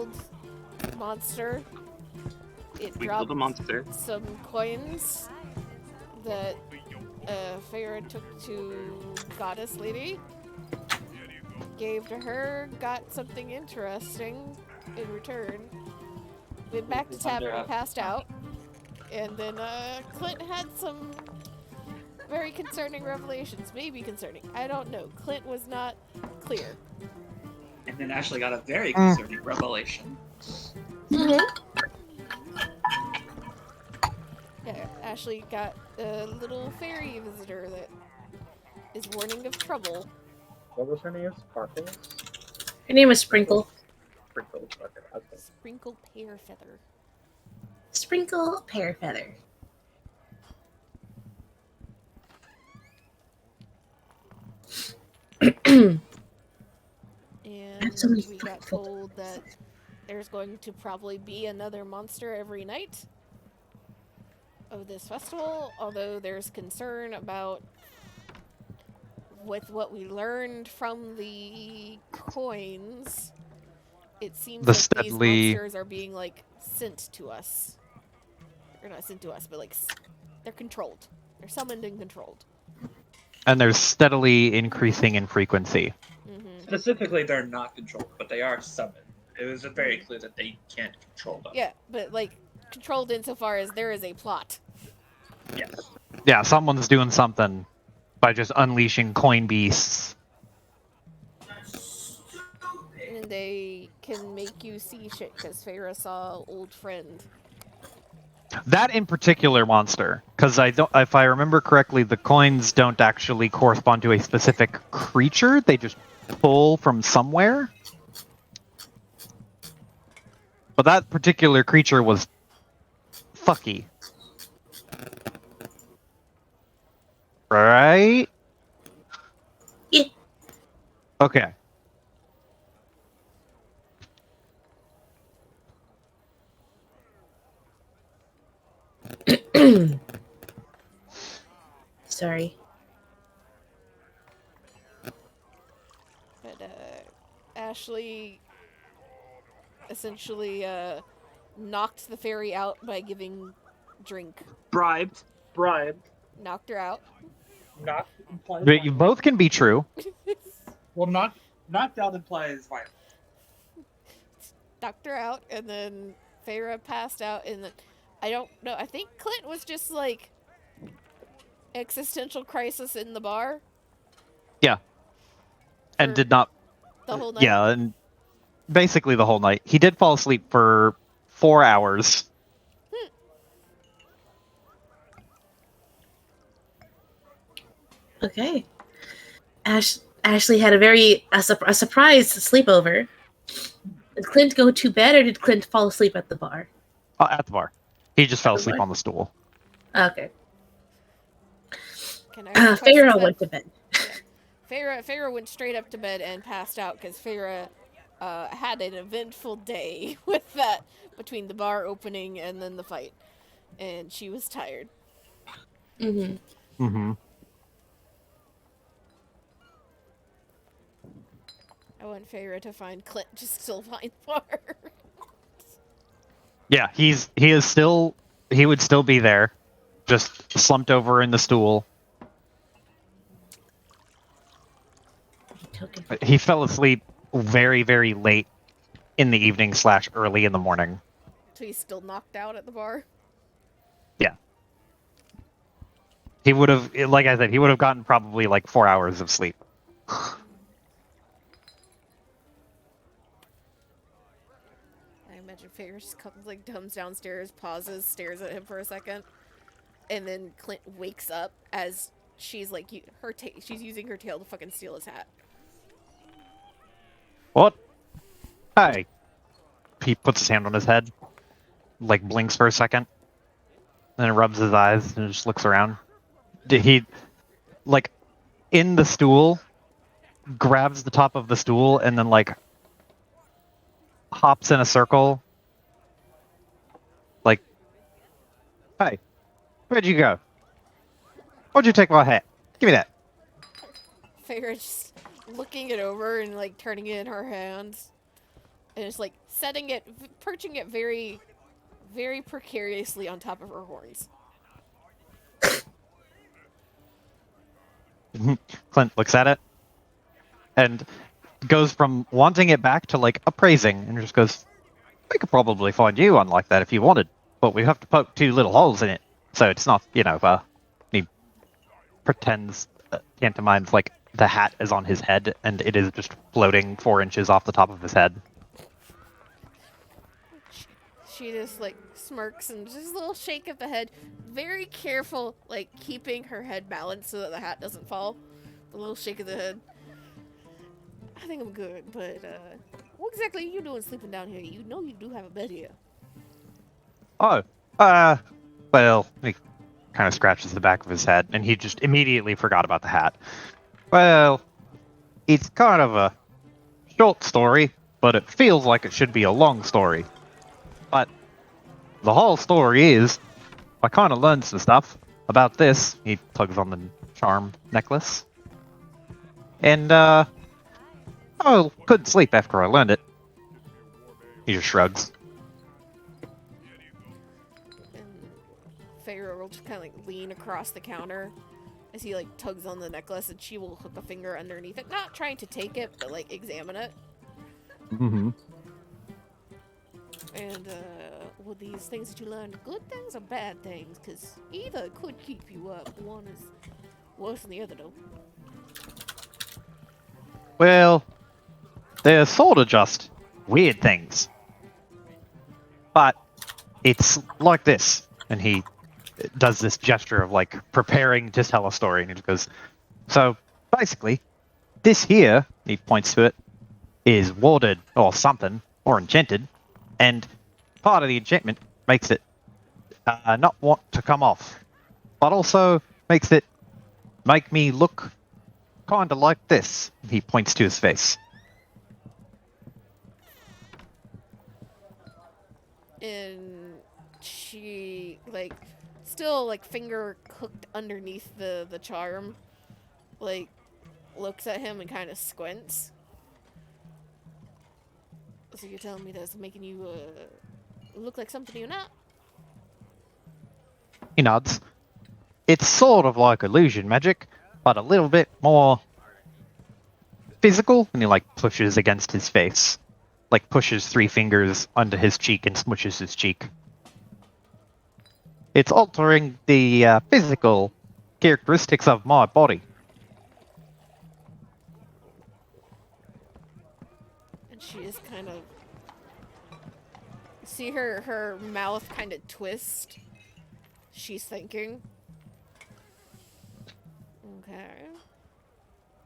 sprinkled monster. It Sprinkled dropped a monster. some coins that Feyre took to Goddess Lady. Gave to her, got something interesting in return. Went back to tavern, passed out, and then Clint had some very concerning revelations. Maybe concerning. I don't know. Clint was not clear. And then Ashley got a very concerning revelation. Yeah, Ashley got a little fairy visitor that is warning of trouble. What was her name? Sparkles? Her name was Sprinkle. Sprinkles. Okay. Sprinkle Pear Feather. Sprinkle Pear Feather. And we got told that there's going to probably be another monster every night of this festival, although there's concern about with what we learned from the coins. It seems like these monsters are being like sent to us. Or not sent to us, but like they're controlled. They're summoned and controlled. And they're steadily increasing in frequency. Specifically, they're not controlled, but they are summoned. It was very clear that they can't control them. Yeah, but like controlled insofar as there is a plot. Yes. Yeah, someone's doing something by just unleashing coin beasts. And they can make you see shit because Feyre saw an old friend. That in particular monster, because if I remember correctly, the coins don't actually correspond to a specific creature. They just pull from somewhere. But that particular creature was fucky. Right? Yeah. Okay. Sorry. But Ashley essentially knocked the fairy out by giving drink. Bribed. Knocked her out. Knocked implies But you both can be true. Well, knocked out implies violence. Knocked her out, and then Feyre passed out, and then I don't know. I think Clint was just like existential crisis in the bar. Yeah. And did not. The whole night. Yeah, and basically the whole night. He did fall asleep for 4 hours. Okay. Ashley had a surprise sleepover. Did Clint go to bed, or did Clint fall asleep at the bar? At the bar. He just fell asleep on the stool. Okay. Feyre went to bed. Yeah. Feyre went straight up to bed and passed out because Feyre had an eventful day with that between the bar opening and then the fight, and she was tired. I want Feyre to find Clint just still fine for her. Yeah, he would still be there, just slumped over in the stool. He fell asleep very, very late in the evening / early in the morning. So he's still knocked out at the bar? Yeah. He would have, like I said, he would have gotten probably like 4 hours of sleep. I imagine Feyre just comes, like, comes downstairs, pauses, stares at him for a second, and then Clint wakes up as she's like, she's using her tail to fucking steal his hat. What? Hi. He puts his hand on his head, like blinks for a second, then rubs his eyes and just looks around. He, like, in the stool, grabs the top of the stool and then, like, hops in a circle. Like, hey, where'd you go? Where'd you take my hat? Give me that. Feyre just looking it over and, like, turning it in her hands. and it's like setting it, perching it very, very precariously on top of her horns. Clint looks at it and goes from wanting it back to like appraising, and just goes, "We could probably find you one like that if you wanted, but we have to poke 2 little holes in it, so it's not, He pretends, pantomimes like the hat is on his head, and it is just floating 4 inches off the top of his head. She just like smirks and just a little shake of the head, very careful, like keeping her head balanced so that the hat doesn't fall. A little shake of the head. I think I'm good, but what exactly are you doing sleeping down here? You know you do have a bed here. Oh, well, he kind of scratches the back of his head, and he just immediately forgot about the hat. Well, it's kind of a short story, but it feels like it should be a long story. But the whole story is, I kind of learned some stuff about this. He tugs on the charm necklace. And, I couldn't sleep after I learned it. He just shrugs. And Feyre will just kind of like lean across the counter as he like tugs on the necklace, and she will hook a finger underneath it, not trying to take it, but like examine it. Mm-hmm. And were these things that you learned good things or bad things? Because either could keep you up. One is worse than the other, though. Well, they're sort of just weird things. But it's like this. And he does this gesture of like preparing to tell a story, and he just goes, so basically, this here, he points to it, is warded or something, or enchanted, and part of the enchantment makes it not want to come off, but also makes it make me look kind of like this. He points to his face. And she, like, still, like, finger hooked underneath the charm, like, looks at him and kind of squints. So you're telling me that's making you, look like something you're not? He nods. It's sort of like illusion magic, but a little bit more physical, and he like pushes against his face. Like pushes 3 fingers under his cheek and smushes his cheek. It's altering the physical characteristics of my body. And she is kind of... See her mouth kind of twist? She's thinking. Okay.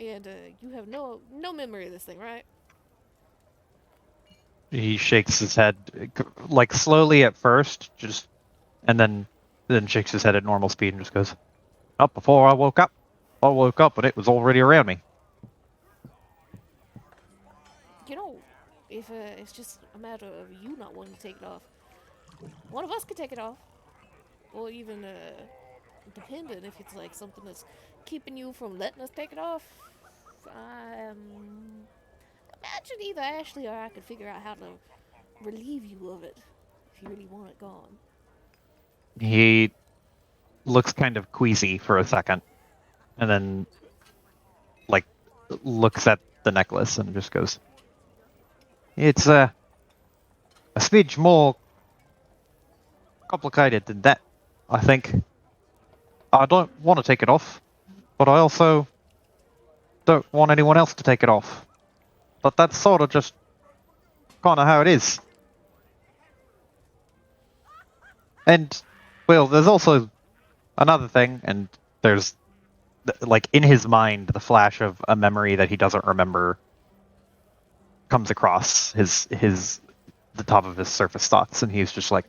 And you have no memory of this thing, right? He shakes his head, like slowly at first, just, and then shakes his head at normal speed and just goes, "Up before I woke up. I woke up, but it was already around me." You know, if it's just a matter of you not wanting to take it off, one of us could take it off. Or even, depending if it's like something that's keeping you from letting us take it off. Imagine either Ashley or I could figure out how to relieve you of it if you really want it gone. He looks kind of queasy for a second, and then, like, looks at the necklace and just goes, "It's a smidge more complicated than that, I think. I don't want to take it off, but I also don't want anyone else to take it off. But that's sort of just kind of how it is. And, well, there's also another thing, and there's, like, in his mind, the flash of a memory that he doesn't remember comes across the top of his surface thoughts, and he's just like,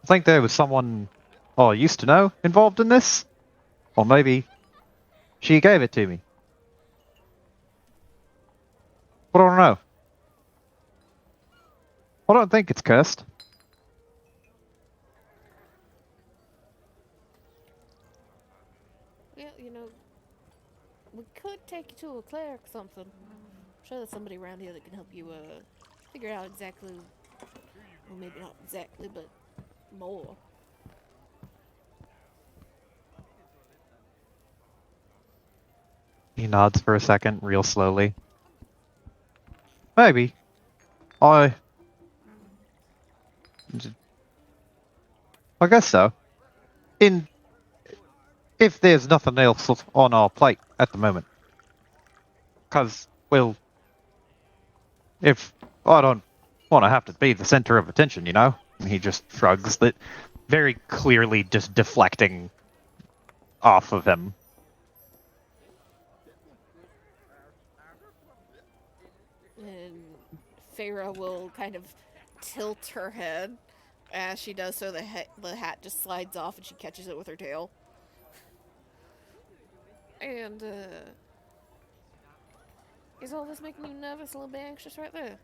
I think there was someone I used to know involved in this, or maybe she gave it to me. But I don't know. I don't think it's cursed." Well, you know, we could take you to a cleric or something. sure there's somebody around here that can help you figure out exactly, well, maybe not exactly, but more. He nods for a second, real slowly. Maybe. I guess so. If there's nothing else on our plate at the moment. Because, well, if I don't want to have to be the center of attention, you know? And he just shrugs, that very clearly just deflecting off of him. And Feyre will kind of tilt her head. As she does so, the hat just slides off and she catches it with her tail. And, is all this making you nervous, a little bit anxious right there?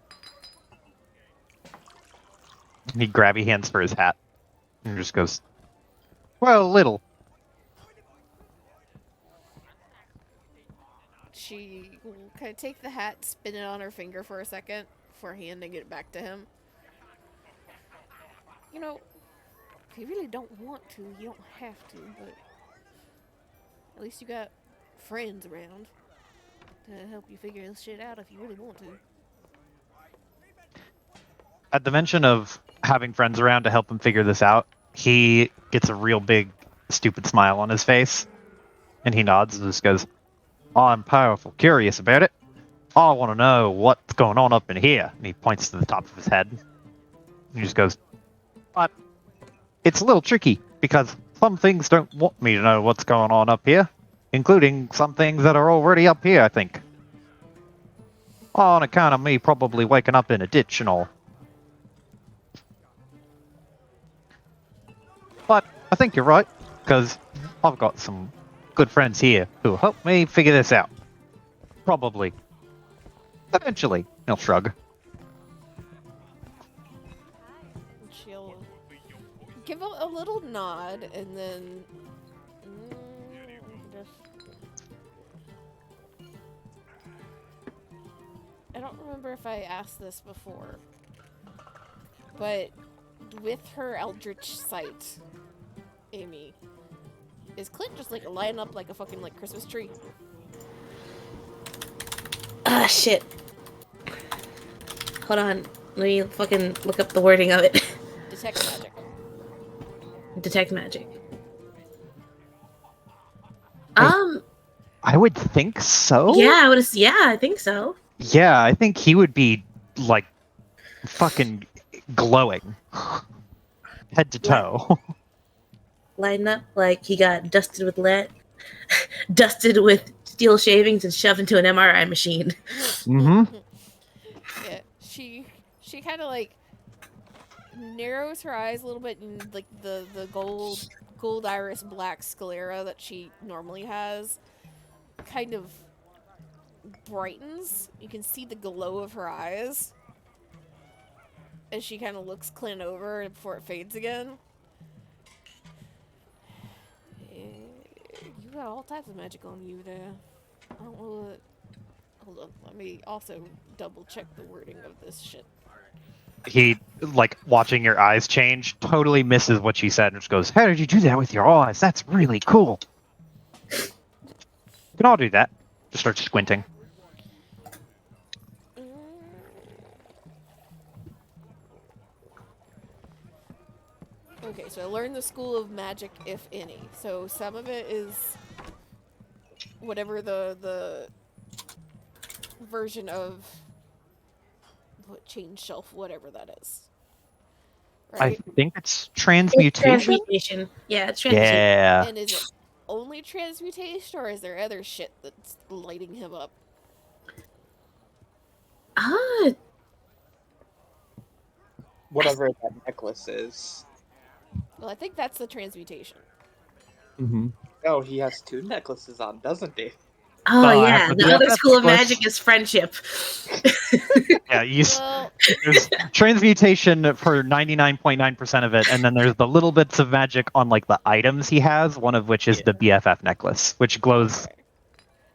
He grabby hands for his hat and just goes, well, a little. She will kind of take the hat, spin it on her finger for a second before handing it back to him. You know, if you really don't want to, you don't have to, but at least you got friends around to help you figure this shit out if you really want to. At the mention of having friends around to help him figure this out, he gets a real big, stupid smile on his face, and he nods and just goes, I'm powerful curious about it. I want to know what's going on up in here. And he points to the top of his head. And he just goes, but it's a little tricky, because some things don't want me to know what's going on up here, including some things that are already up here, I think. On account of me probably waking up in a ditch and all. But I think you're right, because I've got some good friends here who'll help me figure this out. Probably. Eventually. He'll shrug. She'll give a little nod and then just... I don't remember if I asked this before, but with her Eldritch Sight, Amy, is Clint just like lighting up like a fucking like Christmas tree? Ah, shit. Hold on. Let me fucking look up the wording of it. Detect magic. Detect magic. I would think so? Yeah, I think so. Yeah, I think he would be, like, fucking glowing. Head to toe. Lighten up like he got dusted with lead, dusted with steel shavings and shoved into an MRI machine. Mm-hmm. Yeah, she kind of like narrows her eyes a little bit, and like the gold iris black sclera that she normally has kind of brightens. You can see the glow of her eyes as she kind of looks Clint over before it fades again. You got all types of magic on you there. I don't know what... Hold on, let me also double check the wording of this shit. He, like, watching your eyes change, totally misses what she said and just goes, how did you do that with your eyes? That's really cool. You can all do that. Just start squinting. Okay, so I learned the school of magic, if any. So some of it is whatever the version of what change shelf, whatever that is. Right? I think it's transmutation. Transmutation. Yeah, it's transmutation. Yeah. And is it only transmutation, or is there other shit that's lighting him up? Ah, Whatever that necklace is. Well, I think that's the transmutation. Mm-hmm. Oh, he has two necklaces on, doesn't he? oh I yeah. have to The do other that school of necklace. magic is friendship. Yeah, Well, there's transmutation for 99.9% of it, and then there's the little bits of magic on like the items he has, one of which is the BFF necklace, which glows okay.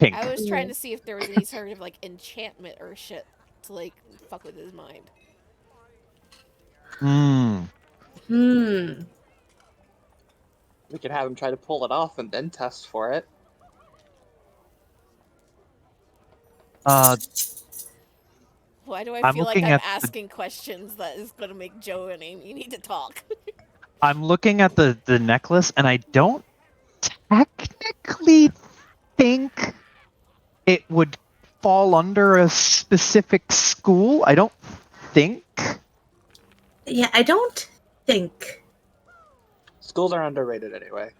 pink. I was trying to see if there was any sort of like enchantment or shit to like fuck with his mind. Hmm. Hmm. We could have him try to pull it off and then test for it. Uh, Why do I I'm feel like looking I'm at asking questions that is gonna make Joe and Amy need to talk? I'm looking at the necklace, and I don't technically think it would fall under a specific school. I don't think. Yeah, I don't think. Schools are underrated anyway.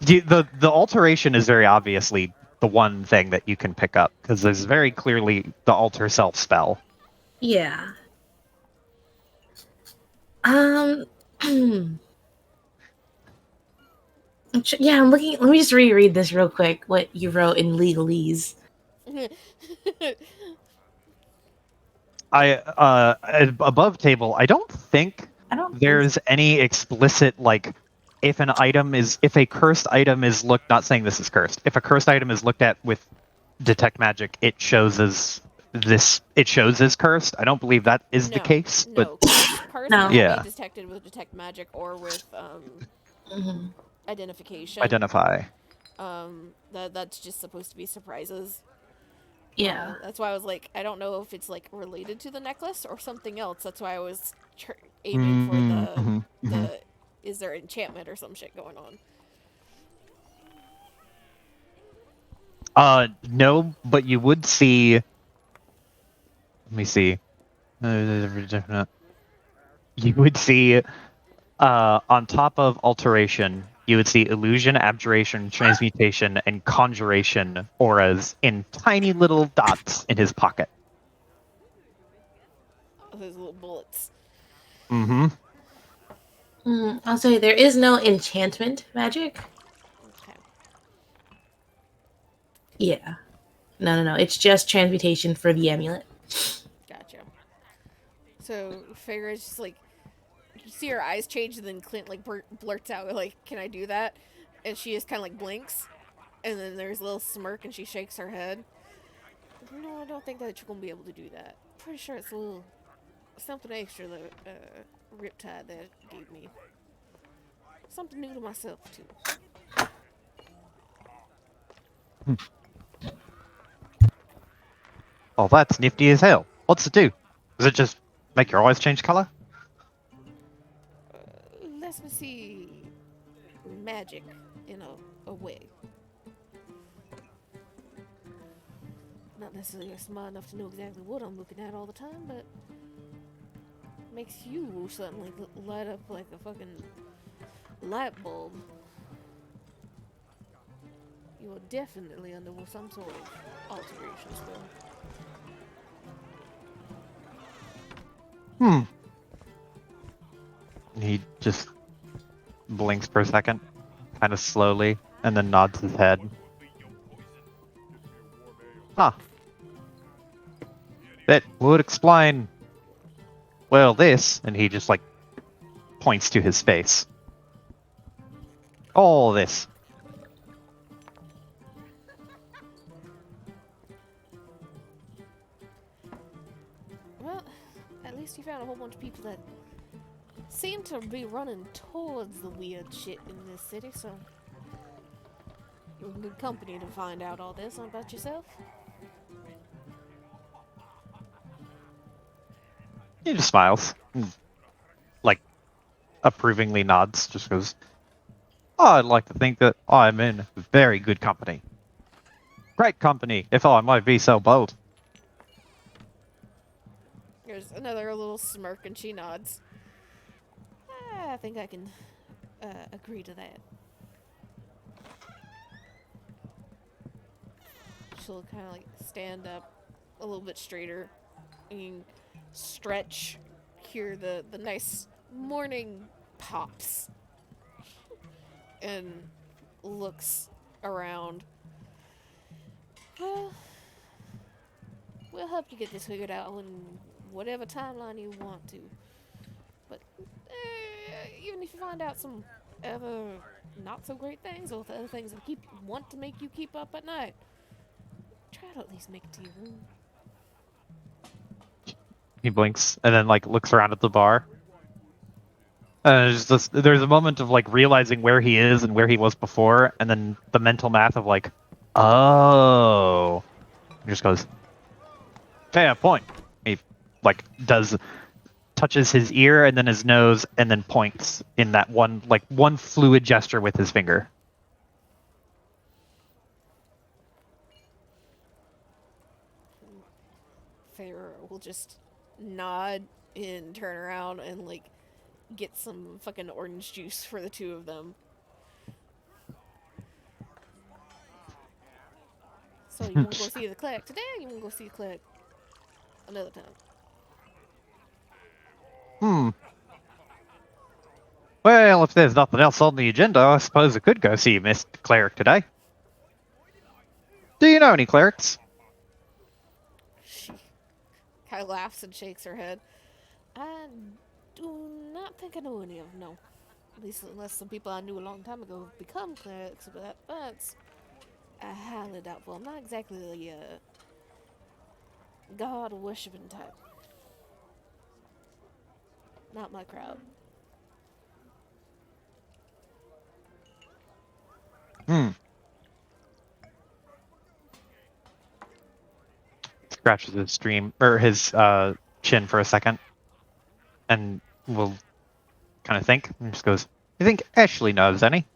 The alteration is very obviously the one thing that you can pick up because there's very clearly the alter self spell. Yeah. Um. Yeah, I'm looking. Let me just reread this real quick. What you wrote in legalese. Above table, I don't think I don't think. there's any explicit like if a cursed item is looked, not saying this is cursed, if a cursed item is looked at with detect magic, it shows as cursed. I don't believe that is the case, but no, curse No. cannot yeah, be detected with detect magic or with Mhm. identification. identify. That's just supposed to be surprises. Yeah. That's why I was like, I don't know if it's like related to the necklace or something else. That's why I was aiming for Mm-hmm, mm-hmm. the is there enchantment or some shit going on? No, but you would see. Let me see. You would see on top of alteration, you would see illusion, abjuration, transmutation, and conjuration auras in tiny little dots in his pocket. Those little bullets. Mm-hmm. I'll say there is no enchantment magic. Okay. Yeah. No. It's just transmutation for the amulet. Gotcha. So Feyre's just like, you see her eyes change, and then Clint like blurts out like, "Can I do that?" And she just kind of like blinks, and then there's a little smirk, and she shakes her head. No, I don't think that you're gonna be able to do that. Pretty sure it's a little something extra that Riptide that gave me. Something new to myself too. Oh, that's nifty as hell. What's it do? Does it just make your eyes change color? Let me see. Magic in a way. Not necessarily smart enough to know exactly what I'm looking at all the time, but makes you suddenly light up like a fucking light bulb. You are definitely under some sort of alteration spell. He just blinks for a second, kind of slowly, and then nods his head. Huh. That would explain, well, this, and he just like points to his face. All this. Well, at least you found a whole bunch of people that seem to be running towards the weird shit in this city, so you're in good company to find out all this about yourself. He just smiles, like approvingly nods, just goes, "Oh, I'd like to think that I'm in very good company. Great company, if I might be so bold." There's another little smirk and she nods. I think I can agree to that. She'll kind of like stand up a little bit straighter and stretch, hear the nice morning pops, and looks around. Well, we'll help you get this figured out in whatever timeline you want to. But even if you find out some other not so great things, or the things that want to make you keep up at night. Try to at least make it to your room. He blinks and then like looks around at the bar. There's a moment of like realizing where he is and where he was before, and then the mental math of like, oh, he just goes, fair point. He like touches his ear and then his nose and then points in that one fluid gesture with his finger. Feyre will just nod and turn around and like get some fucking orange juice for the two of them. So you want to go see the cleric today, or you want to go see the cleric another time? Well, if there's nothing else on the agenda, I suppose I could go see Miss Cleric today. Do you know any clerics? She kind of laughs and shakes her head. I do not think I know any of them, no. At least unless some people I knew a long time ago have become clerics, but that's highly doubtful. I'm not exactly the god worshipping type. Not my crowd. Scratches his chin for a second, and will kind of think, and just goes, "You think Ashley knows any?"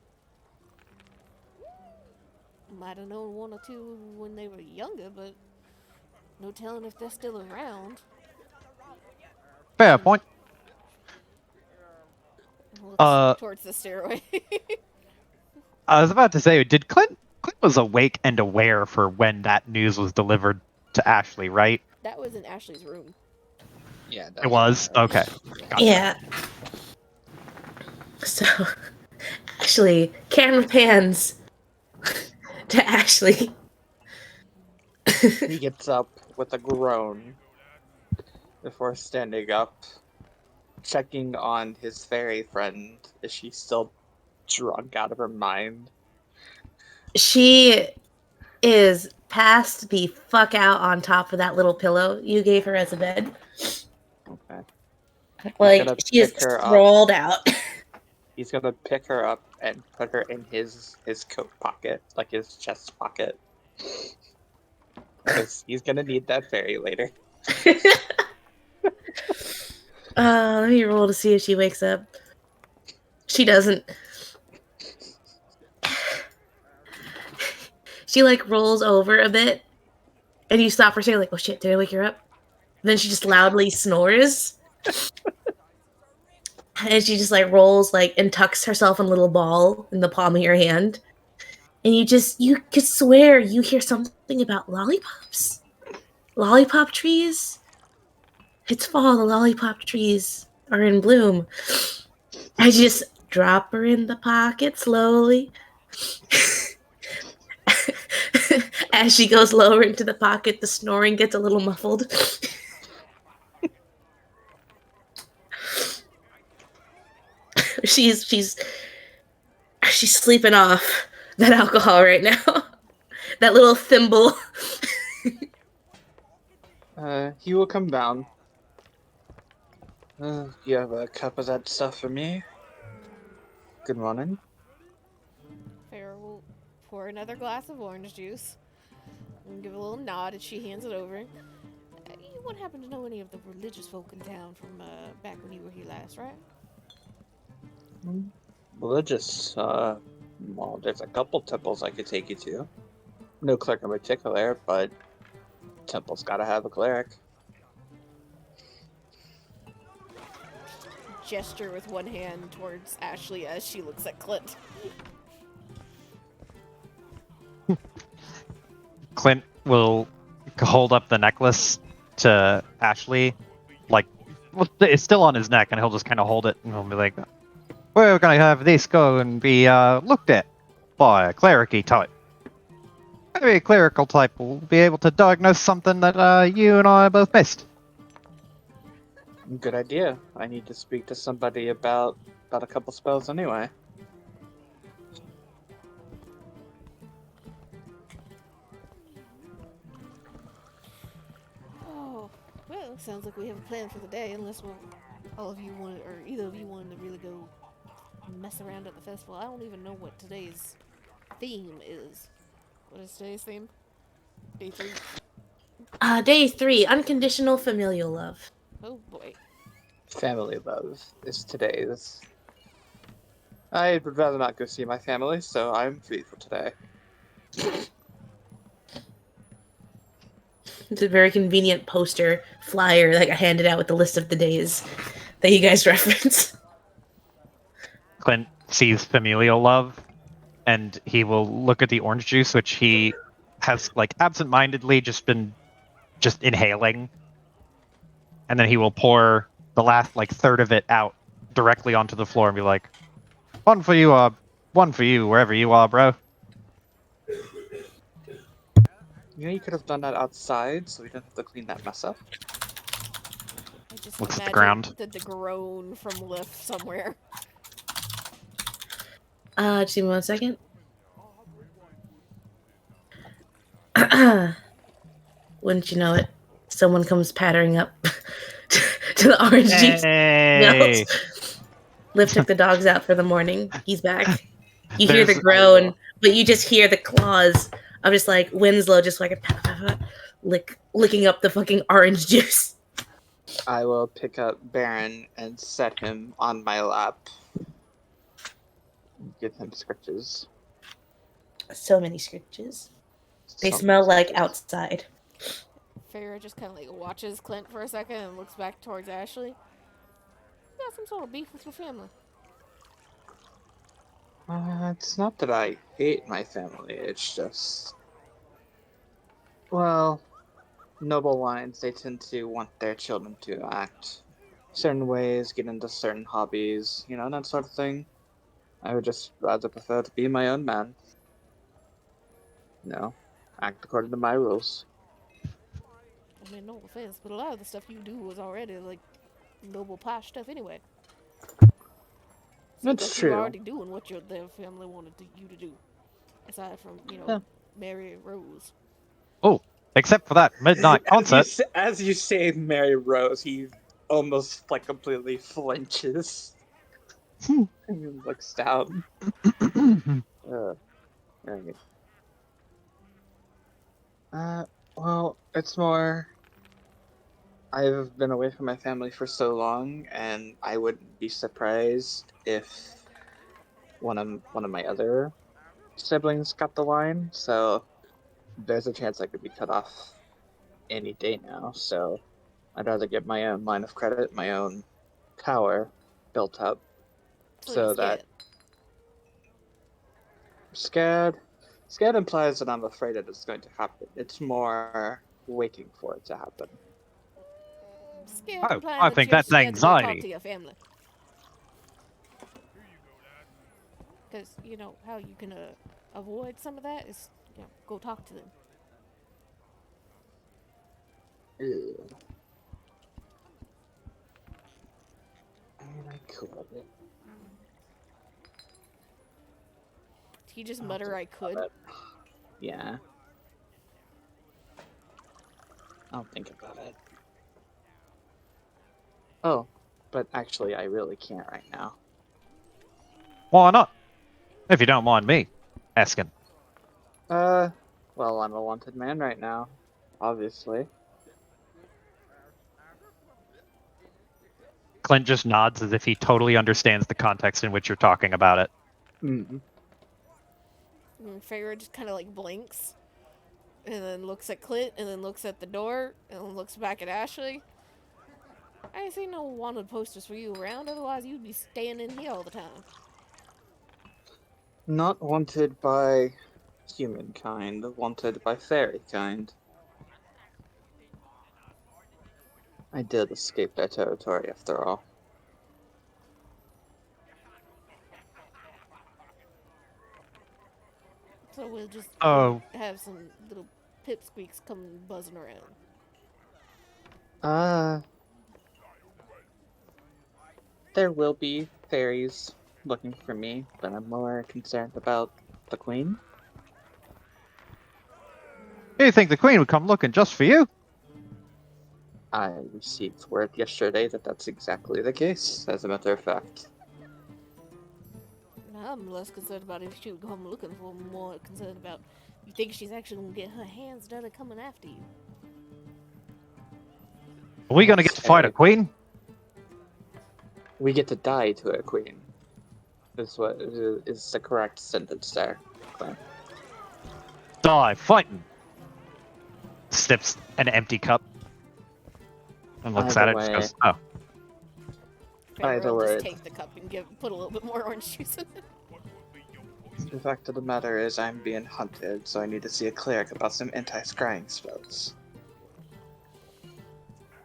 Might have known one or two when they were younger, but no telling if they're still around. Fair point. Looks towards the stairway. I was about to say, did Clint was awake and aware for when that news was delivered to Ashley, right? That was in Ashley's room. Yeah, It was? Okay. Gotcha. Yeah. So, actually, camera pans to Ashley. He gets up with a groan before standing up, checking on his fairy friend. Is she still drunk out of her mind? She is passed the fuck out on top of that little pillow you gave her as a bed. Okay. Like, she is sprawled out. He's gonna pick her up and put her in his coat pocket, like his chest pocket. Because he's gonna need that fairy later. Let me roll to see if she wakes up. She doesn't. She like rolls over a bit, and you stop her saying like, "Oh shit, did I wake her up?" And then she just loudly snores, and she just like rolls like and tucks herself in a little ball in the palm of your hand, and you could swear you hear something about lollipops, lollipop trees. It's fall. The lollipop trees are in bloom. I just drop her in the pocket slowly. As she goes lower into the pocket, the snoring gets a little muffled. She's sleeping off that alcohol right now. That little thimble. He will come down. You have a cup of that stuff for me? Good morning. Farrah will pour another glass of orange juice and give a little nod as she hands it over. You wouldn't happen to know any of the religious folk in town from back when you were here last, right? Religious, well, there's a couple temples I could take you to. No cleric in particular, but temple's gotta have a cleric. Gesture with one hand towards Ashley as she looks at Clint. Clint will hold up the necklace to Ashley, like, well, it's still on his neck, and he'll just kind of hold it, and he'll be like, "We're gonna have this go and be looked at by a cleric-y type. Maybe a clerical type will be able to diagnose something that you and I both missed." Good idea. I need to speak to somebody about a couple spells anyway. plan for the day, unless all of you want, or either of you wanted to really go mess around at the festival. I don't even know what today's theme is. What is today's theme? Day 3? Day 3, unconditional familial love. Oh boy. Family love is today's. I would rather not go see my family, so I'm free for today. It's a very convenient poster flyer that got handed out with the list of the days that you guys reference. Clint sees familial love, and he will look at the orange juice, which he has like absent-mindedly been inhaling, and then he will pour the last like third of it out directly onto the floor and be like, one for you, wherever you are, bro. You know, you could have done that outside, so we didn't have to clean that mess up. I just Looks at the imagine ground. the groan from Lift somewhere. Just give me 1 second. Wouldn't you know it, someone comes pattering up to the orange juice. Hey! Liv took the dogs out for the morning. He's back. You hear the There's- groan, but you just hear the claws of just like Winslow just like licking up the fucking orange juice. I will pick up Baron and set him on my lap. Give him scratches. So many scritches. They So smell many like scratches. outside. Farrah just kind of like watches Clint for a second and looks back towards Ashley. You got some sort of beef with your family. It's not that I hate my family, it's just... Well, noble lines, they tend to want their children to act certain ways, get into certain hobbies, you know, that sort of thing. I would just rather prefer to be my own man. You know, act according to my rules. I mean, no offense, but a lot of the stuff you do was already like noble posh stuff anyway. Seems That's like you were true. already doing what their family wanted you to do, aside from Yeah. marry Rose. Oh, except for that midnight concert. As you say Mary Rose, he almost like completely flinches. He looks down. Right. Well, it's more. I've been away from my family for so long, and I wouldn't be surprised if one of my other siblings got the line. So there's a chance I could be cut off any day now. So I'd rather get my own line of credit, my own power built up, So so you're that scared. scared implies that I'm afraid that it's going to happen. It's more waiting for it to happen. Scared Oh, implying I that think you're that's scared to go talk anxiety. to your family. Because you know how you can avoid some of that is go talk to them. Ew. I mean, I could. He just mutter, "I could." Yeah. I'll think about it. Oh, but actually, I really can't right now. Why not? If you don't mind me asking. Well, I'm a wanted man right now, obviously. Clint just nods as if he totally understands the context in which you're talking about it. Mm. And Farrah just kind of like blinks, and then looks at Clint, and then looks at the door, and then looks back at Ashley. I ain't seen no wanted posters for you around, otherwise you'd be staying in here all the time. Not wanted by humankind, wanted by fairy kind. I did escape their territory after all. So we'll just Oh. have some little pipsqueaks come buzzing around. There will be fairies looking for me, but I'm more concerned about the queen. You think the Queen would come looking just for you? I received word yesterday that that's exactly the case, as a matter of fact. I'm less concerned about if she would come looking for me, more concerned about you think she's actually gonna get her hands dirty coming after you. Are we gonna get to fight a queen? We get to die to a queen. Is what is the correct sentence there. Clint. Die fighting. Sips an empty cup and looks Either at it. way. Just goes, "Oh, Either I'll way. just take the cup and put a little bit more orange juice in it. The fact of the matter is I'm being hunted, so I need to see a cleric about some anti-scrying spells.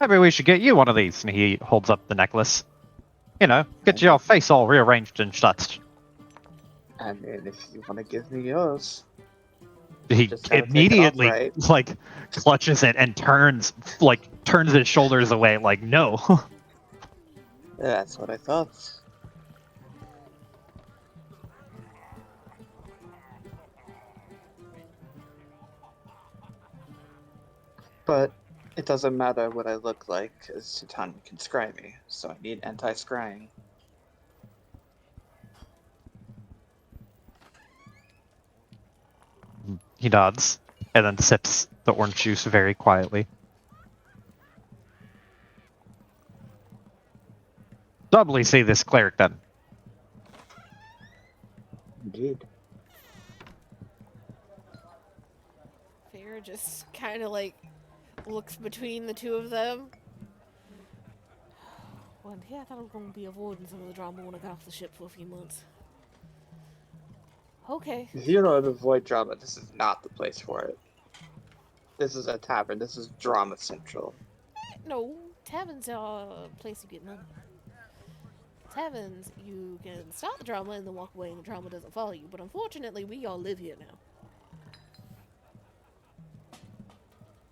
maybe we should get you one of these." And he holds up the necklace. You know, get your face all rearranged and such. I mean, if you want to give me yours. He Just gotta take it off immediately right. like clutches it and turns his shoulders away like no. That's what I thought. But it doesn't matter what I look like, as Titania can scry me, so I need anti-scrying. He nods and then sips the orange juice very quietly. Doubly see this cleric then. Indeed. Farrah just kind of like looks between the two of them. Well, yeah, I thought I was going to be avoiding some of the drama when I got off the ship for a few months. Okay. If you know how to avoid drama, this is not the place for it. This is a tavern. This is drama central. No, taverns are a place you get money. Taverns, you can start the drama and then walk away and the drama doesn't follow you. But unfortunately, we all live here now.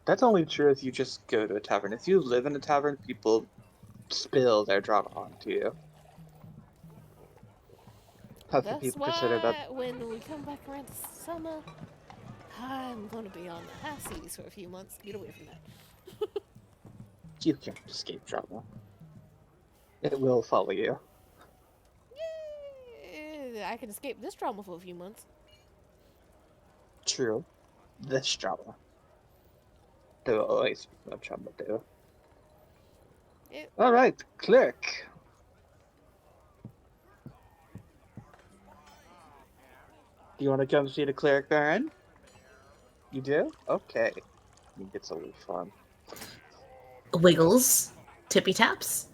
That's only true if you just go to a tavern. If you live in a tavern, people spill their drama onto you. Half the That's people why consider that. when we come back around to summer, I'm going to be on the high seas for a few months. Get away from that. You can't escape drama. It will follow you. I can escape this drama for a few months. True. This drama. There will always be no drama there. Alright, cleric. Do you want to come see the cleric, Baron? You do? Okay. He gets a leaf on. Wiggles, tippy taps.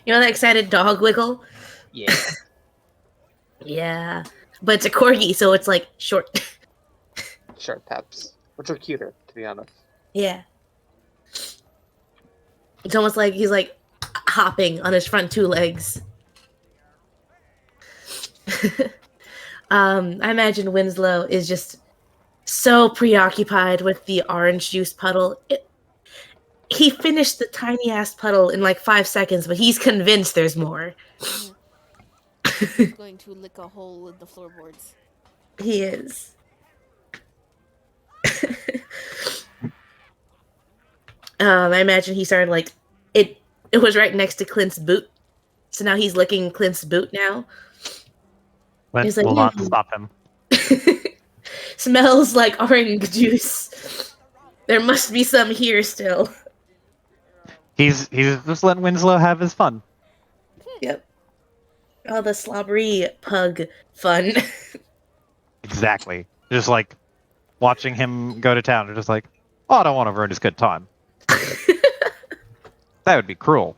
You know that excited dog wiggle? Yeah. Yeah, but it's a corgi, so it's like short. Short taps. Which are cuter, to be honest. Yeah, it's almost like he's like hopping on his front two legs. I imagine Winslow is just so preoccupied with the orange juice puddle. He finished the tiny ass puddle in like 5 seconds, but he's convinced there's more. He's going to lick a hole in the floorboards. He is. I imagine he started like it was right next to Clint's boot. So now he's licking Clint's boot now. Clint He's like, will not stop him. Smells like orange juice. There must be some here still. He's just letting Winslow have his fun. Yep. All the slobbery pug fun. Exactly. Just like watching him go to town. They're just like, oh, I don't want to ruin his good time. That would be cruel.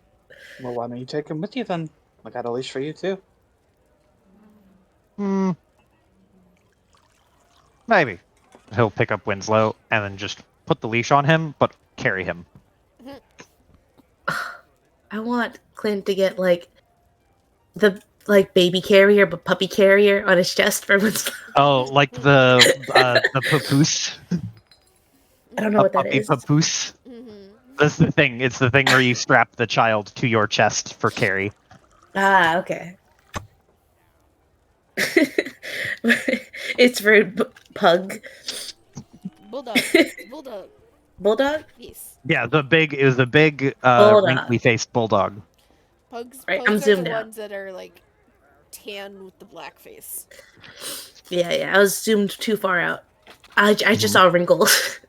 Well, why don't you take him with you then? I got a leash for you too. Maybe. He'll pick up Winslow and then just put the leash on him, but carry him. I want Clint to get like the baby carrier but puppy carrier on his chest for Winslow. Oh, like the papoose. I don't know what that puppy is. papoose. Mm-hmm. That's the thing. It's the thing where you strap the child to your chest for carry. Ah, okay. It's for pug. Bulldog. Bulldog. Bulldog? Yes. Yeah, it was a big, Bulldog. wrinkly-faced bulldog. Pugs, Right, pugs I'm are zoomed the out. ones that are like tan with the black face. Yeah, I was zoomed too far out. I just Mhm. saw wrinkles.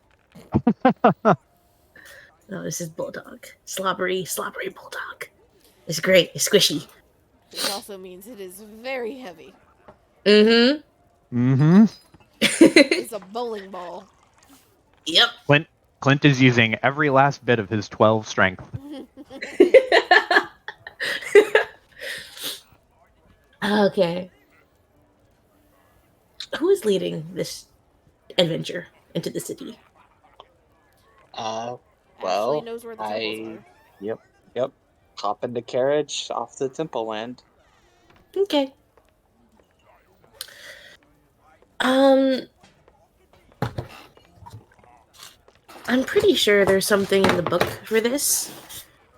No, this is bulldog. Slobbery bulldog. It's great. It's squishy. Which also means it is very heavy. Mm-hmm. Mm-hmm. It's a bowling ball. Yep. Clint is using every last bit of his 12 strength. Okay. Who is leading this adventure into the city? Ashley Well, knows where the temples are. Yep. Hop in the carriage off the Temple Land. Okay. I'm pretty sure there's something in the book for this,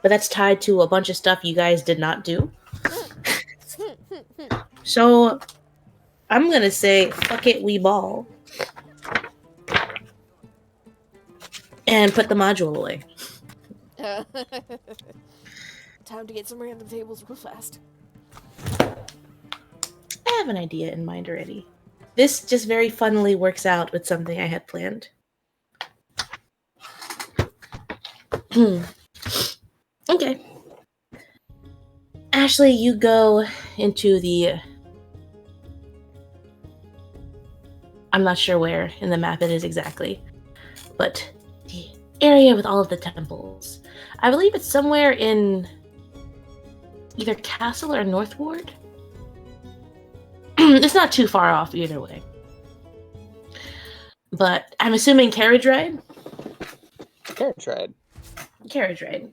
but that's tied to a bunch of stuff you guys did not do. So I'm gonna say, fuck it, we ball, and put the module away. Time to get some random tables real fast. I have an idea in mind already. This just very funnily works out with something I had planned. Okay. Ashley, you go into the... I'm not sure where in the map it is exactly, but the area with all of the temples. I believe it's somewhere in either Castle or North Ward. It's not too far off either way. But I'm assuming carriage ride? Carriage ride. Carriage ride.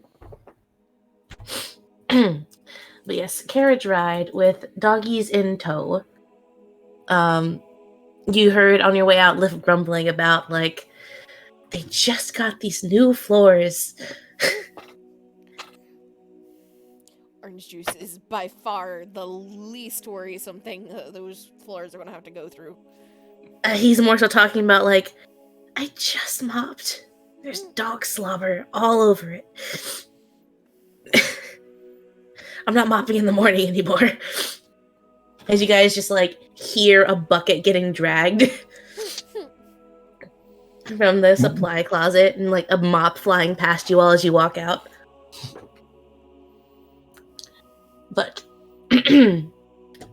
But yes, carriage ride with doggies in tow. You heard on your way out Liv grumbling about, like, they just got these new floors. Orange juice is by far the least worrisome thing those floors are going to have to go through. He's more so talking about, like, I just mopped. There's dog slobber all over it. I'm not mopping in the morning anymore. As you guys just, like, hear a bucket getting dragged from the supply closet and, like, a mop flying past you all as you walk out. But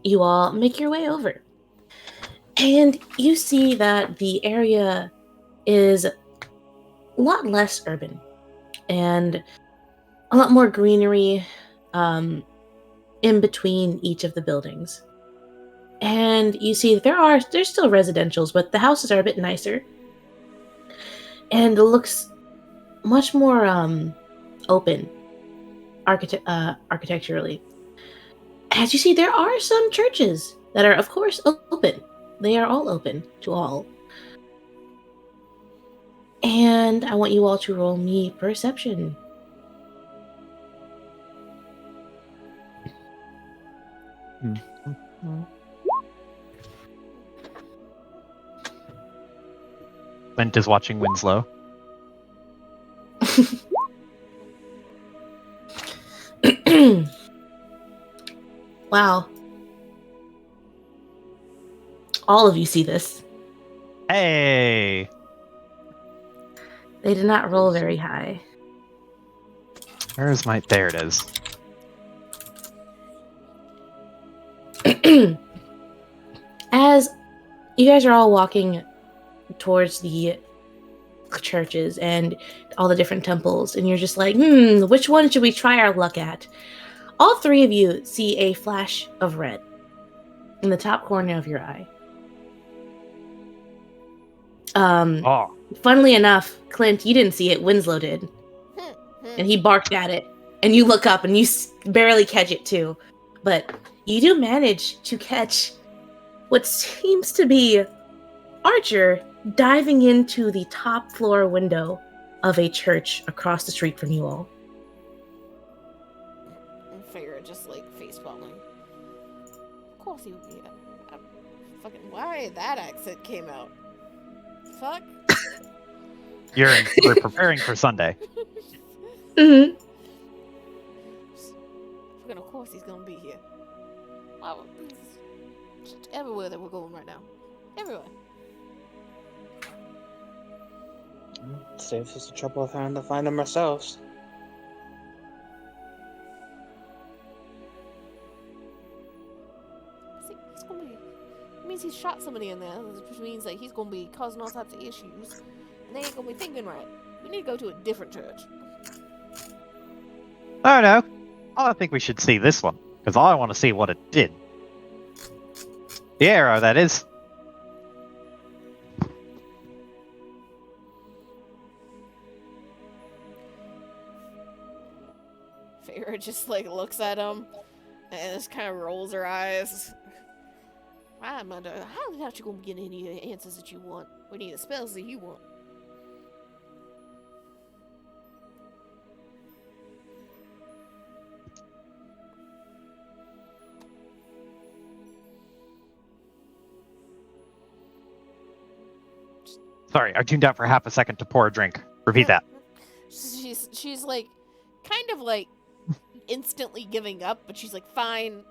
you all make your way over. And you see that the area is a lot less urban and a lot more greenery in between each of the buildings. And you see that there's still residentials, but the houses are a bit nicer. And it looks much more open architecturally. As you see, there are some churches that are, of course, open. They are all open to all. And I want you all to roll me perception. Clint is watching Winslow. Wow. All of you see this. Hey! They did not roll very high. Where's my... There it is. As you guys are all walking towards the churches and all the different temples, and you're just like, which one should we try our luck at? All three of you see a flash of red in the top corner of your eye. Funnily enough, Clint, you didn't see it, Winslow did. And he barked at it. And you look up and you barely catch it too. But you do manage to catch what seems to be Archer diving into the top floor window of a church across the street from you all. And Feyre just like face palming. Of course he would be. Fucking why that accent came out. Fuck. We're preparing for Sunday. Mm-hmm. Of course he's gonna be here. Wow, he's just everywhere that we're going right now. Everywhere. Saves us the trouble of having to find them ourselves. See, he's gonna be. It means he's shot somebody in there, which means that he's gonna be causing all types of issues, and they ain't gonna be thinking right. We need to go to a different church. Oh no, I think we should see this one because I want to see what it did. The arrow, that is. Feyre just like looks at him and just kind of rolls her eyes. I wonder how the hell you gonna get any of the answers that you want? We need the spells that you want. Sorry, I tuned out for half a second to pour a drink. Repeat that. She's like kind of like instantly giving up, but she's like, fine.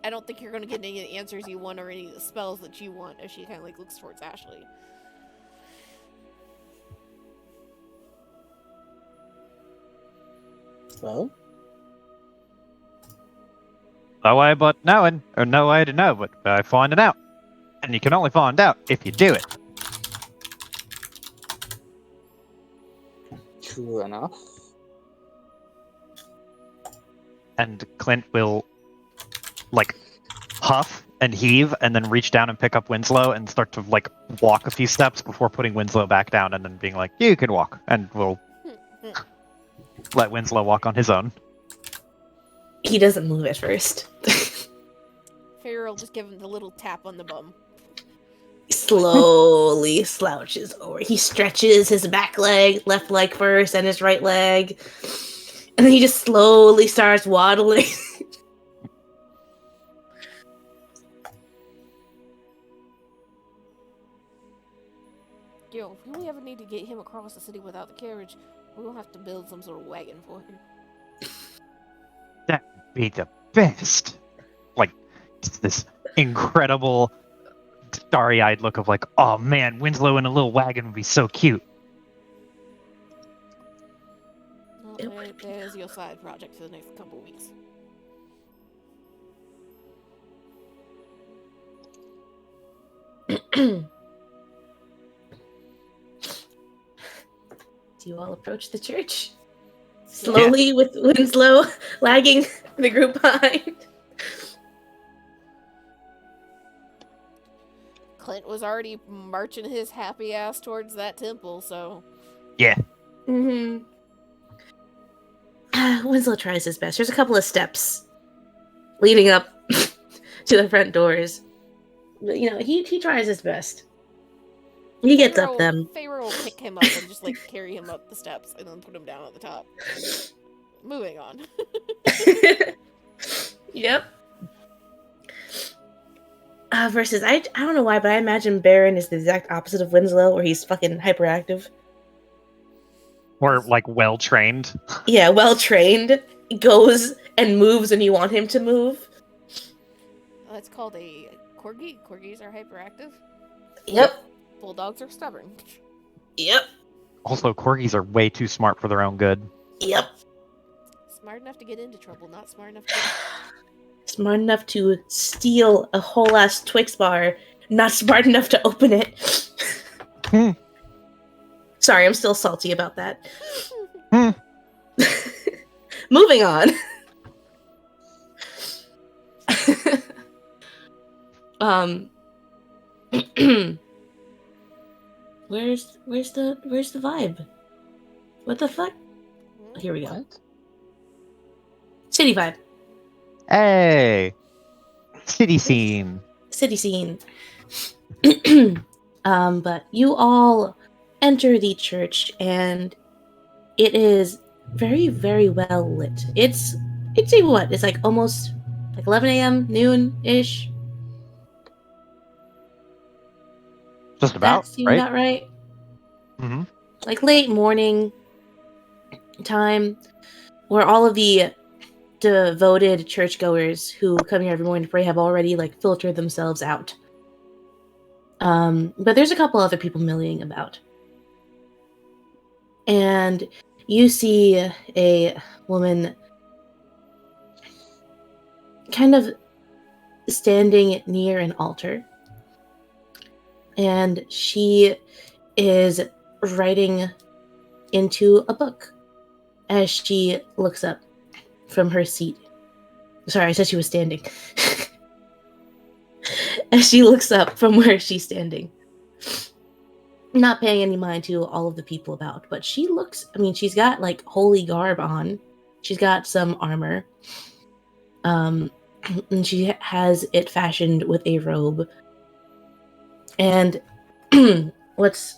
I don't think you're gonna get any of the answers you want or any of the spells that you want. As she kind of like looks towards Ashley. Well, No way but knowing, or no way to know but by finding out. And you can only find out if you do it. true enough. And Clint will, like, huff and heave and then reach down and pick up Winslow and start to, like, walk a few steps before putting Winslow back down and then being like, you can walk. And we'll let Winslow walk on his own. He doesn't move at first. Feyre will just give him the little tap on the bum. Slowly slouches over. He stretches his back leg, left leg first, and his right leg. And then he just slowly starts waddling. Yo, if we ever need to get him across the city without the carriage, we'll have to build some sort of wagon for him. That would be the best. Like, just this incredible, starry-eyed look of like, oh man, Winslow in a little wagon would be so cute. Well, there's your side project for the next couple of weeks. Do you all approach the church? Slowly, with Winslow lagging the group behind. Clint was already marching his happy ass towards that temple, so... Yeah. Mm-hmm. Winslow tries his best. There's a couple of steps leading up to the front doors. But, you know, he tries his best. He gets up them. Feyre will pick him up and just, like, carry him up the steps and then put him down at the top. Moving on. Yep. Versus, I don't know why, but I imagine Baron is the exact opposite of Winslow, where he's fucking hyperactive. Or, like, well-trained. Yeah, well-trained. Goes and moves when you want him to move. That's called a corgi. Corgis are hyperactive. Yep. Bulldogs are stubborn. Yep. Also, corgis are way too smart for their own good. Yep. Smart enough to get into trouble, not smart enough to get... Smart enough to steal a whole ass Twix bar, not smart enough to open it. Sorry, I'm still salty about that. Moving on. Where's the vibe? What the fuck? Here we go. What? City vibe. Hey! City scene. City scene. But you all enter the church and it is very, very well lit. It's what? It's like almost like 11 a.m., noon-ish. Just about, That seemed right? about right. Mm-hmm. Like late morning time. where all of the devoted churchgoers who come here every morning to pray have already like filtered themselves out. But there's a couple other people milling about. And you see a woman kind of standing near an altar. And she is writing into a book as she looks up from her seat. Sorry, I said she was standing. As she looks up from where she's standing. Not paying any mind to all of the people about, but she looks, I mean, she's got like holy garb on. She's got some armor. And she has it fashioned with a robe. And what's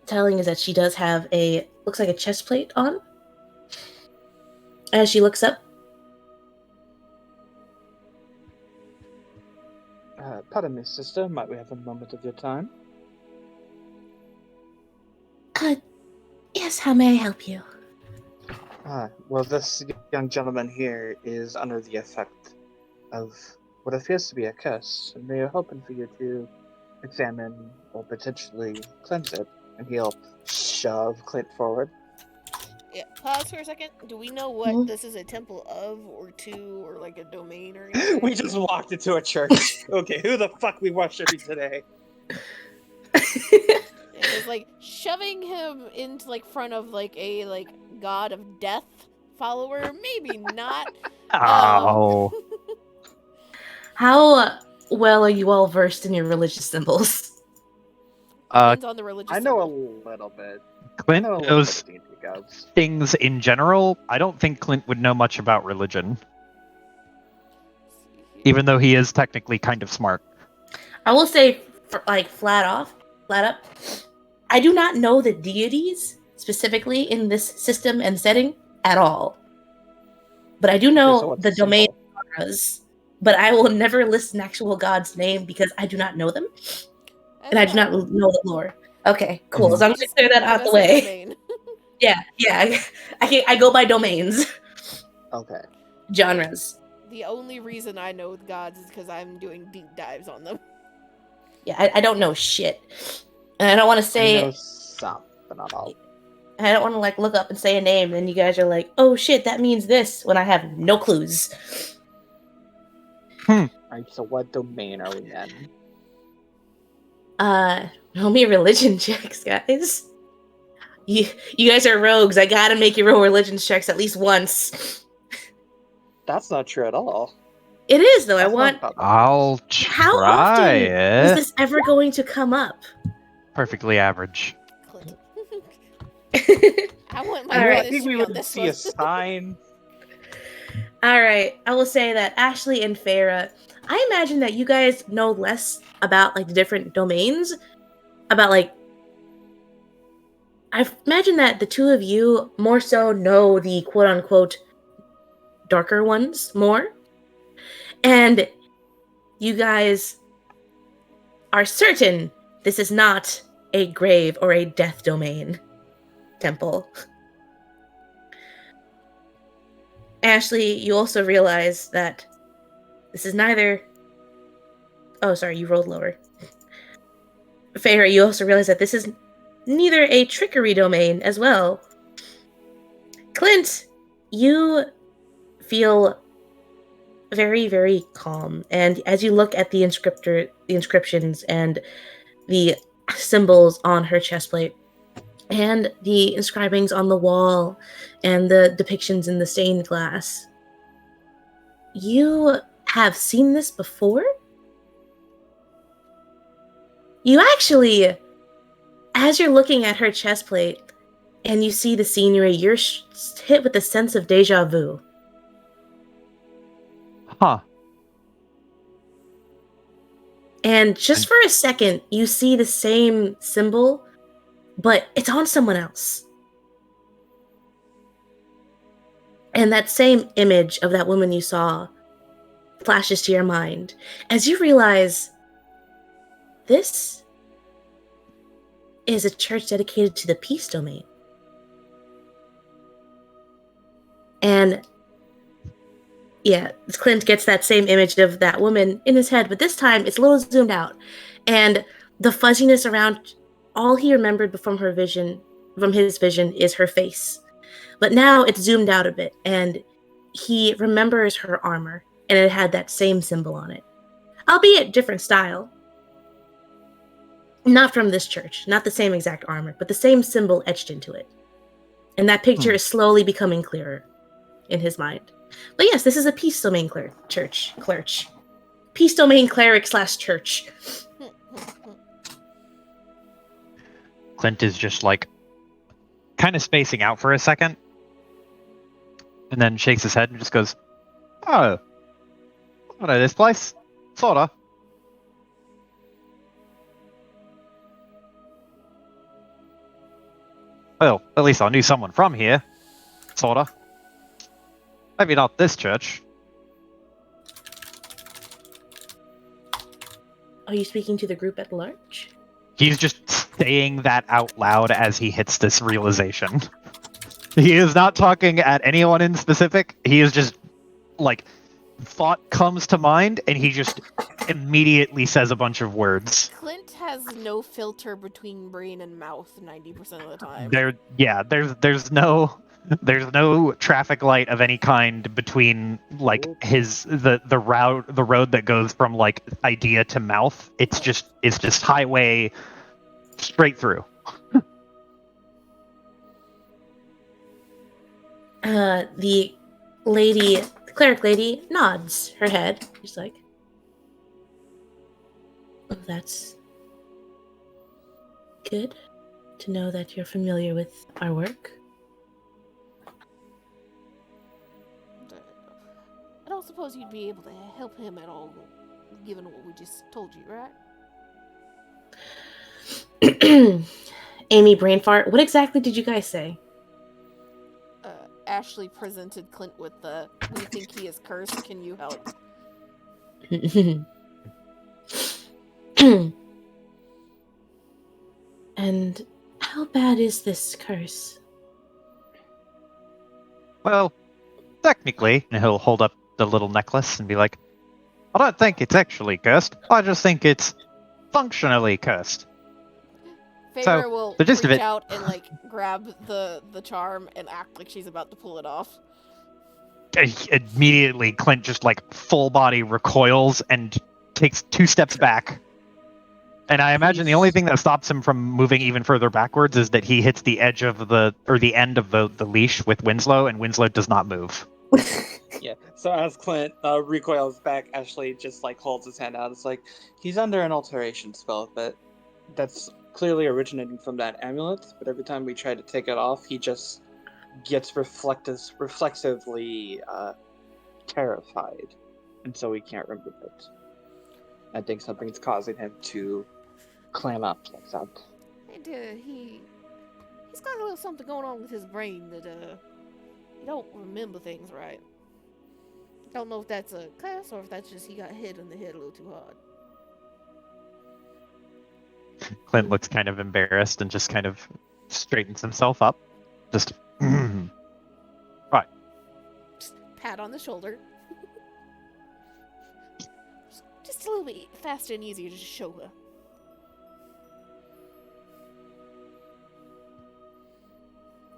telling is that she does have looks like a chest plate on. As she looks up. Pardon me, sister. Might we have a moment of your time? Yes, how may I help you? Well, this young gentleman here is under the effect of what appears to be a curse, and we are hoping for you to examine or potentially cleanse it. And he'll shove Clint forward. Yeah, pause for a second. Do we know what this is a temple of, or to, or like a domain or anything? We just walked into a church. Okay, who the fuck we worshiping today? It's like shoving him into like front of like a like god of death follower. Maybe not. Oh. How well are you all versed in your religious symbols? Depends on the religious. I know symbol. a little bit. Clint I know a little knows bit of D&D gods. things in general. I don't think Clint would know much about religion, even though he is technically kind of smart. I will say, like flat up, I do not know the deities specifically in this system and setting at all. But I do know the domain genres. But I will never list an actual god's name because I do not know them. And I do not know the lore. Okay, cool. As long as we clear that out the way. Yeah. I go by domains. Okay. Genres. The only reason I know the gods is because I'm doing deep dives on them. Yeah, I don't know shit. And I don't want to say... I know some, but not all. I don't want to like look up and say a name and you guys are like, oh shit, that means this, when I have no clues. Alright, so what domain are we in? Roll me religion checks, guys. You guys are rogues. I gotta make you roll religion checks at least once. That's not true at all. It is, though. That's I want... I'll try How often it. is this ever going to come up? Perfectly average. I want my Alright. I think we on would this see one. a sign. Alright, I will say that Ashley and Farah, I imagine that you guys know less about like the different domains. About like... I imagine that the two of you more so know the quote-unquote darker ones more. And you guys are certain this is not a grave or a death domain temple. Ashley, you also realize that this is neither... Oh, sorry, you rolled lower. Farah, you also realize that this is neither a trickery domain as well. Clint, you feel very, very calm. And as you look at the inscriptions and the symbols on her chest plate, and the inscribings on the wall, and the depictions in the stained glass, you have seen this before? You actually, as you're looking at her chest plate, and you see the scenery, you're hit with a sense of deja vu. Huh. And just for a second, you see the same symbol, but it's on someone else. And that same image of that woman you saw flashes to your mind as you realize this is a church dedicated to the peace domain. And yeah, Clint gets that same image of that woman in his head, but this time it's a little zoomed out. And the fuzziness around, all he remembered from his vision, is her face. But now it's zoomed out a bit, and he remembers her armor, and it had that same symbol on it. Albeit different style. Not from this church, not the same exact armor, but the same symbol etched into it. And that picture is slowly becoming clearer in his mind. But yes, this is a Peace Domain church. Peace Domain cleric / church. Clint is just like kind of spacing out for a second, and then shakes his head and just goes, "Oh, I know this place, sorta." Well, at least I knew someone from here, sorta. Maybe not this church. Are you speaking to the group at large? He's just saying that out loud as he hits this realization. He is not talking at anyone in specific. He is just, like, thought comes to mind, and he just immediately says a bunch of words. Clint has no filter between brain and mouth 90% of the time. There's no traffic light of any kind between like the road that goes from like idea to mouth. It's just highway straight through. The cleric lady nods her head. She's like, "Oh, that's good to know that you're familiar with our work." I don't suppose you'd be able to help him at all, given what we just told you, right? Amy Brainfart, what exactly did you guys say? Ashley presented Clint with the, "We think he is cursed, can you help?" And how bad is this curse? Well, technically, and he'll hold up the little necklace and be like, "I don't think it's actually cursed. I just think it's functionally cursed." Feyre will the gist of reach it- out and like grab the charm and act like she's about to pull it off. Immediately, Clint just like full body recoils and takes 2 steps back. And I imagine the only thing that stops him from moving even further backwards is that he hits the edge of the end of the leash with Winslow, and Winslow does not move. Yeah. So as Clint recoils back, Ashley just like holds his hand out. It's like he's under an alteration spell, but that's clearly originating from that amulet. But every time we try to take it off, he just gets reflexively terrified, and so he can't remove it. I think something's causing him to clam up like that. And he's got a little something going on with his brain that he don't remember things right. Don't know if that's a curse or if that's just he got hit in the head a little too hard. Clint looks kind of embarrassed and just kind of straightens himself up. Just, right. Just pat on the shoulder. Just a little bit faster and easier to just show her.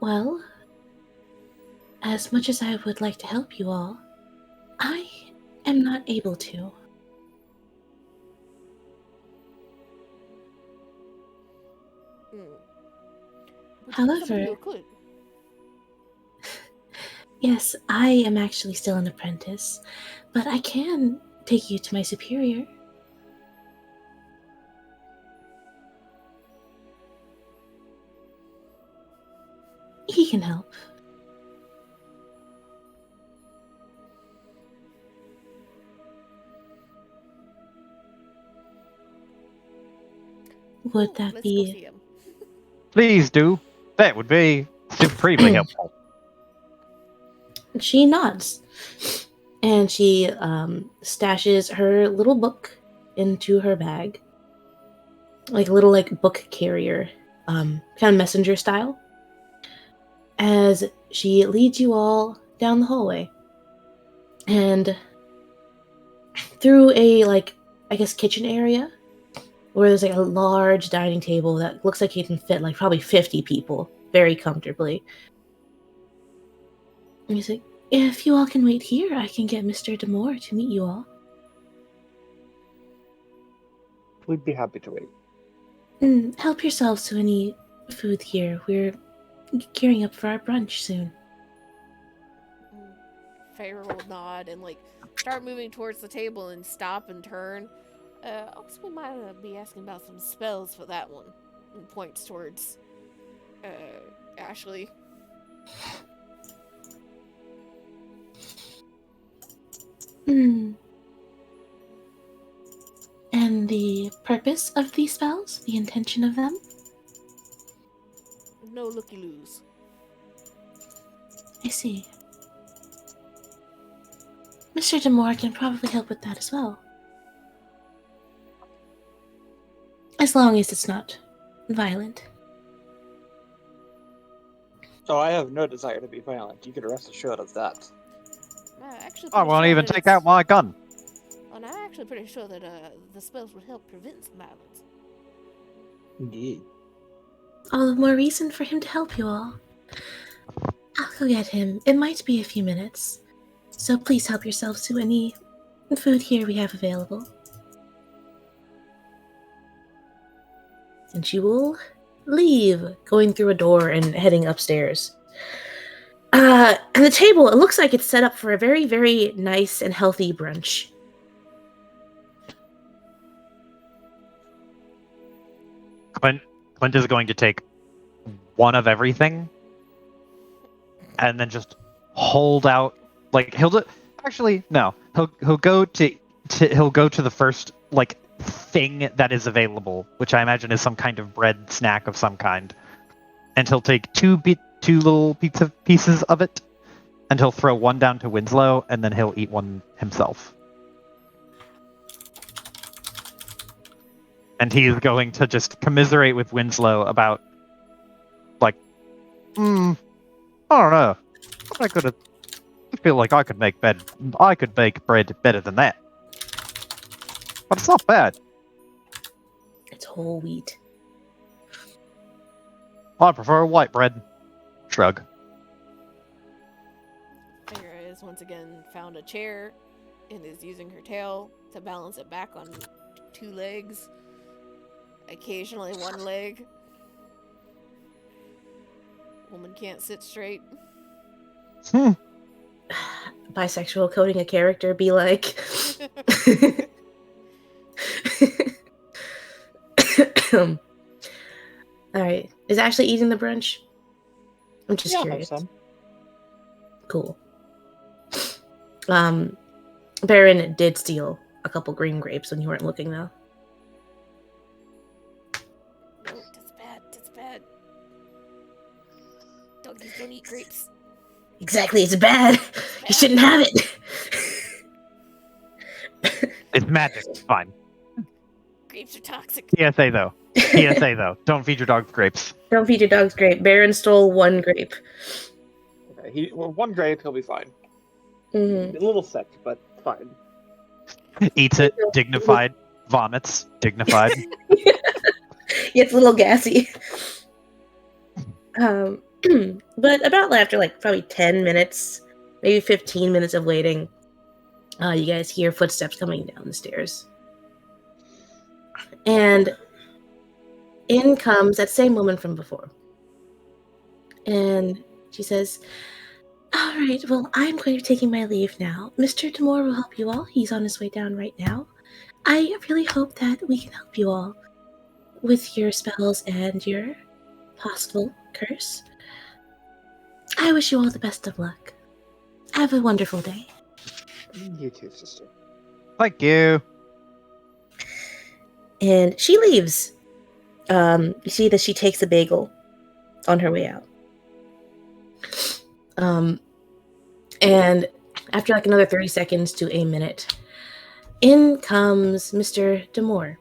Well, as much as I would like to help you all, I am not able to. However, yes, I am actually still an apprentice, but I can take you to my superior. He can help. Would that Let's go be... see him. Please do. That would be supremely helpful. She nods. And she stashes her little book into her bag. Like a little book carrier. Kind of messenger style. As she leads you all down the hallway. And through a, like, I guess kitchen area where there's like a large dining table that looks like it can fit like probably 50 people very comfortably. And he's like, if you all can wait here, I can get Mr. Demore to meet you all. We'd be happy to wait. Help yourselves to any food here. We're gearing up for our brunch soon. Feyre will nod and like start moving towards the table and stop and turn. Also, we might be asking about some spells for that one. And points towards Ashley. And the purpose of these spells? The intention of them? No looky-loos. I see. Mr. Demore can probably help with that as well. As long as it's not violent. Oh, I have no desire to be violent. You can rest assured of that. Actually, I pretty won't sure even that take it's- out my gun. And I'm actually pretty sure that the spells would help prevent some violence. Indeed. All the more reason for him to help you all. I'll go get him. It might be a few minutes. So please help yourselves to any food here we have available. And she will leave, going through a door and heading upstairs. And the table, it looks like it's set up for a very, very nice and healthy brunch. Clint is going to take one of everything and then just hold out, like actually no, he'll go to the first like thing that is available, which I imagine is some kind of bread snack of some kind, and he'll take two little pieces of it, and he'll throw one down to Winslow, and then he'll eat one himself. And he's going to just commiserate with Winslow about, like, I don't know. I feel like I could make bread better than that. But it's not bad. It's whole wheat. I prefer white bread. Shrug. Feyre has once again found a chair and is using her tail to balance it back on two legs. Occasionally one leg. Woman can't sit straight. Bisexual coding a character be like. Alright. Is Ashley eating the brunch? I'm just Yeah, I'll have curious. some. Cool. Baron did steal a couple green grapes when you weren't looking, though. No, that's bad. That's bad. Doggies don't eat grapes. Exactly, it's bad. You shouldn't have it. It's magic. It's fine. Grapes are toxic. PSA though. PSA though. Don't feed your dogs grapes. Don't feed your dogs grape. Baron stole one grape. Okay, one grape, he'll be fine. Mm-hmm. A little sick, but fine. Eats it. Dignified. Vomits. Dignified. It's a little gassy. But about after like probably 10 minutes, maybe 15 minutes of waiting, you guys hear footsteps coming down the stairs. And in comes that same woman from before. And she says, all right, well, I'm going to be taking my leave now. Mr. Demore will help you all. He's on his way down right now. I really hope that we can help you all with your spells and your possible curse. I wish you all the best of luck. Have a wonderful day. You too, sister. Thank you. And she leaves. You see that she takes a bagel on her way out. And after like another 30 seconds to a minute, in comes Mr. Demore.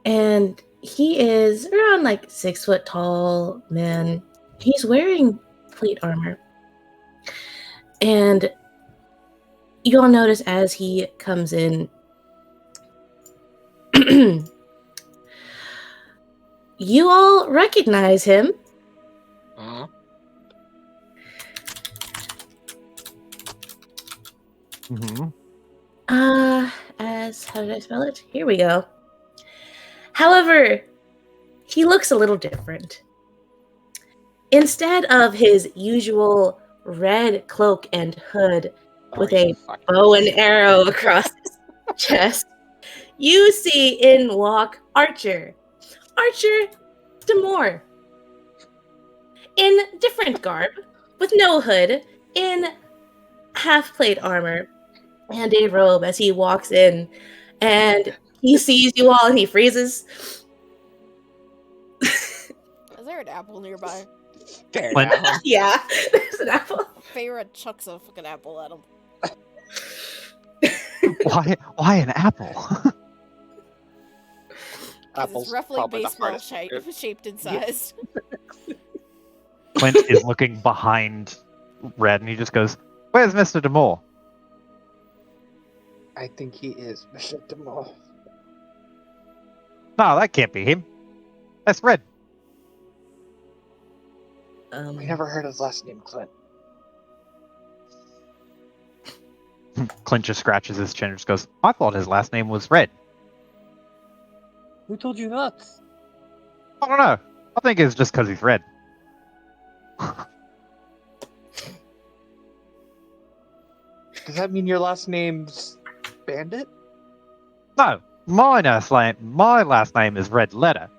And he is around like 6 foot tall man. He's wearing plate armor. And you all notice as he comes in, you all recognize him. Uh-huh. Mm-hmm. As how did I spell it? Here we go. However, he looks a little different. Instead of his usual red cloak and hood with a bow and arrow across his chest, you see in walk Archer Demore, in different garb, with no hood, in half-plate armor, and a robe as he walks in, and he sees you all and he freezes. Is there an apple nearby? Fair Clint- now. Yeah, there's an apple. Feyre chucks a fucking apple at him. Why an apple? 'Cause Apple's it's roughly probably the baseball hardest to do. shaped and sized. Clint is looking behind Red, and he just goes, "Where's Mr. Demore?" I think he is Mr. Demore. No, that can't be him. That's Red. We never heard his last name, Clint. Clint just scratches his chin and just goes, "I thought his last name was Red." Who told you that? I don't know. I think it's just because he's red. Does that mean your last name's Bandit? No, my last name is Red Letter.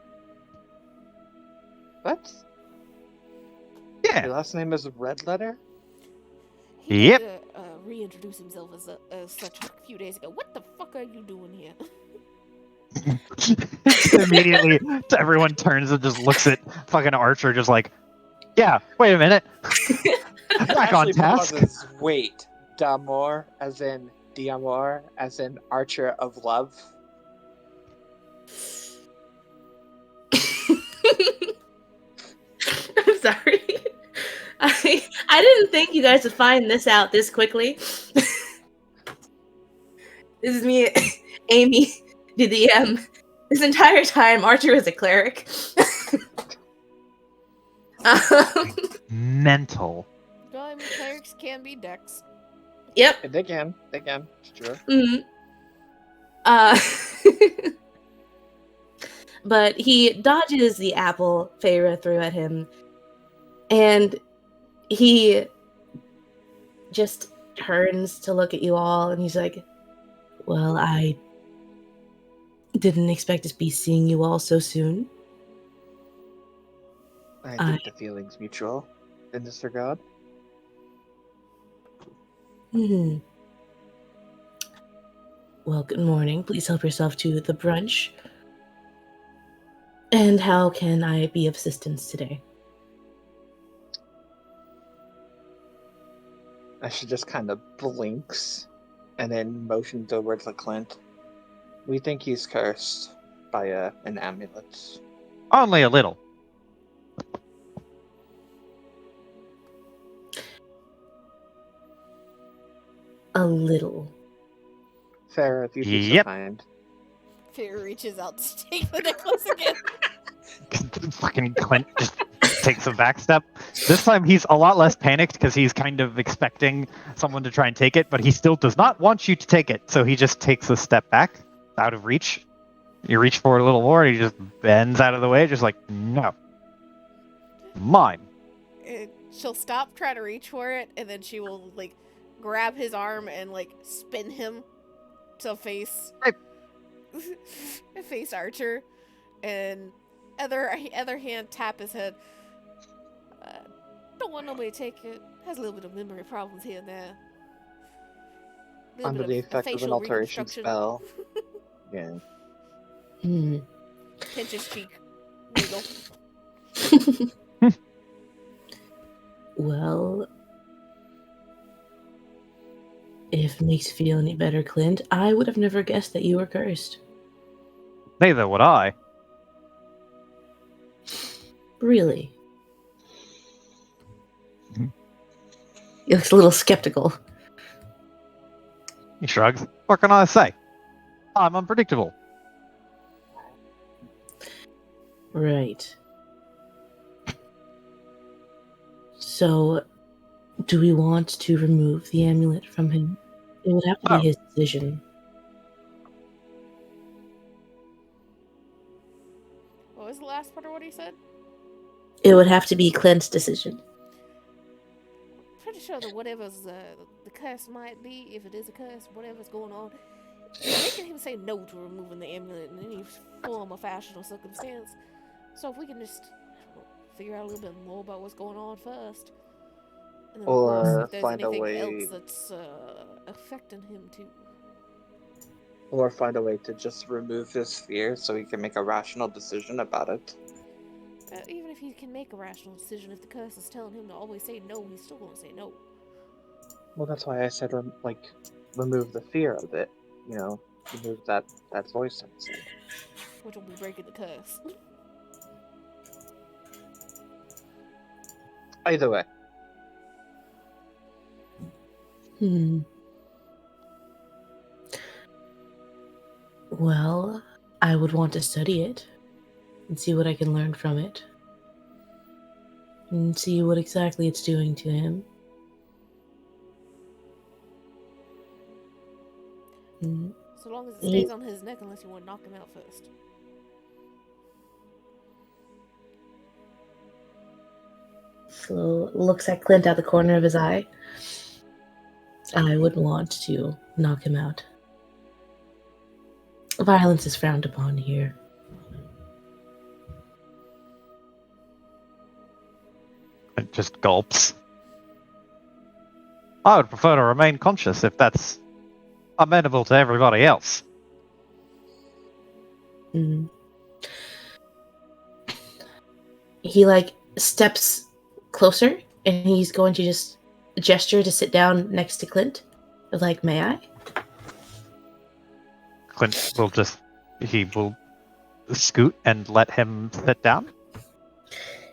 What? Yeah. Your last name is Red Letter? He Yep. had to, reintroduce himself as such a few days ago. What the fuck are you doing here? Immediately, everyone turns and just looks at fucking Archer, just like, "Yeah, wait a minute, back on Actually task." pauses, wait, D'Amour, as in D'Amour, as in Archer of Love. I'm sorry. I didn't think you guys would find this out this quickly. This is me, Amy, the DM. This entire time, Archer is a cleric. Mental. No, I mean, clerics can be dex. Yep. They can, it's true. Mm-hmm. But he dodges the apple Feyre threw at him, and he just turns to look at you all, and he's like, "Well, I didn't expect to be seeing you all so soon." I think the feeling's mutual in this regard. Hmm. Well, good morning. Please help yourself to the brunch. And how can I be of assistance today? She just kind of blinks and then motions over to Clint. We think he's cursed by an amulet. Only a little. A little. Farrah, if you'd be so Yep. kind. Feyre reaches out to take the necklace again. Fucking Clint just takes a back step. This time he's a lot less panicked because he's kind of expecting someone to try and take it, but he still does not want you to take it. So he just takes a step back, out of reach. You reach for it a little more, and he just bends out of the way, just like, "No. Mine." She'll stop trying to reach for it, and then she will, like, grab his arm and, like, spin him to face... Right. face Archer, and other hand tap his head. Don't want nobody to take it. Has a little bit of memory problems here and there. Under the effect of an alteration spell. Yeah. Hmm. Pinch his cheek. Wiggle. Well, if it makes you feel any better, Clint, I would have never guessed that you were cursed. Neither would I. Really? He looks a little skeptical. He shrugs. What can I say? I'm unpredictable. Right. So, do we want to remove the amulet from him? It would have to be Oh. his decision. What was the last part of what he said? It would have to be Clint's decision. Pretty sure that whatever's the curse might be, if it is a curse, whatever's going on, it's making him say no to removing the amulet in any form or fashion or circumstance. So if we can just figure out a little bit more about what's going on first, and then of course Or if there's find a anything else way, that's affecting him too. or find a way to just remove his fear so he can make a rational decision about it. Even if he can make a rational decision, if the curse is telling him to always say no, he's still going to say no. Well, that's why I said, remove the fear of it. You know, remove that voice inside. Which will be breaking the curse. Either way. Well, I would want to study it and see what I can learn from it. And see what exactly it's doing to him. So long as it stays on his neck, unless you want to knock him out first. So looks at Clint out the corner of his eye. I would want to knock him out. Violence is frowned upon here. It just gulps. I would prefer to remain conscious if that's amenable to everybody else. He steps closer and he's going to just gesture to sit down next to Clint. May I? Clint will he will scoot and let him sit down.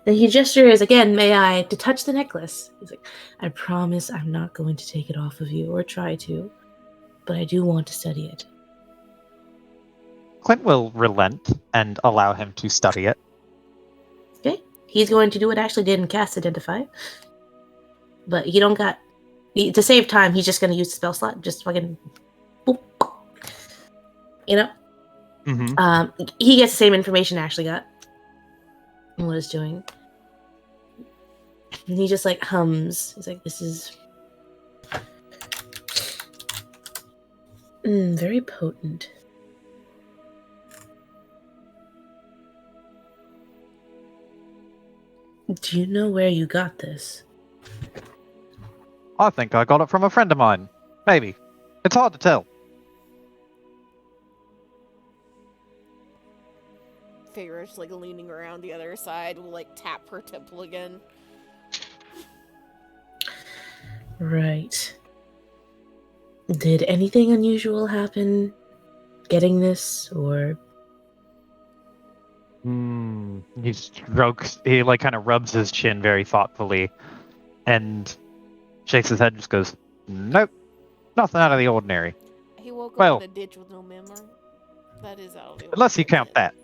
And he gestures again, may I, to touch the necklace. He's like, I promise I'm not going to take it off of you or try to, but I do want to study it. Clint will relent and allow him to study it. Okay. He's going to do what Ashley did in Cast Identify. But he don't got... To save time, he's just going to use the spell slot. Just fucking... Boop. You know? Mm-hmm. He gets the same information Ashley got. And what it's doing. And he just hums. He's like, this is... very potent. Do you know where you got this? I think I got it from a friend of mine. Maybe. It's hard to tell. Feyre's leaning around the other side, will tap her temple again. Right. Did anything unusual happen getting this, or... He strokes, he kind of rubs his chin very thoughtfully and shakes his head and just goes, nope, nothing out of the ordinary. He woke up in a ditch with no memory. That is out of the ordinary. Unless you count that.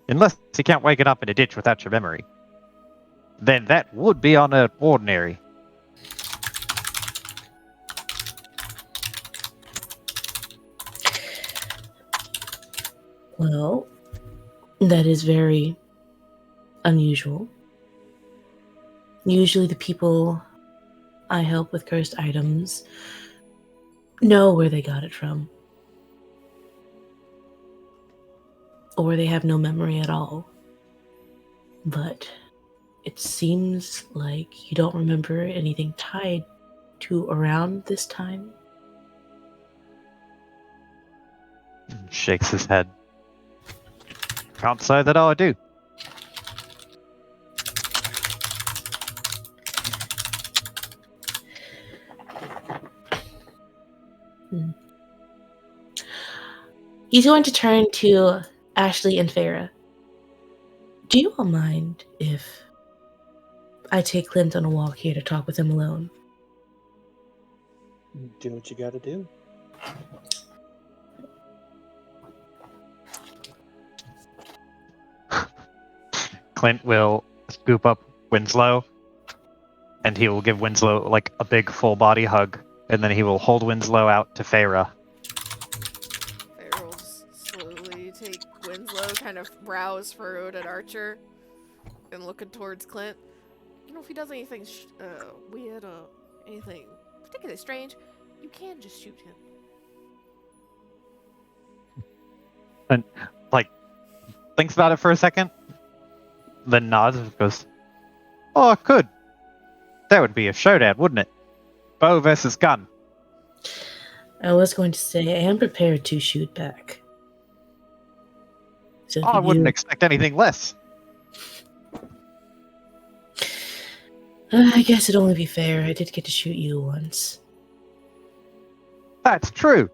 Unless you count waking up in a ditch without your memory. Then that would be on an ordinary. Well, that is very unusual. Usually the people I help with cursed items know where they got it from. Or they have no memory at all. But it seems like you don't remember anything tied to around this time. Shakes his head. Can't say that I do. He's going to turn to Ashley and Farah. Do you all mind if I take Clint on a walk here to talk with him alone. Do what you gotta do. Clint will scoop up Winslow, and he will give Winslow like a big full body hug, and then he will hold Winslow out to Feyre. Feyre will just slowly take Winslow, kind of brows furrowed at Archer, and looking towards Clint. You know, if he does anything weird or anything particularly strange, you can just shoot him. And like thinks about it for a second, then nods and goes, "Oh, I could. That would be a showdown, wouldn't it? Bow versus gun." I was going to say, I am prepared to shoot back. So if I you wouldn't do- expect anything less. I guess it'd only be fair. I did get to shoot you once. That's true.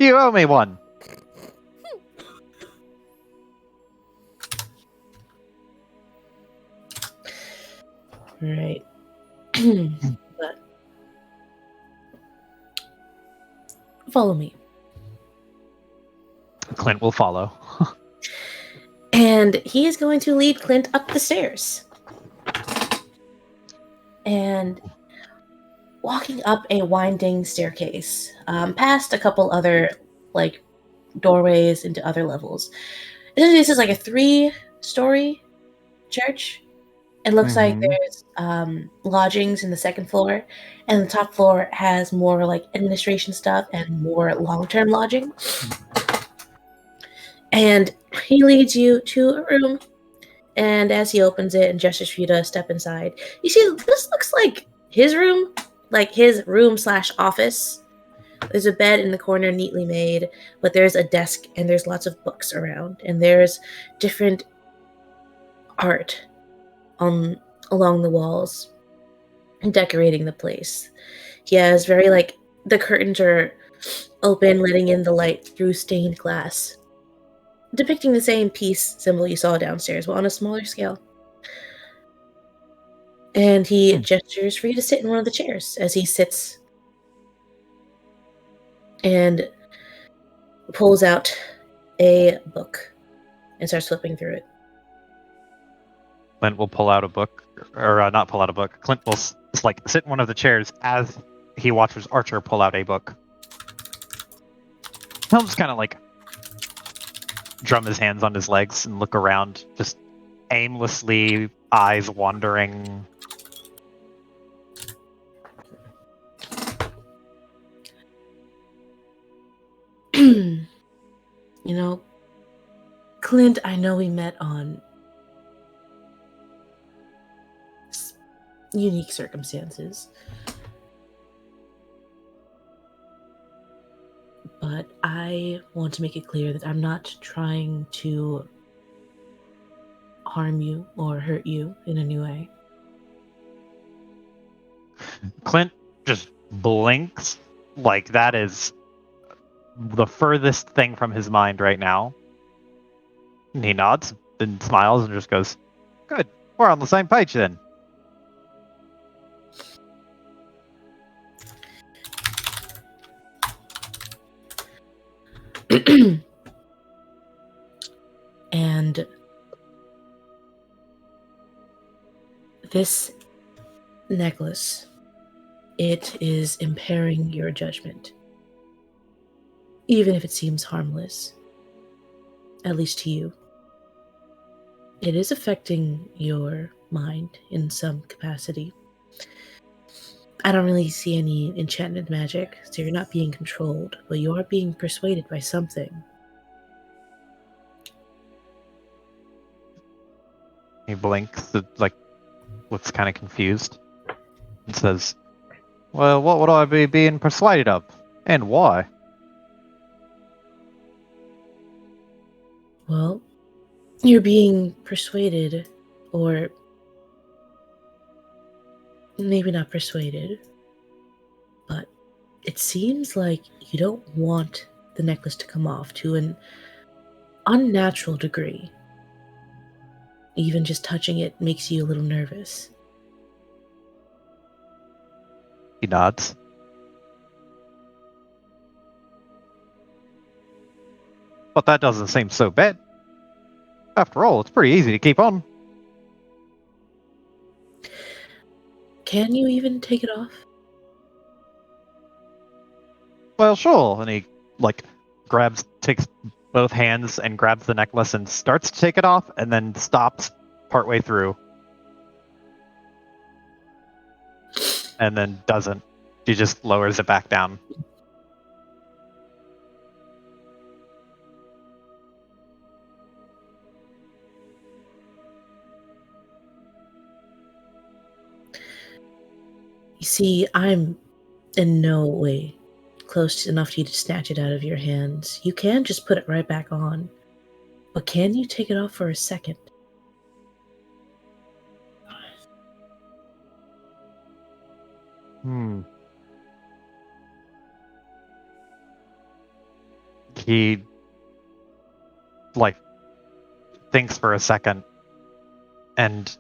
You owe me one. Right. But follow me. Clint will follow. And he is going to lead Clint up the stairs. And walking up a winding staircase, past a couple other like doorways into other levels. This is like a 3-story church. It looks like there's lodgings in the second floor, and the top floor has more like administration stuff and more long-term lodging. And he leads you to a room, and as he opens it and gestures for you to step inside, you see this looks like his room, like his room/office. There's a bed in the corner, neatly made, but there's a desk and there's lots of books around, and there's different art along the walls and decorating the place. He has very like the curtains are open, letting in the light through stained glass, depicting the same peace symbol you saw downstairs, but on a smaller scale. And he gestures for you to sit in one of the chairs as he sits and pulls out a book and starts flipping through it. Clint will pull out a book, or not pull out a book. Clint will like sit in one of the chairs as he watches Archer pull out a book. He'll just kind of like drum his hands on his legs and look around, just aimlessly, eyes wandering. You know, Clint, I know we met on unique circumstances, but I want to make it clear that I'm not trying to harm you or hurt you in any way. Clint just blinks, like that is the furthest thing from his mind right now. And he nods and smiles and just goes, "Good, we're on the same page then." And this necklace, it is impairing your judgment. Even if it seems harmless, at least to you. It is affecting your mind in some capacity. I don't really see any enchanted magic, so you're not being controlled, but you are being persuaded by something. He blinks, like, looks kind of confused, and says, "Well, what would I be being persuaded of? And why?" Well, you're being persuaded, or maybe not persuaded, but it seems like you don't want the necklace to come off to an unnatural degree. Even just touching it makes you a little nervous. He nods. But that doesn't seem so bad. After all, it's pretty easy to keep on. Can you even take it off? Well, sure. And he, takes both hands and grabs the necklace and starts to take it off, and then stops partway through. And then doesn't. She just lowers it back down. You see, I'm in no way close enough to you to snatch it out of your hands. You can just put it right back on. But can you take it off for a second? He, thinks for a second and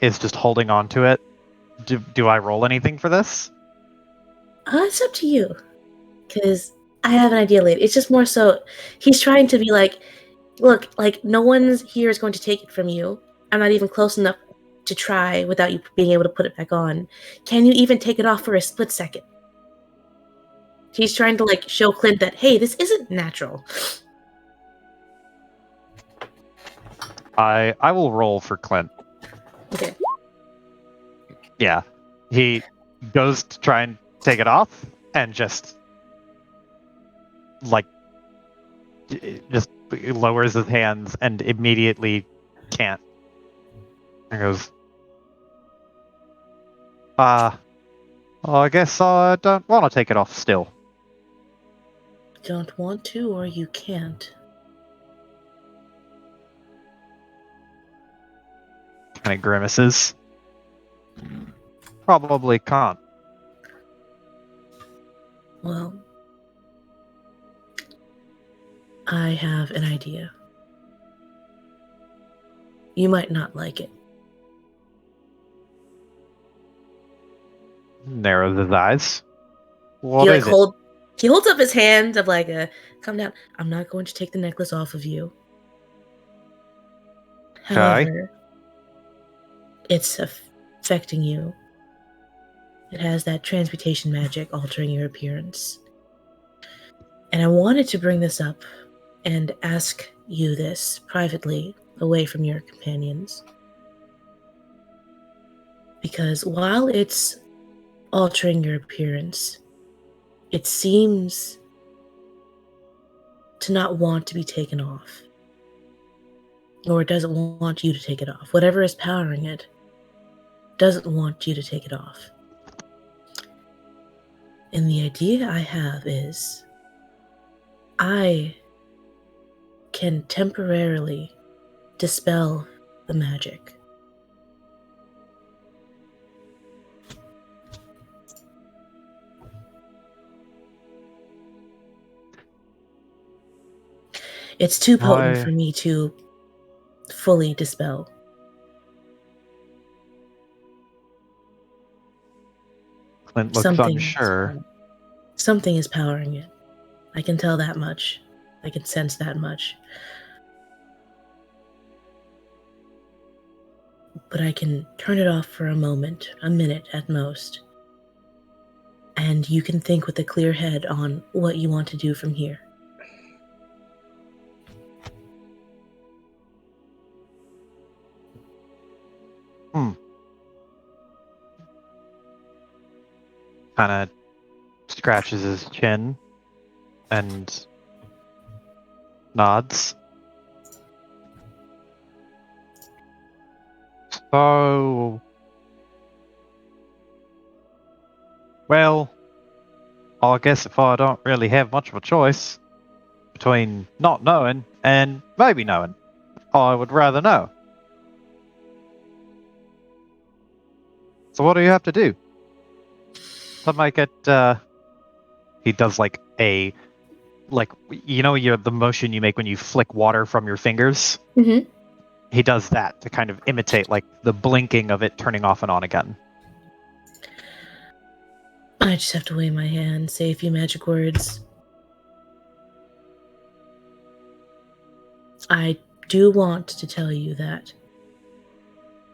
is just holding on to it. Do I roll anything for this? It's up to you. Because I have an idea later. It's just more so he's trying to be like, look, no one's here is going to take it from you. I'm not even close enough to try without you being able to put it back on. Can you even take it off for a split second? He's trying to show Clint that, hey, this isn't natural. I will roll for Clint. Okay. Yeah. He goes to try and take it off and just lowers his hands and immediately can't. And goes, I guess I don't want to take it off still. Don't want to, or you can't. And he grimaces. Probably can't. Well, I have an idea. You might not like it. Narrows his eyes. What is it? He holds up his hand of come down. I'm not going to take the necklace off of you. However, it's affecting you. It has that transmutation magic altering your appearance. And I wanted to bring this up and ask you this privately, away from your companions. Because while it's altering your appearance, it seems to not want to be taken off. Or it doesn't want you to take it off. Whatever is powering it doesn't want you to take it off. And the idea I have is I can temporarily dispel the magic. It's too potent for me to fully dispel. Clint looks unsure. Something is powering it. I can tell that much. I can sense that much. But I can turn it off for a moment, a minute at most. And you can think with a clear head on what you want to do from here. Kind of scratches his chin and nods. So, well, I guess if I don't really have much of a choice between not knowing and maybe knowing, I would rather know. So what do you have to do to make it? He does the motion you make when you flick water from your fingers. Mm-hmm. He does that to kind of imitate the blinking of it turning off and on again. I just have to wave my hand, say a few magic words. I do want to tell you that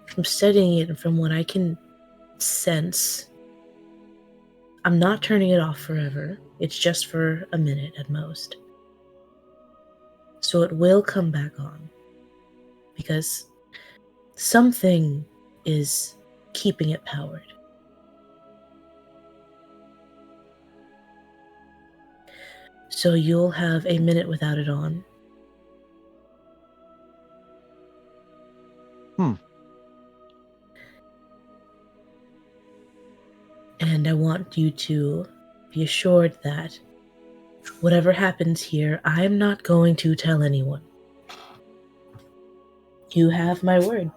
from studying it and from what I can sense, I'm not turning it off forever. It's just for a minute at most. So it will come back on. Because something is keeping it powered. So you'll have a minute without it on. And I want you to be assured that whatever happens here, I'm not going to tell anyone. You have my word.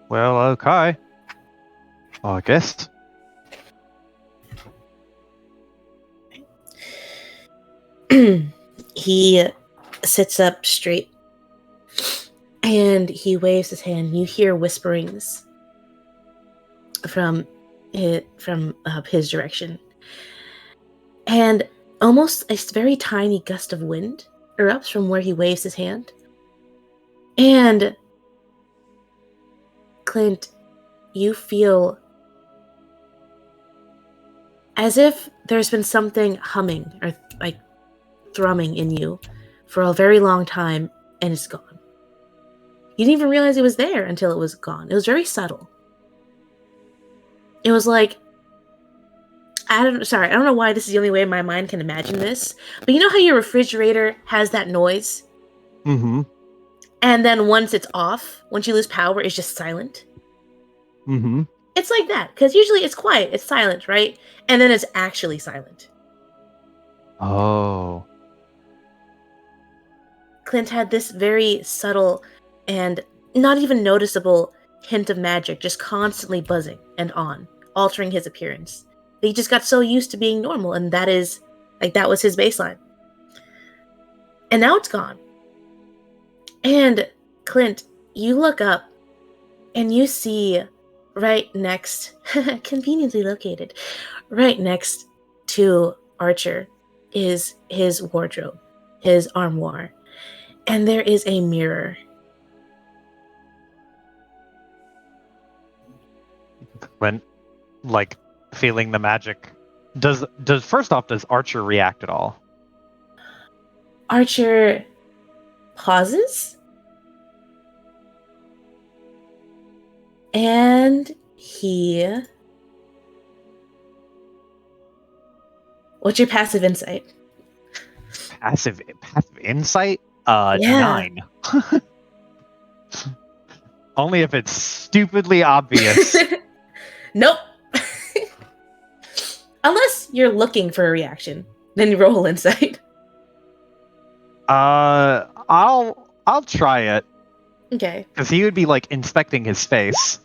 Well, okay. I guess. He sits up straight and he waves his hand. You hear whisperings from his direction. And almost a very tiny gust of wind erupts from where he waves his hand. And Clint, you feel as if there's been something humming or like thrumming in you for a very long time, and it's gone. You didn't even realize it was there until it was gone. It was very subtle. It was like, I don't know why this is the only way my mind can imagine this, but you know how your refrigerator has that noise? Mm-hmm. And then once it's off, once you lose power, it's just silent? Mm-hmm. It's like that, because usually it's quiet, it's silent, right? And then it's actually silent. Oh. Clint had this very subtle and not even noticeable hint of magic just constantly buzzing and on, altering his appearance. He just got so used to being normal, and that was his baseline. And now it's gone. And Clint, you look up and you see right next, conveniently located, right next to Archer is his wardrobe, his armoire. And there is a mirror. When, like, feeling the magic, does first off, does Archer react at all? Archer pauses. And he... What's your passive insight? Passive insight? Yeah. 9. Only if it's stupidly obvious. Nope. Unless you're looking for a reaction, then you roll insight. I'll try it. Okay. Because he would be, like, inspecting his face.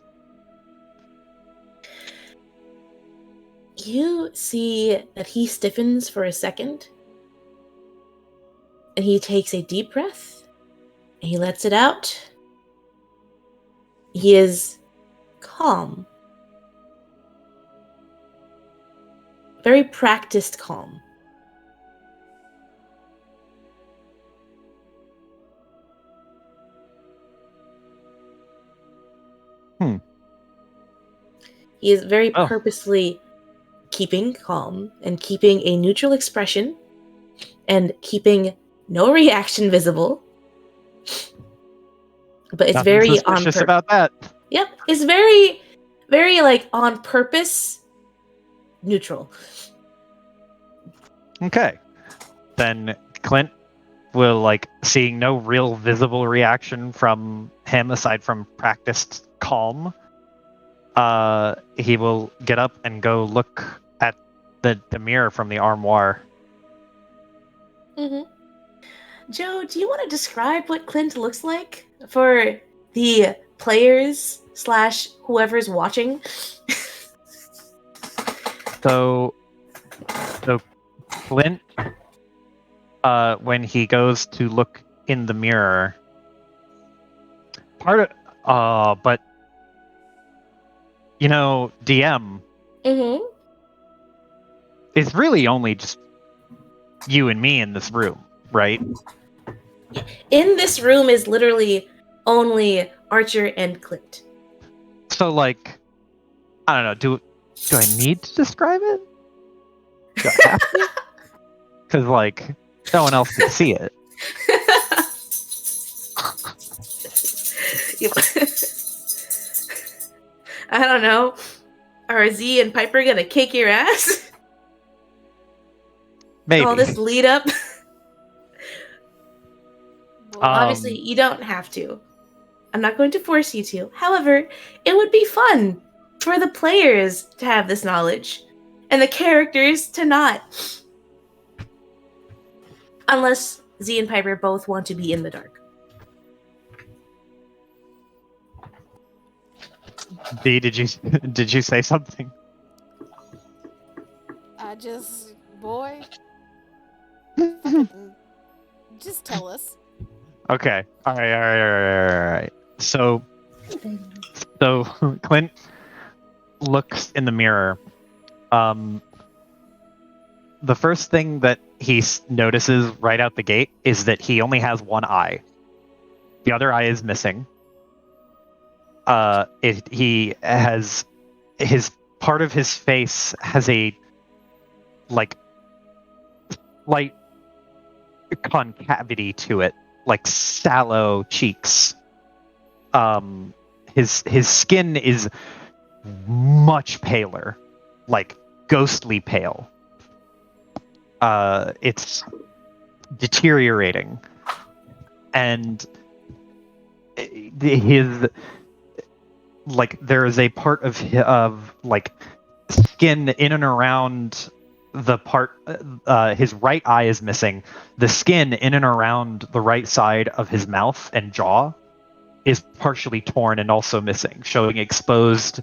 You see that he stiffens for a second. And he takes a deep breath. And he lets it out. He is calm. Very practiced calm. He is very purposely keeping calm and keeping a neutral expression and keeping no reaction visible. But it's Nothing very suspicious about that. Yep, it's very, very like on purpose, neutral. Okay. Then Clint will, like, seeing no real visible reaction from him aside from practiced calm, he will get up and go look at the mirror from the armoire. Mm-hmm. Joe, do you want to describe what Clint looks like for the players / whoever's watching? So Clint, when he goes to look in the mirror. But you know, DM, Mm-hmm. it's really only just you and me in this room, right? In this room is literally only Archer and Clint. So like, I don't know. Do I need to describe it? Do I have to? Because like, no one else can see it. I don't know. Are Z and Piper gonna kick your ass? Maybe. All this lead up? Well, Obviously, you don't have to. I'm not going to force you to. However, it would be fun for the players to have this knowledge and the characters to not. Unless Z and Piper both want to be in the dark. D, did you say something? I just, boy, fucking, just tell us. Okay. All right. So Clint looks in the mirror. The first thing that he notices right out the gate is that he only has one eye. The other eye is missing. He has his part of his face has a like slight concavity to it, like sallow cheeks. His skin is much paler, like ghostly pale. It's deteriorating, and his like there is a part of like skin in and around the part his right eye is missing. The skin in and around the right side of his mouth and jaw is partially torn and also missing, showing exposed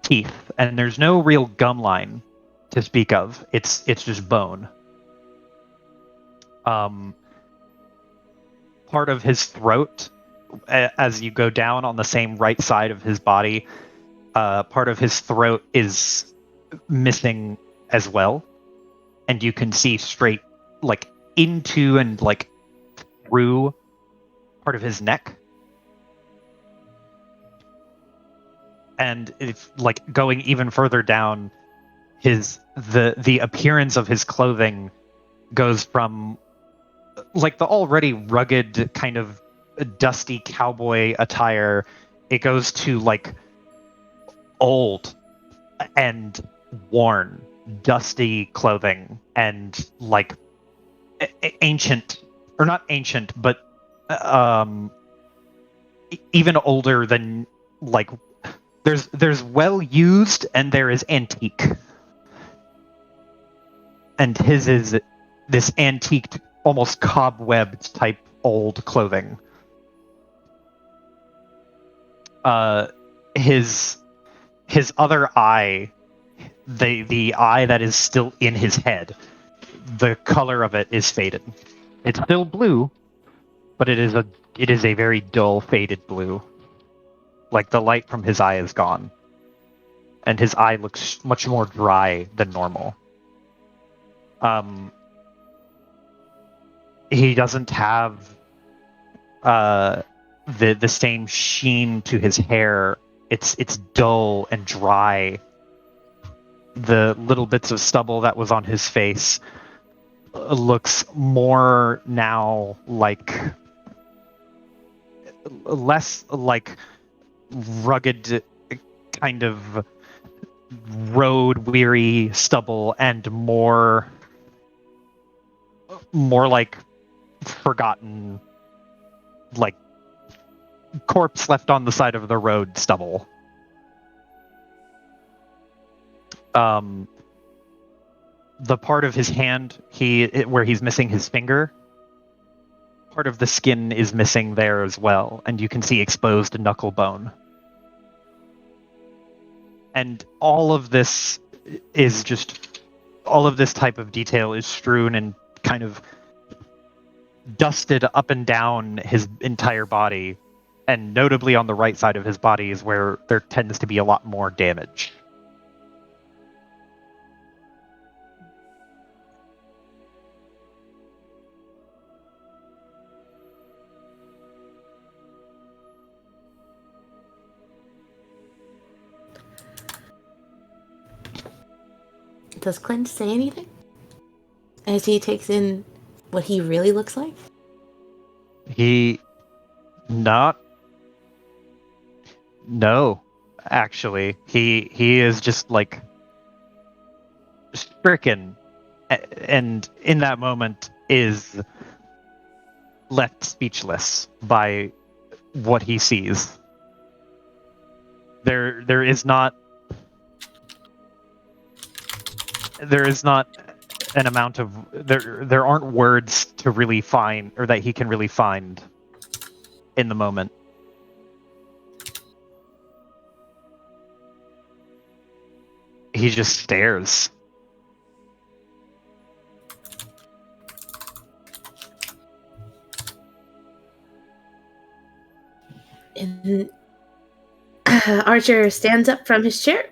teeth, and there's no real gum line to speak of. It's just bone. Part of his throat, as you go down on the same right side of his body, part of his throat is missing as well, and you can see straight like into and like through part of his neck. And it's like going even further down, the appearance of his clothing goes from like the already rugged kind of dusty cowboy attire. It goes to like old and worn, dusty clothing, and like ancient, or not ancient, but even older than like there's well used and there is antique, and his is this antiqued, almost cobwebbed type old clothing. His other eye, the eye that is still in his head, the color of it is faded. It's still blue, but it is a very dull, faded blue. Like the light from his eye is gone, and his eye looks much more dry than normal. He doesn't have the same sheen to his hair. It's dull and dry. The little bits of stubble that was on his face looks more now like less like rugged kind of road weary stubble and more like forgotten, like corpse left on the side of the road stubble. The part of his hand where he's missing his finger, part of the skin is missing there as well, and you can see exposed knuckle bone. And all of this type of detail is strewn in kind of dusted up and down his entire body, and notably on the right side of his body is where there tends to be a lot more damage. Does Clint say anything as he takes in what he really looks like? He not no, actually. He is just like stricken, and in that moment is left speechless by what he sees. There is not an amount of there aren't words to really find, or that he can really find in the moment. He just stares. And Archer stands up from his chair,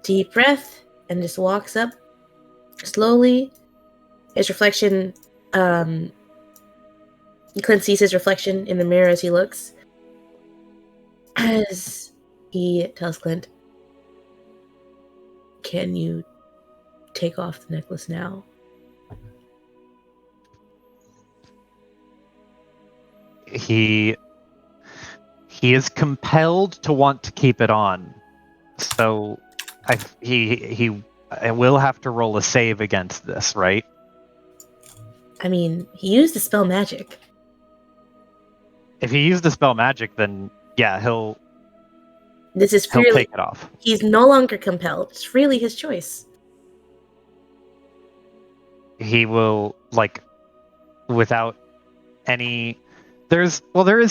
deep breath, and just walks up slowly. His reflection, Clint sees his reflection in the mirror as he looks. As he tells Clint, "Can you take off the necklace now?" He is compelled to want to keep it on, so he will have to roll a save against this, right? I mean, he used the spell magic. If he used the spell magic, then yeah, he'll This is take freely. it off. He's no longer compelled. It's freely his choice. He will, like, without any. There is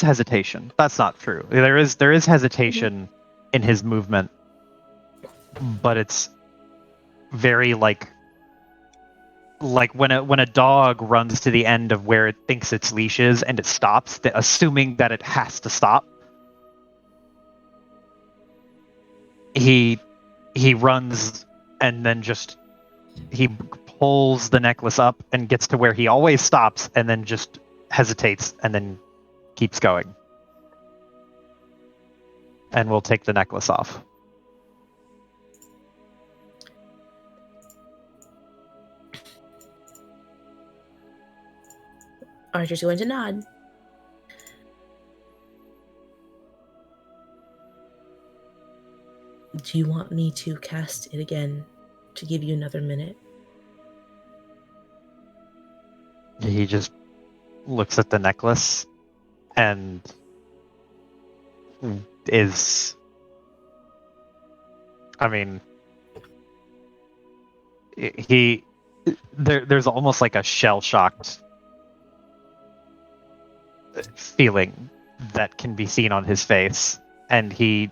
hesitation. That's not true. There is hesitation in his movement, but it's very like when a dog runs to the end of where it thinks its leash is and it stops, assuming that it has to stop. He runs and then just he pulls the necklace up and gets to where he always stops, and then just hesitates and then keeps going. And we'll take the necklace off. Archer's going to nod. Do you want me to cast it again to give you another minute? He just looks at the necklace and is, I mean, there's almost like a shell-shocked feeling that can be seen on his face, and he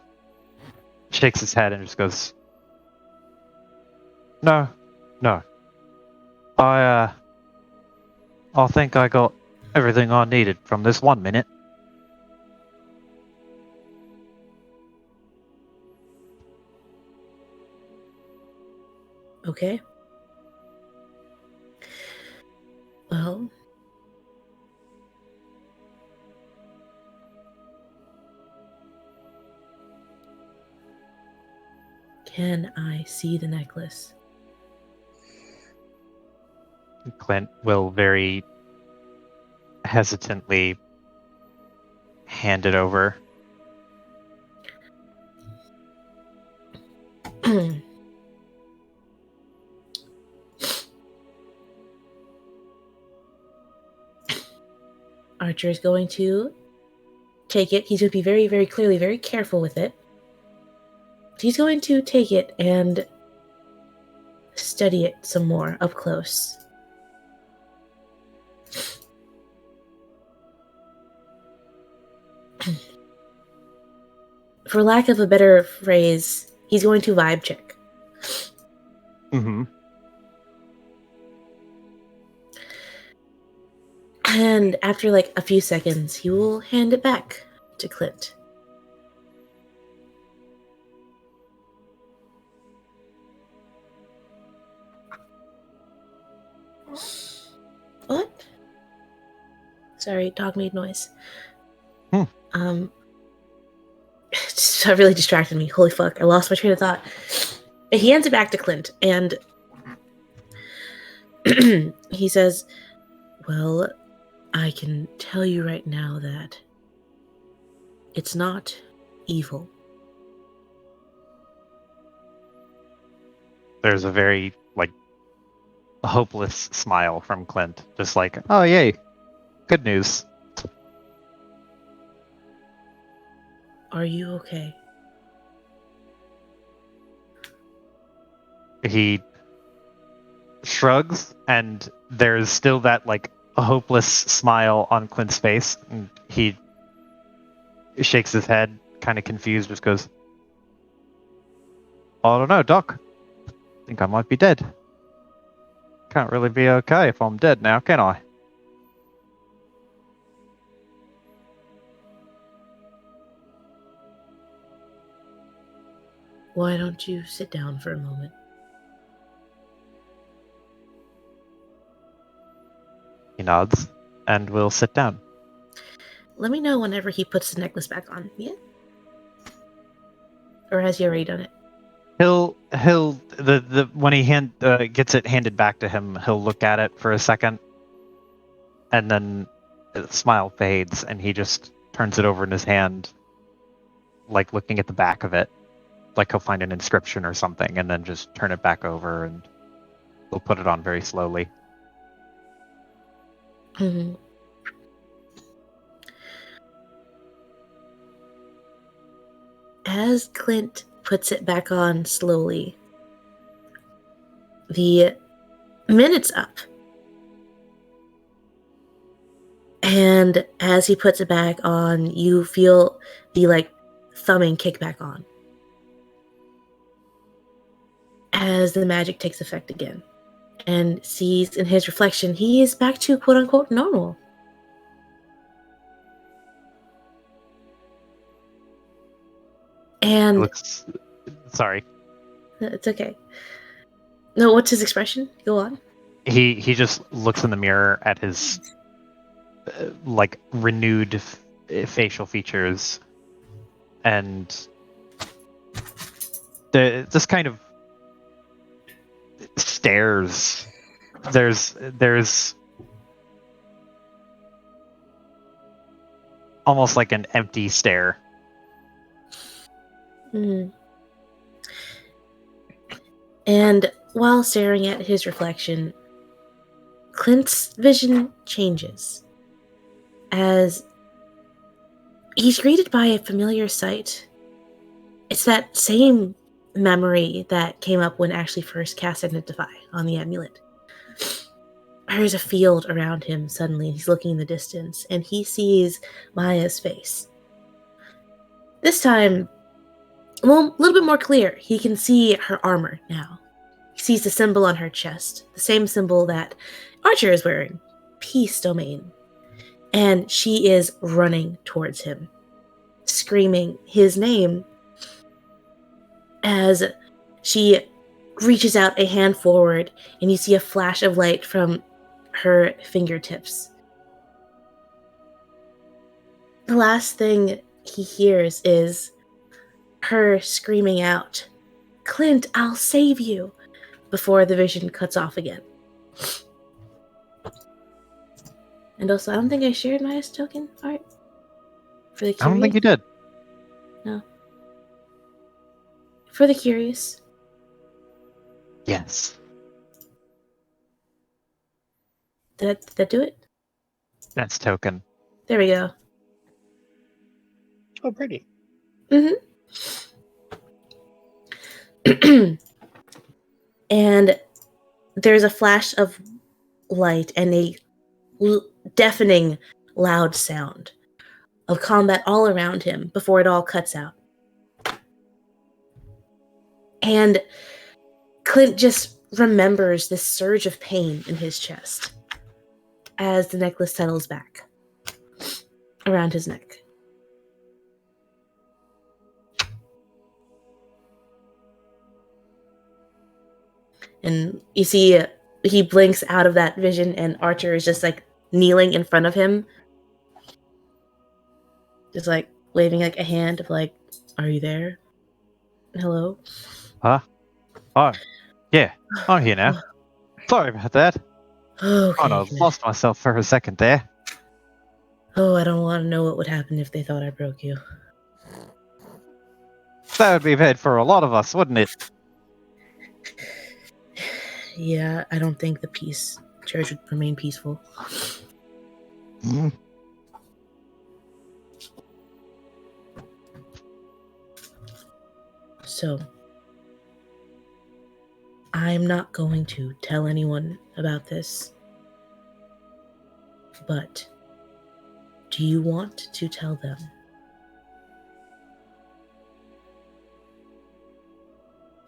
shakes his head and just goes, No. I think I got everything I needed from this 1 minute. Okay. Well, can I see the necklace? Clint will very hesitantly hand it over. Archer is going to take it. He's going to be very, very clearly very careful with it. He's going to take it and study it some more up close. For lack of a better phrase, he's going to vibe check. Mm-hmm. And after like a few seconds, he will hand it back to Clint. What? Sorry, dog made noise. That really distracted me. Holy fuck, I lost my train of thought. He hands it back to Clint, and he says, well, I can tell you right now that it's not evil. There's a very, hopeless smile from Clint. Just like, oh, yay. Good news. Are you okay? He shrugs, and there's still that, a hopeless smile on Clint's face. And he shakes his head, kind of confused, just goes, I don't know, Doc. I think I might be dead. Can't really be okay if I'm dead now, can I? Why don't you sit down for a moment? He nods, and we'll sit down. Let me know whenever he puts the necklace back on, yeah? Or has he already done it? When he gets it handed back to him, he'll look at it for a second, and then the smile fades, and he just turns it over in his hand, looking at the back of it, like he'll find an inscription or something, and then just turn it back over, and he'll put it on very slowly. Mm-hmm. As Clint puts it back on slowly, the minute's up. And as he puts it back on, you feel the thumbing kick back on. As the magic takes effect again, and sees in his reflection, he is back to quote unquote normal. And Sorry. it's okay. No, what's his expression? Go on. He just looks in the mirror at his renewed facial features, and this kind of stares. There's almost like an empty stare. Mm. And while staring at his reflection, Clint's vision changes as he's greeted by a familiar sight. It's that same memory that came up when Ashley first cast Identify on the amulet. There's a field around him suddenly. He's looking in the distance, and he sees Maya's face. This time, a little bit more clear. He can see her armor now. He sees the symbol on her chest, the same symbol that Archer is wearing, Peace Domain. And she is running towards him, screaming his name as she reaches out a hand forward, and you see a flash of light from her fingertips. The last thing he hears is her screaming out, Clint, I'll save you, before the vision cuts off again. And also, I don't think I shared Maya's token art for the curious. I don't think you did. No. For the curious. Yes. Did that do it? That's token. There we go. Oh, pretty. Mm-hmm. And there's a flash of light and a deafening loud sound of combat all around him before it all cuts out. And Clint just remembers this surge of pain in his chest. as the necklace settles back around his neck. And you see he blinks out of that vision, and Archer is just like kneeling in front of him, just like waving like a hand of like, "Are you there? Hello?" Huh? Oh, yeah, I'm here now. Sorry about that. Okay. Oh no, I lost myself for a second there. Oh, I don't want to know what would happen if they thought I broke you. That would be bad for a lot of us, wouldn't it? Yeah, I don't think the church would remain peaceful. Mm. So, I'm not going to tell anyone about this. But, do you want to tell them?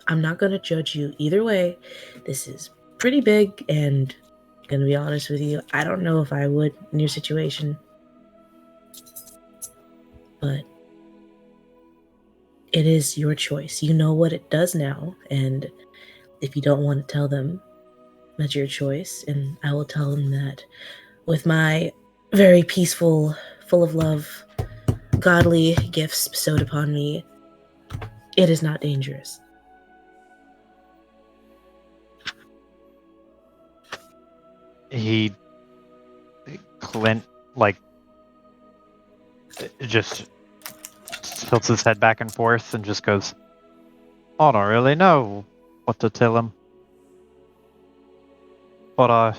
I'm not going to judge you either way. This is pretty big, and I'm going to be honest with you, I don't know if I would in your situation. But it is your choice. You know what it does now, and if you don't want to tell them, that's your choice, and I will tell them that with my very peaceful, full of love, godly gifts bestowed upon me, it is not dangerous. Clint, like, just tilts his head back and forth and just goes, I don't really know what to tell him. But I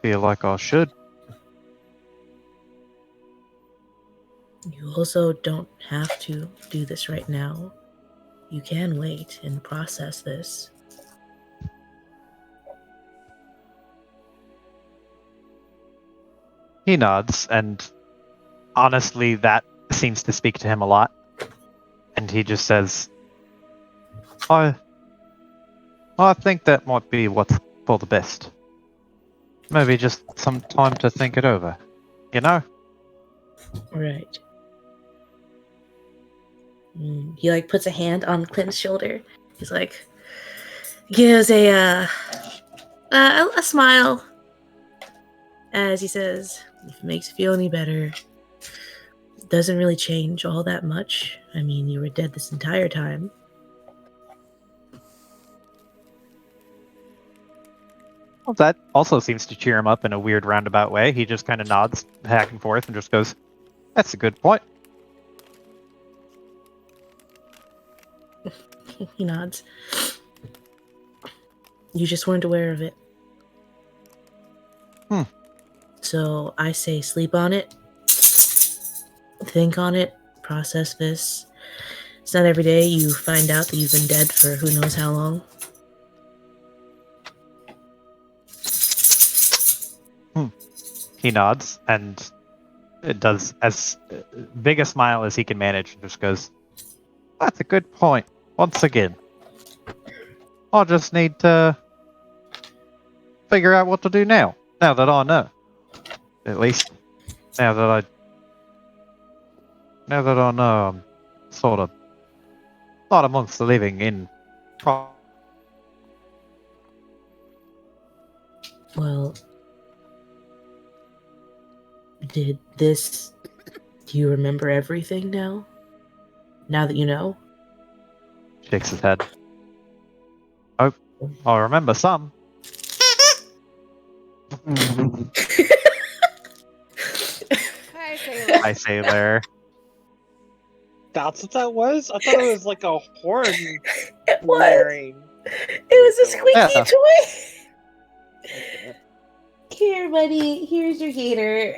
feel like I should. You also don't have to do this right now. You can wait and process this. He nods, and honestly, that seems to speak to him a lot. And he just says, I think that might be what's for the best. Maybe just some time to think it over. You know? Right. He like puts a hand on Clint's shoulder. He's like, gives a smile as he says, if it makes you feel any better, it doesn't really change all that much. I mean, you were dead this entire time. Well, that also seems to cheer him up in a weird roundabout way. He just kind of nods back and forth and just goes, that's a good point. He nods. You just weren't aware of it. So I say sleep on it, think on it, process this. It's not every day you find out that you've been dead for who knows how long. He nods and it does as big a smile as he can manage and just goes, that's a good point. Once again, I'll just need to figure out what to do now. Now that I know. At least, now that I know I'm sort of not amongst the living in. Well, do you remember everything now? Now that you know? Shakes his head. Oh, I remember some. Hi, Sailor. I say there. That's what that was? I thought it was like a horn It was! blaring. It was a squeaky Yeah. toy! Here, buddy. Here's your gator.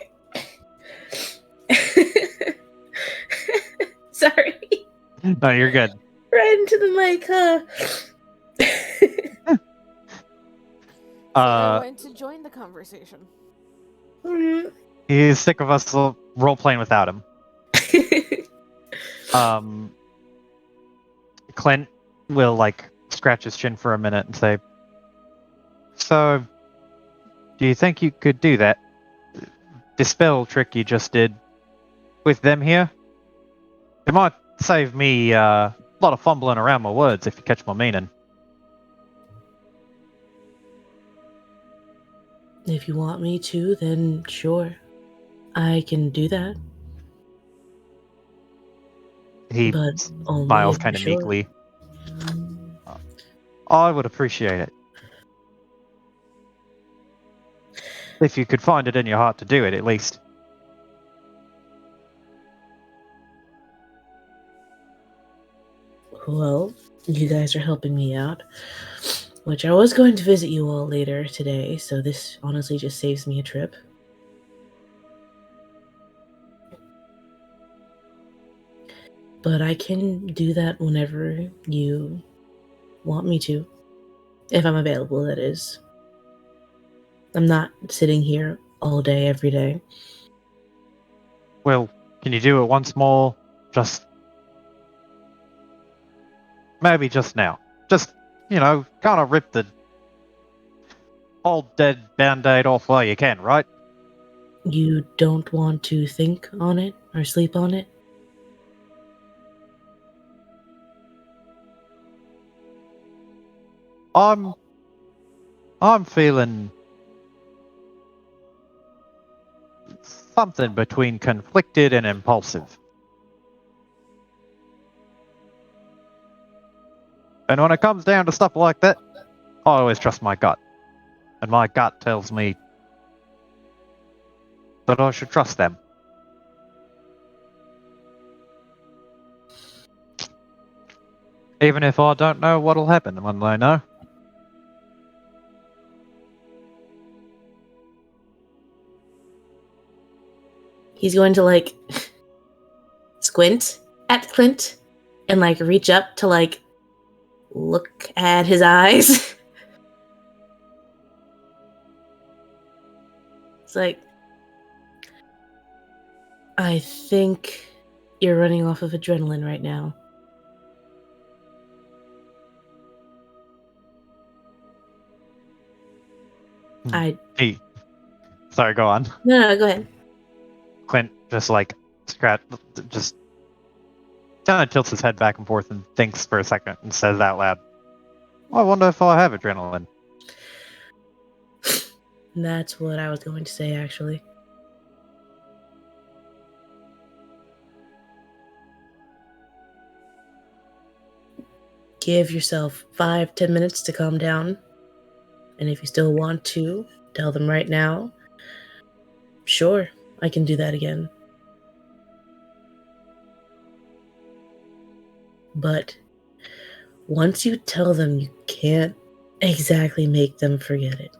Sorry. No, you're good. Right into the mic, huh? Sailor went to join the conversation. He's sick of us role playing without him. Clint will like scratch his chin for a minute and say, so Do you think you could do that? The spell trick you just did with them here? It might save me a lot of fumbling around my words if you catch my meaning. If you want me to, then sure. I can do that. He But only smiles if kind you're of sure. meekly. I would appreciate it. If you could find it in your heart to do it, at least. Well, you guys are helping me out. Which I was going to visit you all later today, so this honestly just saves me a trip. But I can do that whenever you want me to. If I'm available, that is. I'm not sitting here all day, every day. Well, can you do it once more? Just... maybe just now. Just, kind of rip the old dead band-aid off while you can, right? You don't want to think on it or sleep on it? I'm feeling something between conflicted and impulsive. And when it comes down to stuff like that, I always trust my gut. And my gut tells me that I should trust them. Even if I don't know what'll happen when they know. He's going to, squint at Clint and, reach up to, look at his eyes. It's like, I think you're running off of adrenaline right now. Hey. Sorry, go on. No, go ahead. Clint just just kind of tilts his head back and forth and thinks for a second and says out loud, I wonder if I have adrenaline. That's what I was going to say, actually. Give yourself 5-10 minutes to calm down. And if you still want to, tell them right now. Sure, I can do that again. But once you tell them, you can't exactly make them forget it.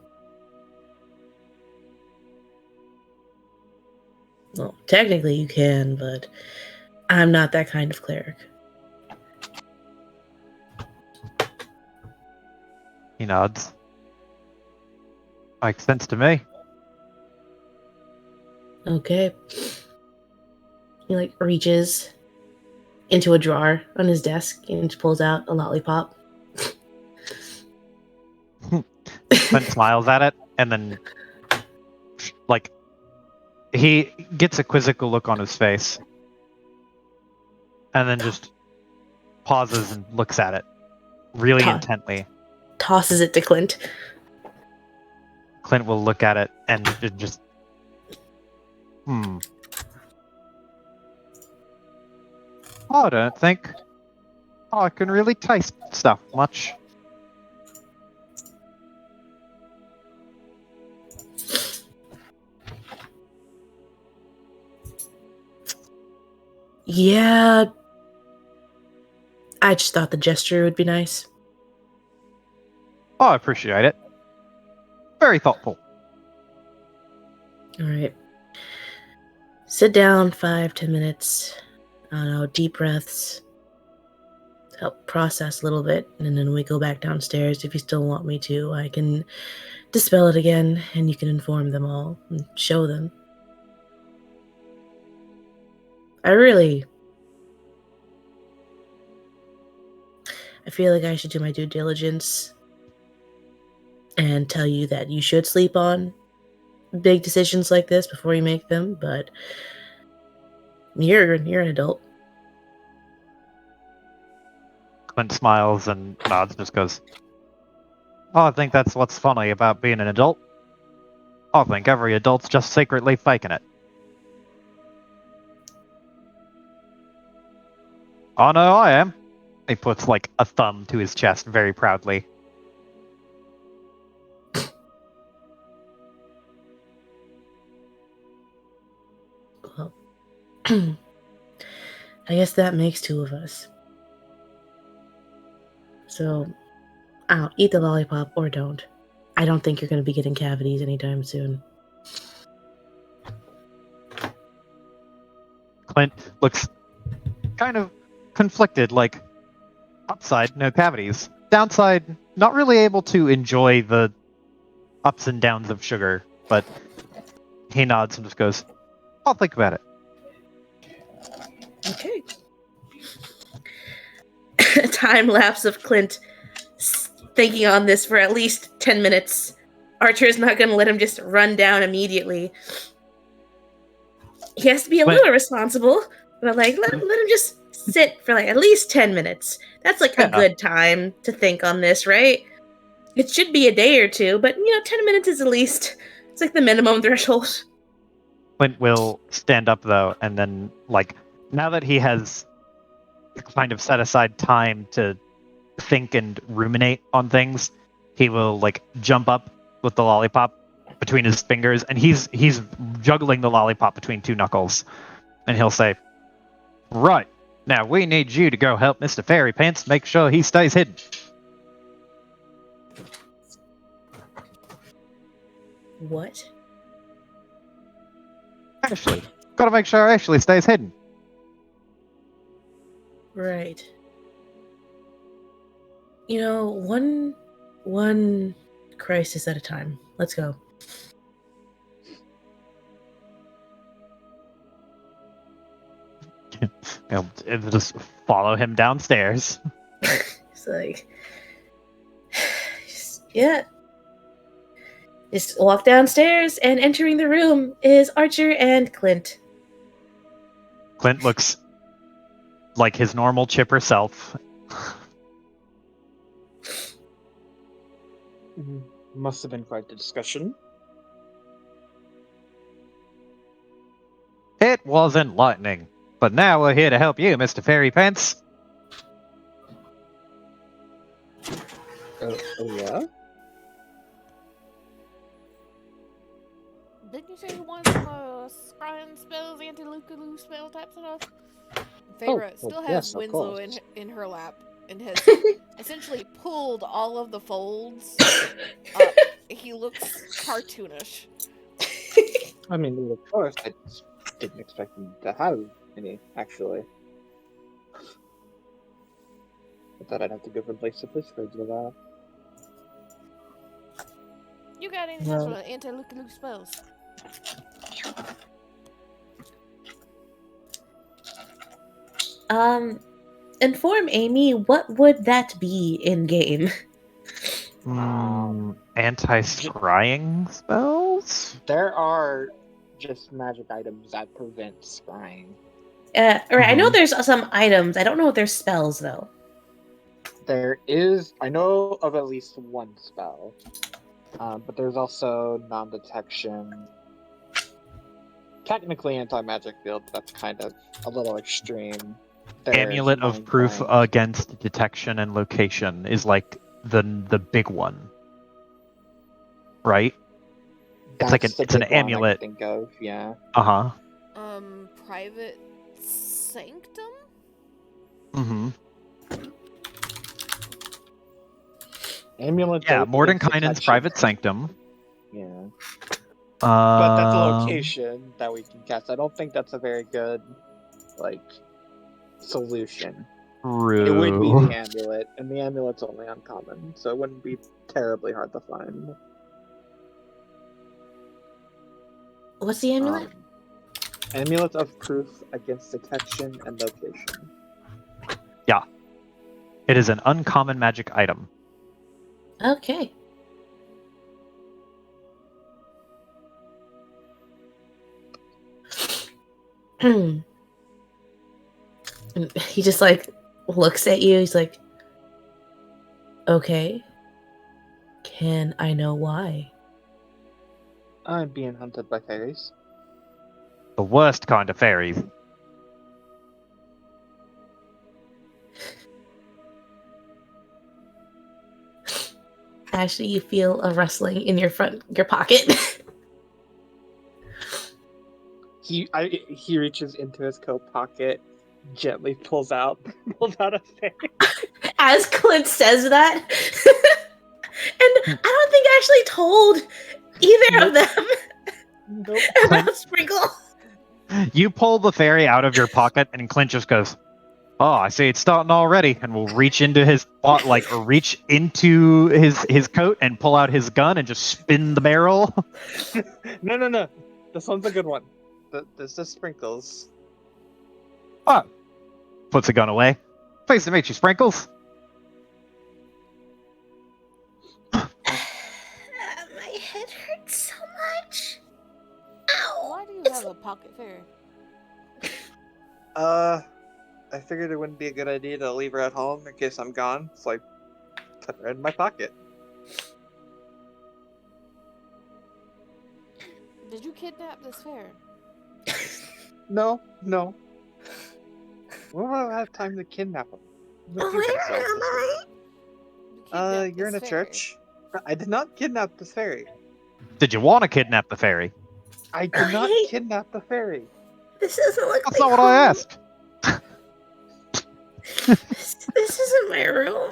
Well, technically you can, but I'm not that kind of cleric. He nods. Makes sense to me. Okay. He reaches into a drawer on his desk and pulls out a lollipop. Clint smiles at it and then he gets a quizzical look on his face and then just pauses and looks at it really intently. Tosses it to Clint. Clint will look at it and just I don't think I can really taste stuff much. Yeah. I just thought the gesture would be nice. I appreciate it. Very thoughtful. Alright. Sit down 5-10 minutes. I don't know, deep breaths. Help process a little bit, and then we go back downstairs. If you still want me to, I can dispel it again, and you can inform them all and show them. I feel like I should do my due diligence and tell you that you should sleep on big decisions like this before you make them, but you're an adult. Clint smiles and nods and just goes, "Oh, I think that's what's funny about being an adult. I think every adult's just secretly faking it." "Oh no, I am." He puts like a thumb to his chest very proudly. Well, I guess that makes two of us. So, I'll eat the lollipop or don't. I don't think you're going to be getting cavities anytime soon. Clint looks kind of conflicted, like, upside, no cavities. Downside, not really able to enjoy the ups and downs of sugar, but he nods and just goes, "I'll think about it." Okay. A time lapse of Clint thinking on this for at least 10 minutes. Archer's not going to let him just run down immediately. He has to be a little responsible, but like let him just sit for like at least 10 minutes. That's like a good time to think on this, right? It should be a day or two, but 10 minutes is at least, it's like the minimum threshold. Clint will stand up though, and then like now that he has kind of set aside time to think and ruminate on things, he will like jump up with the lollipop between his fingers, and he's juggling the lollipop between two knuckles, and he'll say, "Right, now we need you to go help Mr. Fairy Pants make sure he stays hidden." What? Ashley. Gotta make sure Ashley stays hidden. Right. One crisis at a time. Let's go. It'll just follow him downstairs. It's like, yeah. Just walk downstairs, and entering the room is Archer and Clint. Clint looks like his normal chipper self. Must have been quite the discussion. It was enlightening. But now we're here to help you, Mr. Fairy Pants. Oh yeah? Didn't you say you wanted some scrying spells, anti-Lukaloo spell type stuff? Feyre still has yes, of Winslow course. in her lap and has essentially pulled all of the folds up. He looks cartoonish. I mean, of course, I didn't expect him to have any, actually. I thought I'd have to go from place to place for that. You got any sense for anti-Lukaloo spells? Inform Amy, what would that be in game? Anti-scrying spells? There are just magic items that prevent scrying. Right, I know there's some items. I don't know if there's spells though. There is, I know of at least one spell, but there's also non-detection. Technically anti-magic field, that's kind of a little extreme. There's Amulet of Proof Mindbind. against detection and location is like the big one, right? It's like That's the it's an big one I amulet. can think of, yeah. Private Sanctum? Mm-hmm. Amulet. Yeah, against Mordenkainen's detection. Private Sanctum. Yeah. But that's a location that we can cast. I don't think that's a very good, solution. True. It would be the amulet, and the amulet's only uncommon, so it wouldn't be terribly hard to find. What's the amulet? Amulet of Proof against detection and location. Yeah. It is an uncommon magic item. Okay. And he just like looks at you. He's like, okay. Can I know why? I'm being hunted by fairies. The worst kind of fairies. Ashley, you feel a rustling in your pocket. He reaches into his coat pocket, gently pulls out a fairy. As Clint says that. And I don't think Ashley told either of them Nope. about Sprinkle. You pull the fairy out of your pocket, and Clint just goes, "Oh, I see it's starting already," and will reach into his reach into his coat and pull out his gun and just spin the barrel. No. This one's a good one. This is Sprinkles. Oh, puts the gun away. Pleased to meet you, Sprinkles. My head hurts so much. Ow. Why do you have a pocket fairy? I figured it wouldn't be a good idea to leave her at home in case I'm gone, so I put her in my pocket. Did you kidnap this fairy? No. When will I have time to kidnap him? Where am I? You kidnapped You're in a this fairy. church. I did not kidnap this fairy. Did you want to kidnap the fairy? I did not Hey. kidnap the fairy. This doesn't look That's like not what I home. asked. This isn't my room.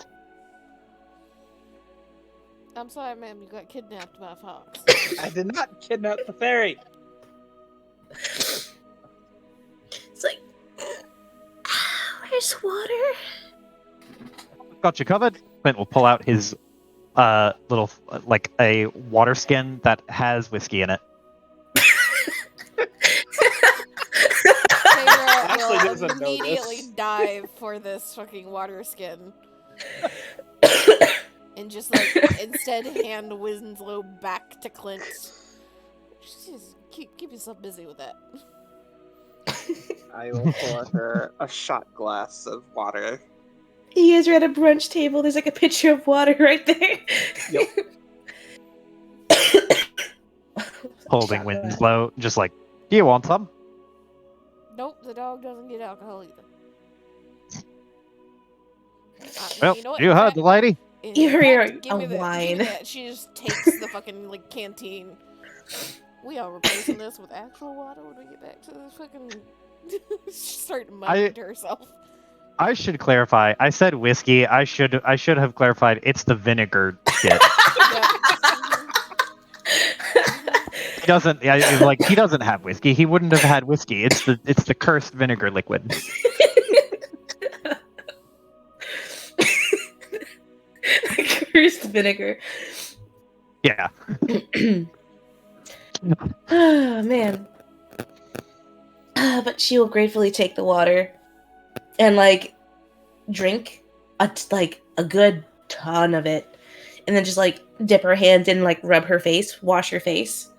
I'm sorry, ma'am. You got kidnapped by a fox. I did not kidnap the fairy. It's like, where's water? Got you covered. Clint will pull out his little like a water skin that has whiskey in it. Sarah Ashley will doesn't know immediately this. dive for this fucking water skin. And just like instead hand Winslow back to Clint. Just keep yourself busy with that. I will pour her a shot glass of water. You guys are at a brunch table. There's like a pitcher of water right there. Yep. Holding Shot glass. Winslow, just like, do you want some? Nope, the dog doesn't get alcohol either. Well, you know what? you In heard fact- the lady. in You're fact, a give me wine. that. She just takes the fucking like canteen. We are replacing this with actual water when we get back to this fucking. She started muttering to herself. I should clarify. I said whiskey. I should have clarified. It's the vinegar skit. He doesn't. Yeah, it's like he doesn't have whiskey. He wouldn't have had whiskey. It's the cursed vinegar liquid. Cursed vinegar. Yeah. Oh man. But she will gratefully take the water and like drink a good ton of it, and then just like dip her hands in, like rub her face, wash her face.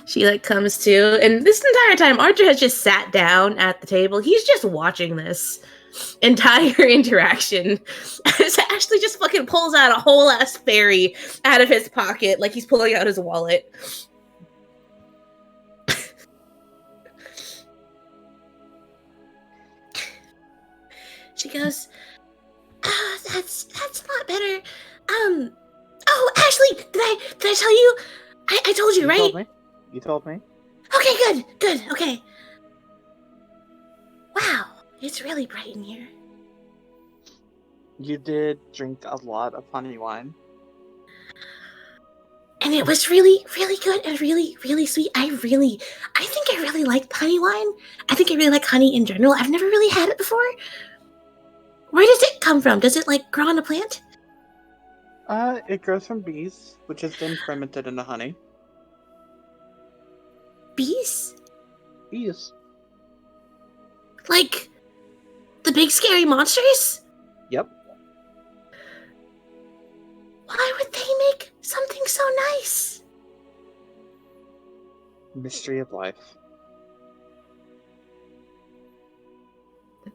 She like comes to, and this entire time Archer has just sat down at the table. He's just watching this entire interaction as Ashley just fucking pulls out a whole ass fairy out of his pocket like he's pulling out his wallet. She goes, "Oh, that's a lot better. Oh, Ashley, did I tell you? I told you, right? You told me. Okay, good, okay. Wow, it's really bright in here. You did drink a lot of honey wine. And it was really, really good and really, really sweet. I think I really like honey wine. I think I really like honey in general. I've never really had it before. Where does it come from? Does it like grow on a plant? It grows from bees, which is then fermented into honey. Bees? Bees. Like the big scary monsters? Yep. Why would they make something so nice? Mystery of life.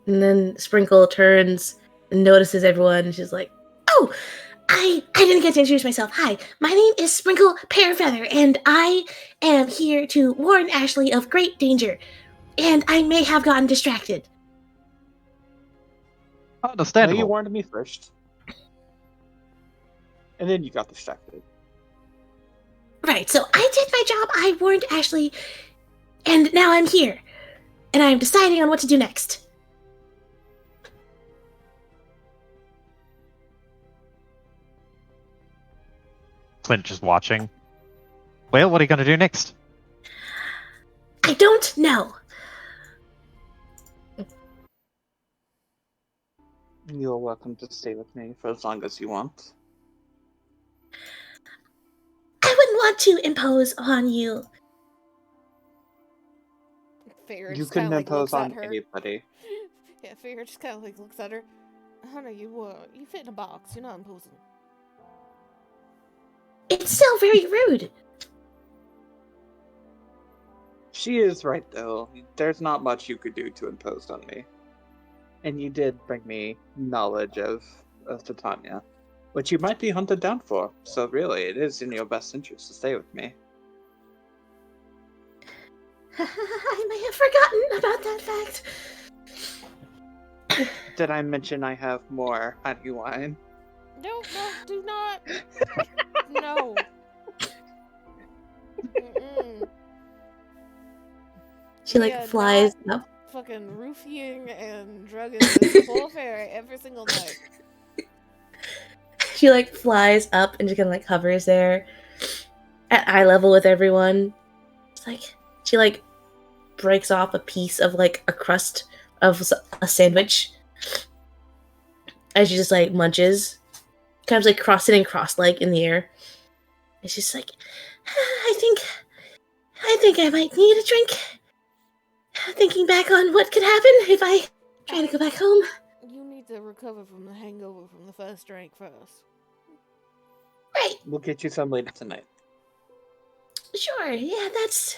And then Sprinkle turns and notices everyone. And she's like, "Oh, I didn't get to introduce myself. Hi, my name is Sprinkle Pearfeather, and I am here to warn Ashley of great danger. And I may have gotten distracted." No, Understandable. you warned me first. And then you got distracted. Right, so I did my job. I warned Ashley, and now I'm here. And I'm deciding on what to do next. Clint just watching. Well, what are you going to do next? I don't know. You're welcome to stay with me for as long as you want. I wouldn't want to impose on you. Figure You just can kind of like impose looks at on her. anybody. Yeah, Figure just kind of like looks at her. Honey, you fit in a box. You're not imposing. It's still very rude. She is right, though. There's not much you could do to impose on me. And you did bring me knowledge of Titania, which you might be hunted down for. So really, it is in your best interest to stay with me. I may have forgotten about that fact. Did I mention I have more honey wine? No, do not. No. Mm-mm. She like Yeah, flies up. Fucking roofing and drugging this whole fairy every single night. She like flies up and just kind of like hovers there at eye level with everyone. It's like she like breaks off a piece of like a crust of a sandwich as she just like munches, kind of like sitting cross-legged in the air. And she's like, I think I might need a drink. Thinking back on what could happen if I try to go back home. You need to recover from the hangover from the first drink first. Right, We'll get you some later tonight. sure, yeah, that's...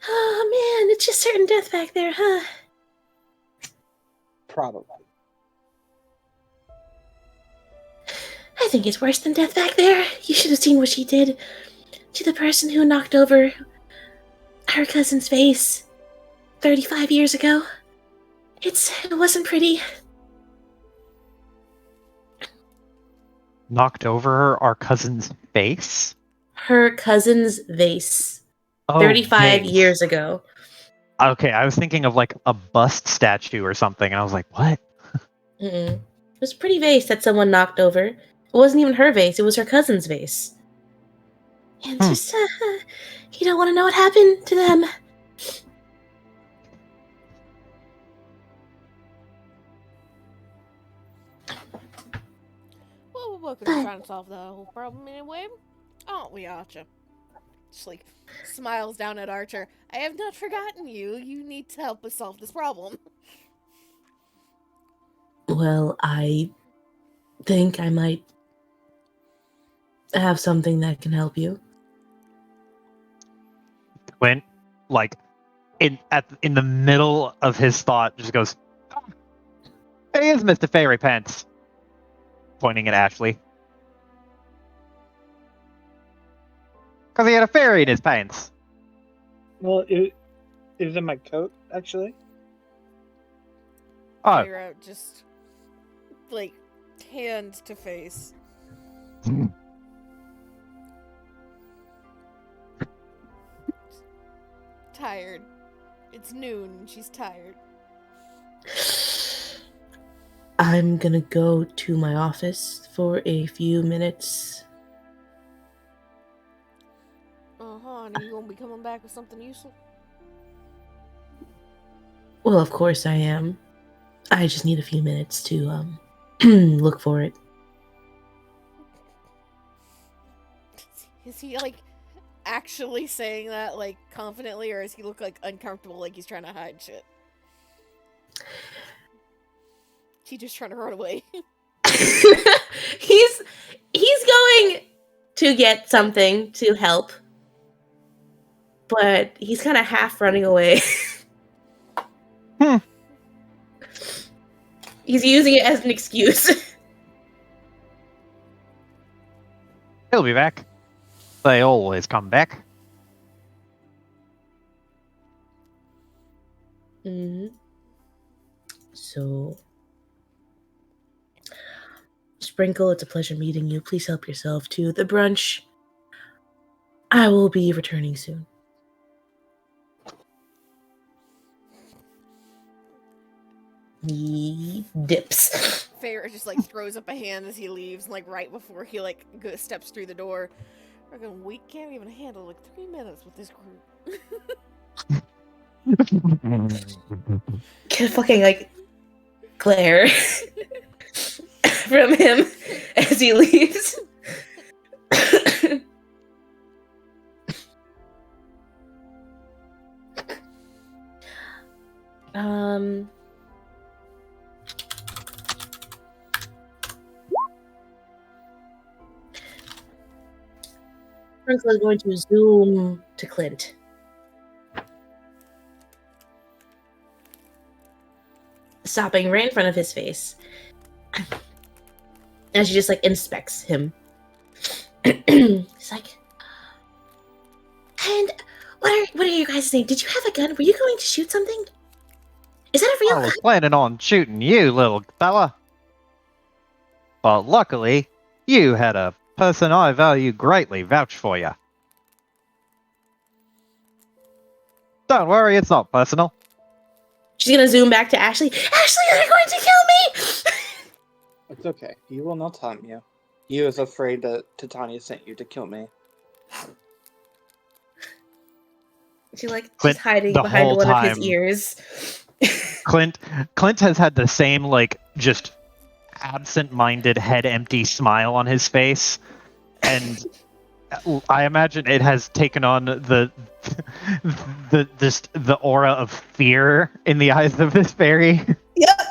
Oh man, it's just certain death back there, huh? Probably. I think it's worse than death back there. You should have seen what she did to the person who knocked over her cousin's face 35 years ago. It wasn't pretty. Knocked over our cousin's face? Her cousin's vase. Oh, 35 vase. years ago. Okay, I was thinking of like a bust statue or something, and I was like, what? Mm-mm. It was a pretty vase that someone knocked over. It wasn't even her vase, it was her cousin's vase. And just, you don't want to know what happened to them. Well, we're working on trying to solve the whole problem anyway. Aren't we, Archer? Just like smiles down at Archer. I have not forgotten you. You need to help us solve this problem. Well, I think I might have something that can help you. Clint, like, in the middle of his thought, just goes, "Oh, there he is, Mr. Fairy Pants," pointing at Ashley. Because he had a fairy in his pants. Well, it is in my coat, actually. Oh, Figure out just like hand to face. Tired. It's noon and she's tired. I'm gonna go to my office for a few minutes. And are you gonna be coming back with something useful? Well, of course I am. I just need a few minutes to look for it. Is he like actually saying that like confidently, or does he look like uncomfortable, like he's trying to hide shit? He just trying to run away. He's going to get something to help. but he's kind of half running away. He's using it as an excuse. He'll be back. They always come back. So, Sprinkle, it's a pleasure meeting you. Please help yourself to the brunch. I will be returning soon. He dips. Feyre just like throws up a hand as he leaves, like right before he like steps through the door. We can't even handle like 3 minutes with this group. Can fucking like glare from him as he leaves. Sprinkle is going to zoom to Clint. Stopping right in front of his face. And she just like inspects him. It's like, and what are your guys' names? Did you have a gun? Were you going to shoot something? Is that a real I was gun? planning on shooting you, little fella. But luckily, you had a person I value greatly vouch for you. Don't worry, it's not personal. She's gonna zoom back to Ashley. Ashley, you're going to kill me! It's okay. He will not harm you. He was afraid that Titania sent you to kill me. She's Clint, hiding the behind whole one of his time- ears. Clint has had the same, like, just absent-minded, head-empty smile on his face, and I imagine it has taken on the aura of fear in the eyes of this fairy. Yep.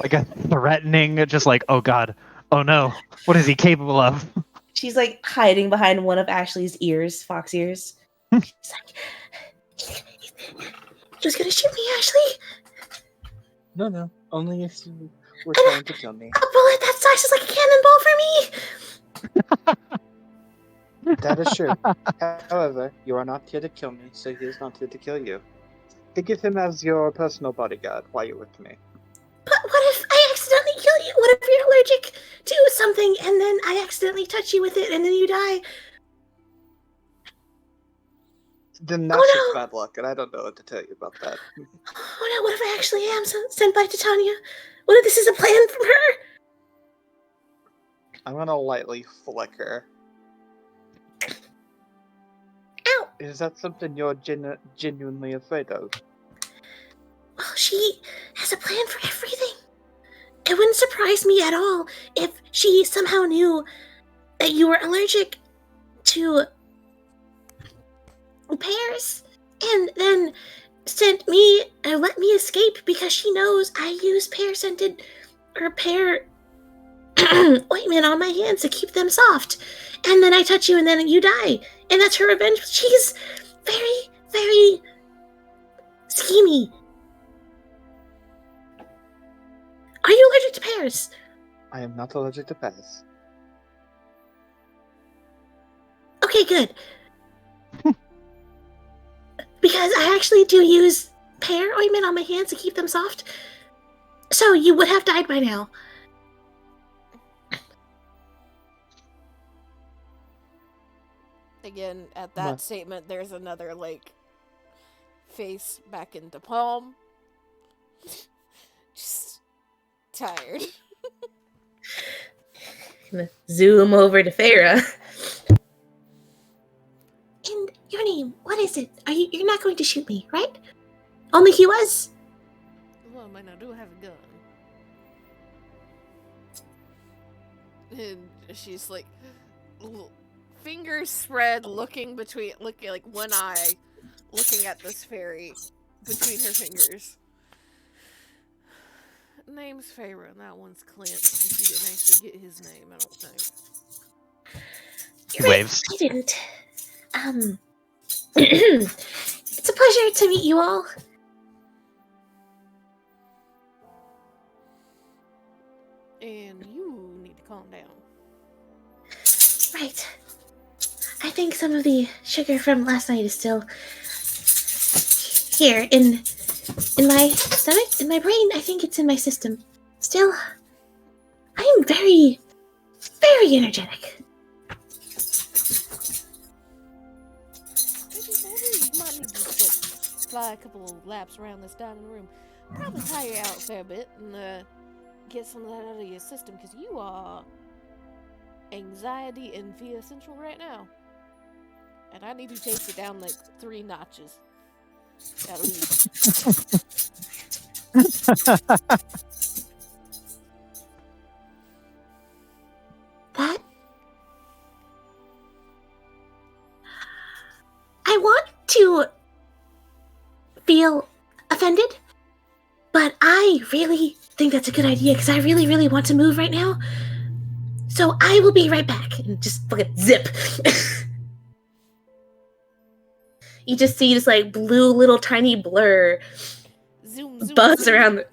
Like a threatening, just like, oh god, oh no, what is he capable of? She's like hiding behind one of Ashley's ears, fox ears. She's like, he was gonna shoot me, Ashley. No. Only if you were trying to kill me. A bullet that size is like a cannonball for me. That is true. However, you are not here to kill me, so he is not here to kill you. Think of him as your personal bodyguard while you're with me. But what if I accidentally kill you? What if you're allergic to something and then I accidentally touch you with it and then you die? Then that's just bad luck, and I don't know what to tell you about that. Oh no, what if I actually am sent by Titania? What if this is a plan from her? I'm gonna lightly flick her. Ow! Is that something you're genuinely afraid of? Well, she has a plan for everything. It wouldn't surprise me at all if she somehow knew that you were allergic to pears and then sent me and let me escape because she knows I use pear-scented or pear ointment on my hands to keep them soft. And then I touch you and then you die. And that's her revenge. She's very, very schemy. Are you allergic to pears? I am not allergic to pears. Okay, good. Because I actually do use pear ointment on my hands to keep them soft. So you would have died by now. Again, at that statement, there's another, like, face back into palm. Just tired. Gonna zoom over to Feyre. And your name, what is it? You're not going to shoot me, right? Only he was? Well, I mean, I do have a gun. And she's like, fingers spread, looking like one eye, looking at this fairy between her fingers. Name's Feyre, and that one's Clint. Since you didn't actually get his name, I don't think. Waves. I didn't. It's a pleasure to meet you all. And you need to calm down. Right. I think some of the sugar from last night is still here in my stomach, in my brain. I think it's in my system. Still, I am very, very energetic. Maybe you might need to just like fly a couple of laps around this dining room. Probably tire you out a fair bit and get some of that out of your system because you are anxiety and fear central right now. And I need to take it down like 3 notches. At least. That I want to feel offended, but I really think that's a good idea because I really, really want to move right now. So I will be right back and just fucking zip. You just see this like blue little tiny blur Zoom, zoom, buzz zoom. around the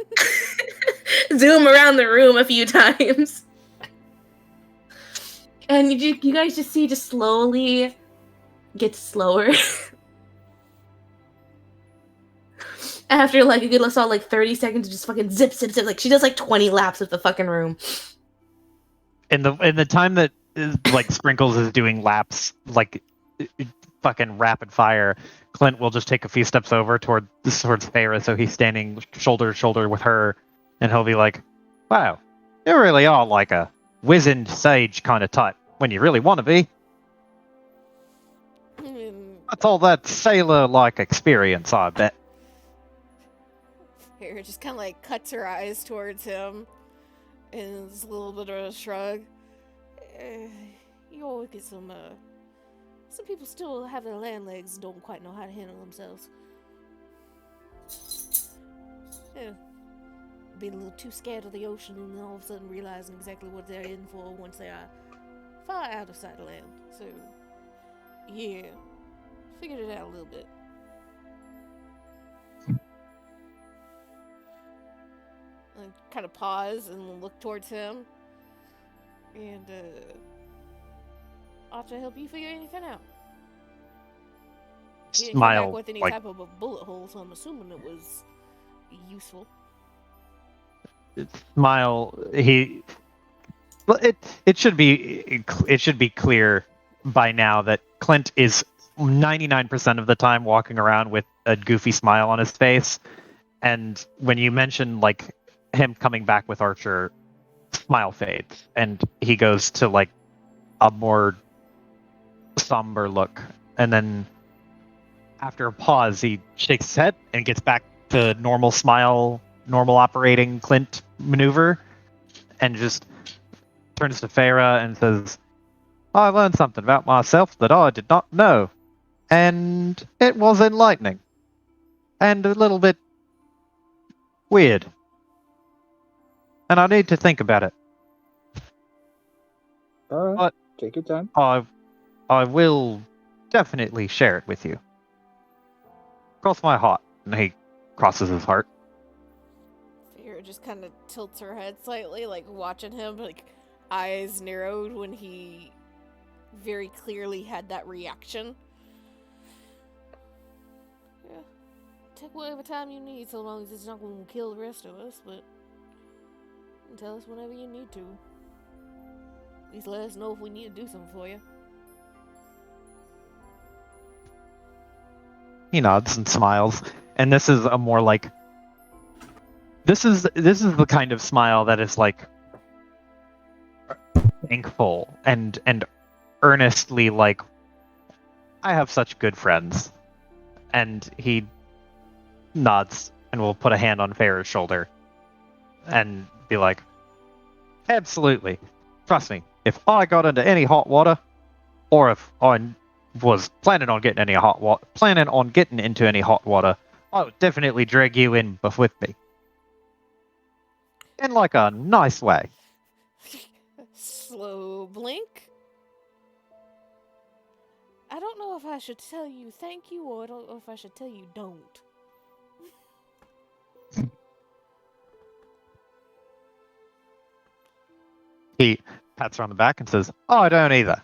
zoom around the room a few times. And you guys just see just slowly get slower. After like a good solid like 30 seconds, just fucking zip, zip, zip. Like she does like 20 laps of the fucking room. In the time that like Sprinkles is doing laps, like fucking rapid fire, Clint will just take a few steps over towards Farah, so he's standing shoulder to shoulder with her, and he'll be like, "Wow, you really are like a wizened sage kind of type when you really want to be. That's all that sailor-like experience, I bet." Here, just kind of like cuts her eyes towards him, and it's a little bit of a shrug. You always get some people still have their land legs and don't quite know how to handle themselves. Yeah. Being a little too scared of the ocean and then all of a sudden realizing exactly what they're in for once they are far out of sight of land. So, yeah. Figured it out a little bit. And kind of pause and look towards him. And, ought to help you figure anything out. He didn't come back Smile, with any like, type of a bullet hole, so I'm assuming it was useful. smile. It should be clear by now that Clint is 99% of the time walking around with a goofy smile on his face, and when you mention like him coming back with Archer, smile fades, and he goes to like a more somber look, and then after a pause, he shakes his head and gets back to normal smile, normal operating Clint maneuver, and just turns to Farah and says, "I learned something about myself that I did not know, and it was enlightening, and a little bit weird, and I need to think about it. Alright, But take your time. I will definitely share it with you. Cross my heart." And he crosses his heart. Figure just kind of tilts her head slightly, like watching him, like eyes narrowed when he very clearly had that reaction. Yeah. Take whatever time you need, so long as it's not going to kill the rest of us, but tell us whenever you need to. At least let us know if we need to do something for you. He nods and smiles, and this is a more like this is the kind of smile that is like thankful and earnestly like, I have such good friends. And he nods and will put a hand on Farah's shoulder and be like, "Absolutely. Trust me, if I got into any hot water, or if I was planning on getting into any hot water, I would definitely drag you in with me. In like a nice way." Slow blink. I don't know if I should tell you thank you or I don't know if I should tell you don't. He pats her on the back and says, "Oh, I don't either."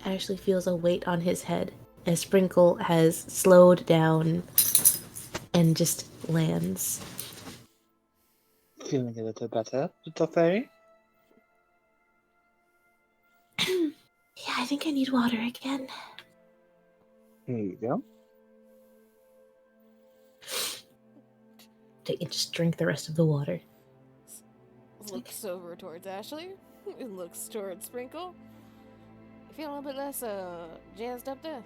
Ashley feels a weight on his head as Sprinkle has slowed down and just lands. Feeling a little better, little fairy? Yeah, I think I need water again. Here you go. Take and just drink the rest of the water. Looks over towards Ashley. And looks towards Sprinkle. You feeling a bit less jazzed up there?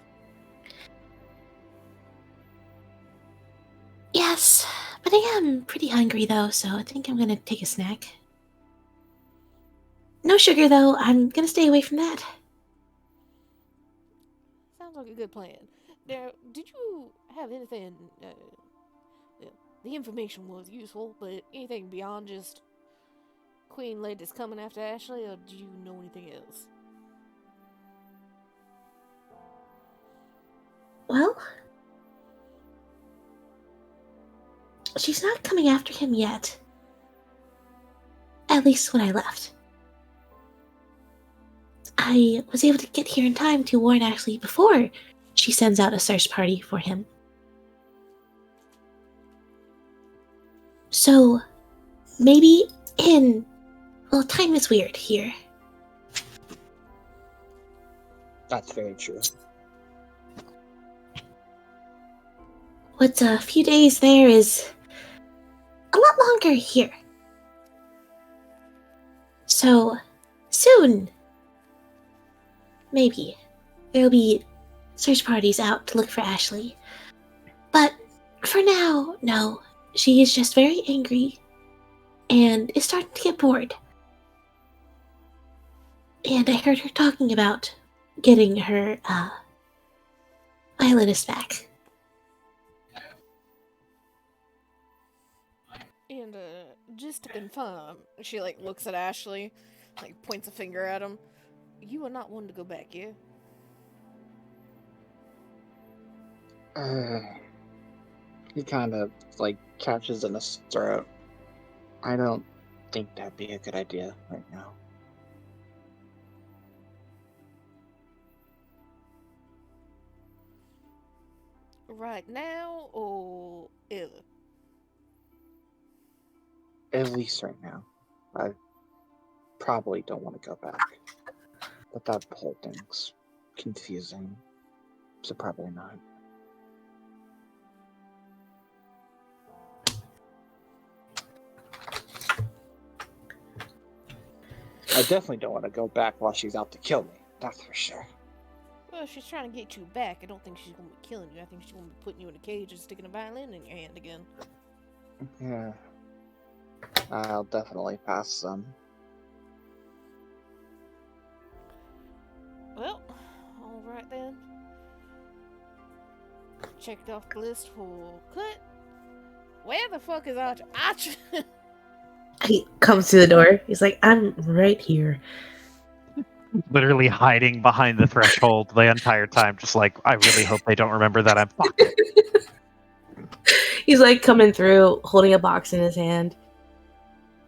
Yes, but I am pretty hungry though, so I think I'm gonna take a snack. No sugar though, I'm gonna stay away from that. Sounds like a good plan. Now, did you have anything, the information was useful, but anything beyond just Queen Lady's coming after Ashley, or do you know anything else? Well, she's not coming after him yet. At least when I left. I was able to get here in time to warn Ashley before she sends out a search party for him. So, maybe well, time is weird here. That's very true. What's a few days there is a lot longer here. So, soon, maybe, there'll be search parties out to look for Ashley. But for now, no. She is just very angry and is starting to get bored. And I heard her talking about getting her violinist back. And, just to confirm, she, looks at Ashley, points a finger at him. You are not one to go back, yeah? He kind of, catches in his throat. I don't think that'd be a good idea right now. Right now, or ever? At least right now. I probably don't want to go back. But that whole thing's confusing. So probably not. I definitely don't want to go back while she's out to kill me. That's for sure. Well, if she's trying to get you back, I don't think she's going to be killing you. I think she's going to be putting you in a cage and sticking a violin in your hand again. Yeah. I'll definitely pass some. Well, alright then. Checked off the list for cut. Where the fuck is Archer? Archer! He comes to the door. He's like, I'm right here. Literally hiding behind the threshold the entire time, just like, I really hope they don't remember that I'm fucked. He's like coming through, holding a box in his hand.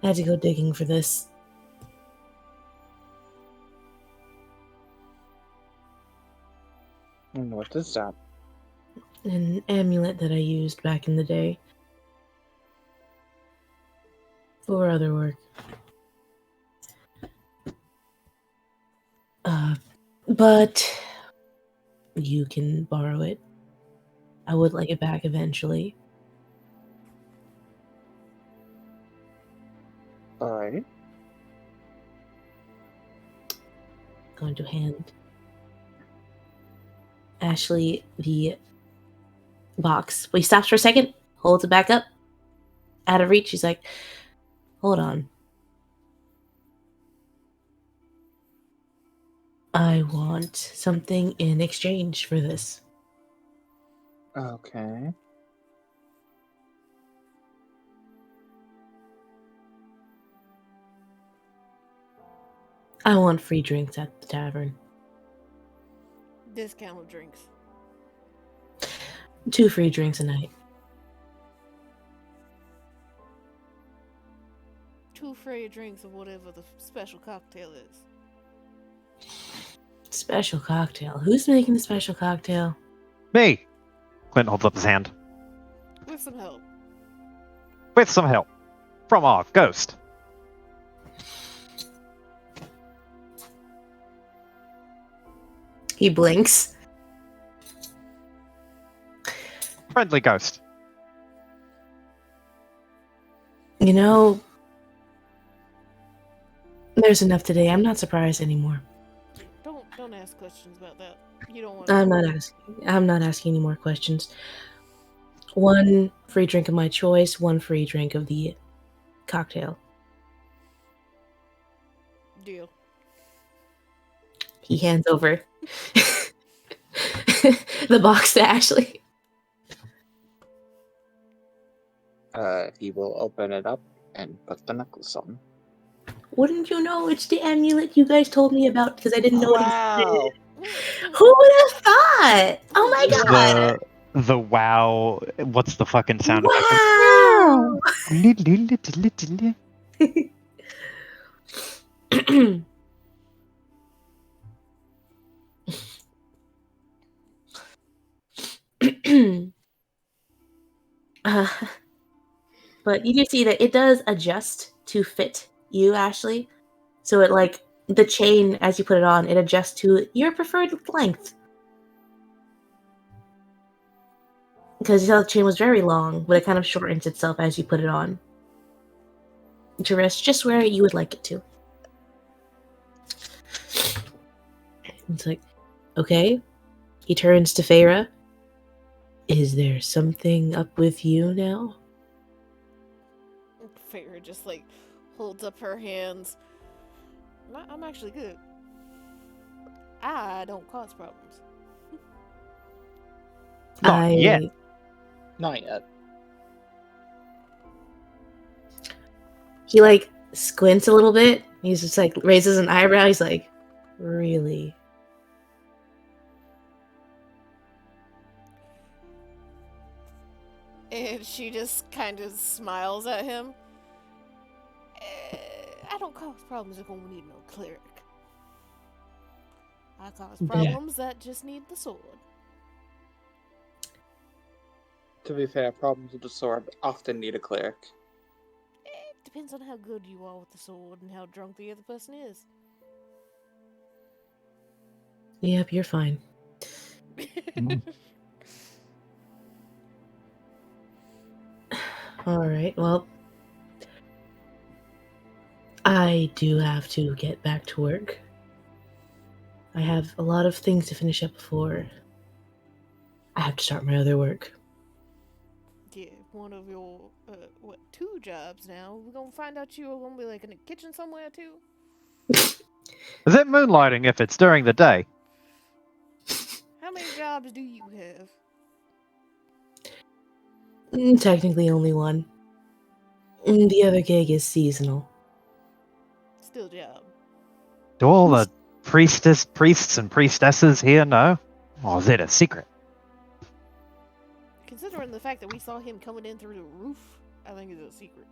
I had to go digging for this. And what is that? An amulet that I used back in the day. For other work. But you can borrow it. I would like it back eventually. Alright. Going to hand Ashley the box. But he stops for a second, holds it back up. Out of reach, he's like, hold on. I want something in exchange for this. Okay. I want free drinks at the tavern. Discounted drinks. 2 free drinks a night. 2 free drinks of whatever the special cocktail is. Special cocktail. Who's making the special cocktail? Me! Clint holds up his hand. With some help. With some help. From our ghost. He blinks. Friendly ghost. You know, there's enough today. I'm not surprised anymore. Don't ask questions about that. You don't want. I'm not asking any more questions. 1 free drink of my choice, 1 free drink of the cocktail. Deal. He hands over the box to Ashley. He will open it up and put the necklace on. Wouldn't you know it's the amulet you guys told me about because I didn't know it Wow! existed. Who would have thought? Oh my god! The wow. What's the fucking sound Wow! effect? But you do see that it does adjust to fit you, Ashley. So it like the chain as you put it on, it adjusts to your preferred length. Because the chain was very long, but it kind of shortens itself as you put it on. To rest just where you would like it to. It's like, okay. He turns to Feyre. Is there something up with you now? Feyre just like holds up her hands. I'm actually good. I don't cause problems. Not yet. Not yet. He like squints a little bit. He's just like raises an eyebrow. He's like, really? And she just kind of smiles at him. I don't cause problems that gonna need no cleric. I cause problems that just need the sword. To be fair, problems with the sword often need a cleric. It depends on how good you are with the sword and how drunk the other person is. Yep, you're fine. Alright, well, I do have to get back to work. I have a lot of things to finish up before I have to start my other work. Yeah, one of your, 2 jobs now. We're gonna find out you're gonna be like in the kitchen somewhere too. Is it moonlighting if it's during the day? How many jobs do you have? Technically only 1. The other gig is seasonal. Still job. Do all the priests and priestesses here know? Or is it a secret? Considering the fact that we saw him coming in through the roof, I think it's a secret.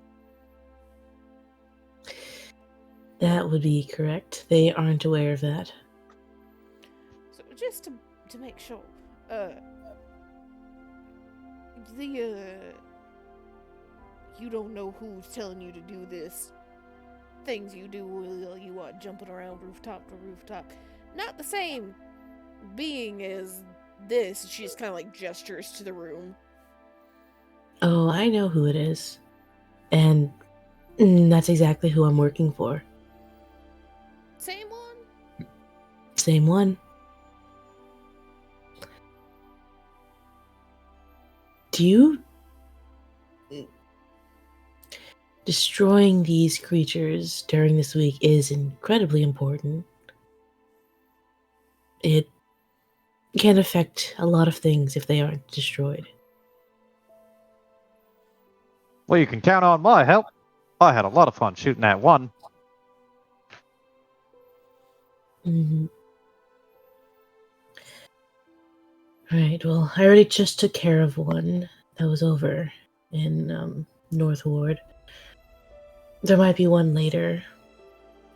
That would be correct. They aren't aware of that. So just to make sure, you don't know who's telling you to do this. Things you do while you are jumping around rooftop to rooftop. Not the same being as this. She just kind of like gestures to the room. Oh, I know who it is. And that's exactly who I'm working for. Same one? Same one. Destroying these creatures during this week is incredibly important. It can affect a lot of things if they aren't destroyed. Well, you can count on my help. I had a lot of fun shooting that one. Mm-hmm. Right, well, I already just took care of one that was over in North Ward. There might be one later.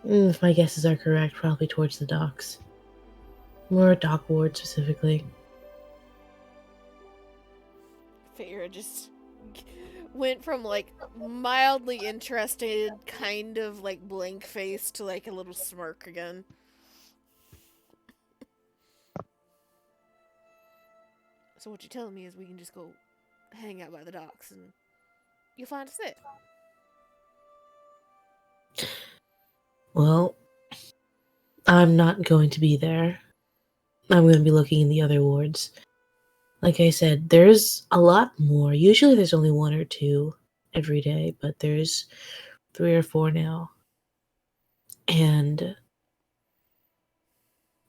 If my guesses are correct, probably towards the docks. More dock ward specifically. Feyre just went from like mildly interested, kind of like blank face to like a little smirk again. So what you're telling me is we can just go hang out by the docks and you'll find us there. Well, I'm not going to be there. I'm going to be looking in the other wards. Like I said, there's a lot more. Usually there's only 1 or 2 every day, but there's 3 or 4 now. And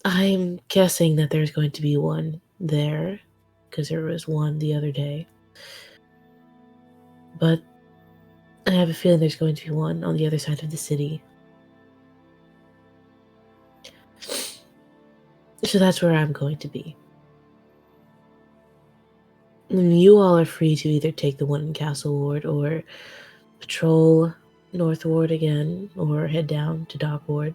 I'm guessing that there's going to be one there, because there was one the other day. But I have a feeling there's going to be one on the other side of the city. So that's where I'm going to be. And you all are free to either take the one in Castle Ward or patrol North Ward again or head down to Dock Ward.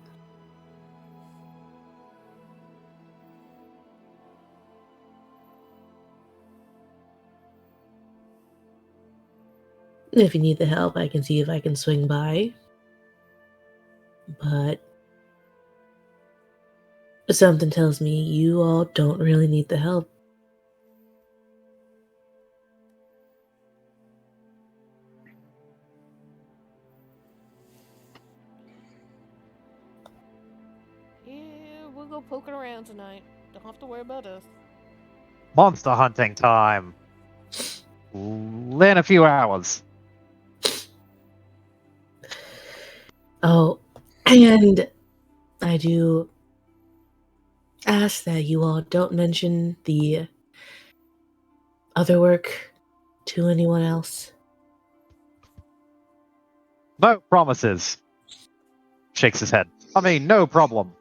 If you need the help, I can see if I can swing by. But something tells me you all don't really need the help. Yeah, we'll go poking around tonight. Don't have to worry about us. Monster hunting time. In a few hours. Oh, and I do ask that you all don't mention the other work to anyone else. No promises. Shakes his head. I mean, no problem.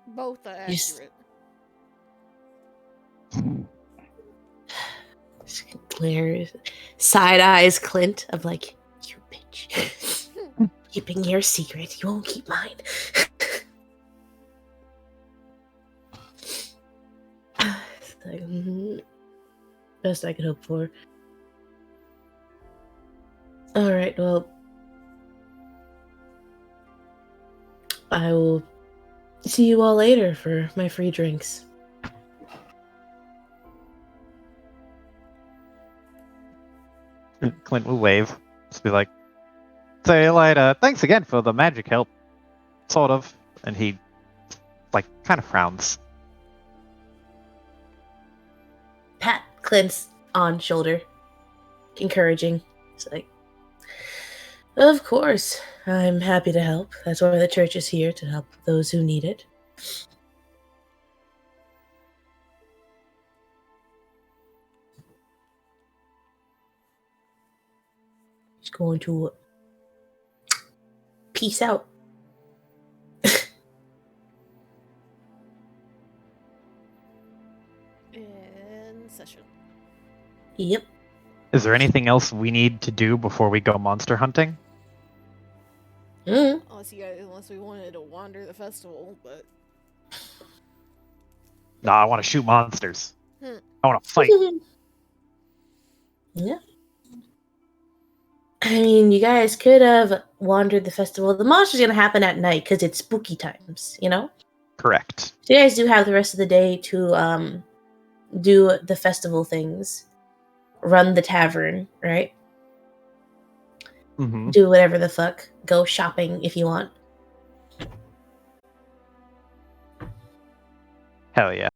Both are Yes. accurate. Glares, side eyes Clint of like, you bitch. Keeping your secret, you won't keep mine. It's like, best I could hope for. Alright, well, I will see you all later for my free drinks. Clint will wave. Just be like, "See you later. Thanks again for the magic help." Sort of. And he, like, kind of frowns. Pat Clint's on shoulder, encouraging. It's like, of course, I'm happy to help. That's why the church is here, to help those who need it. He's going to peace out. In session. Yep. Is there anything else we need to do before we go monster hunting? Unless we wanted to wander the festival, but Nah, I want to shoot monsters. Hmm. I want to fight. Yeah. I mean, you guys could have wandered the festival. The monster's gonna happen at night because it's spooky times, you know? Correct. So you guys do have the rest of the day to do the festival things. Run the tavern, right? Mm-hmm. Do whatever the fuck. Go shopping if you want. Hell yeah.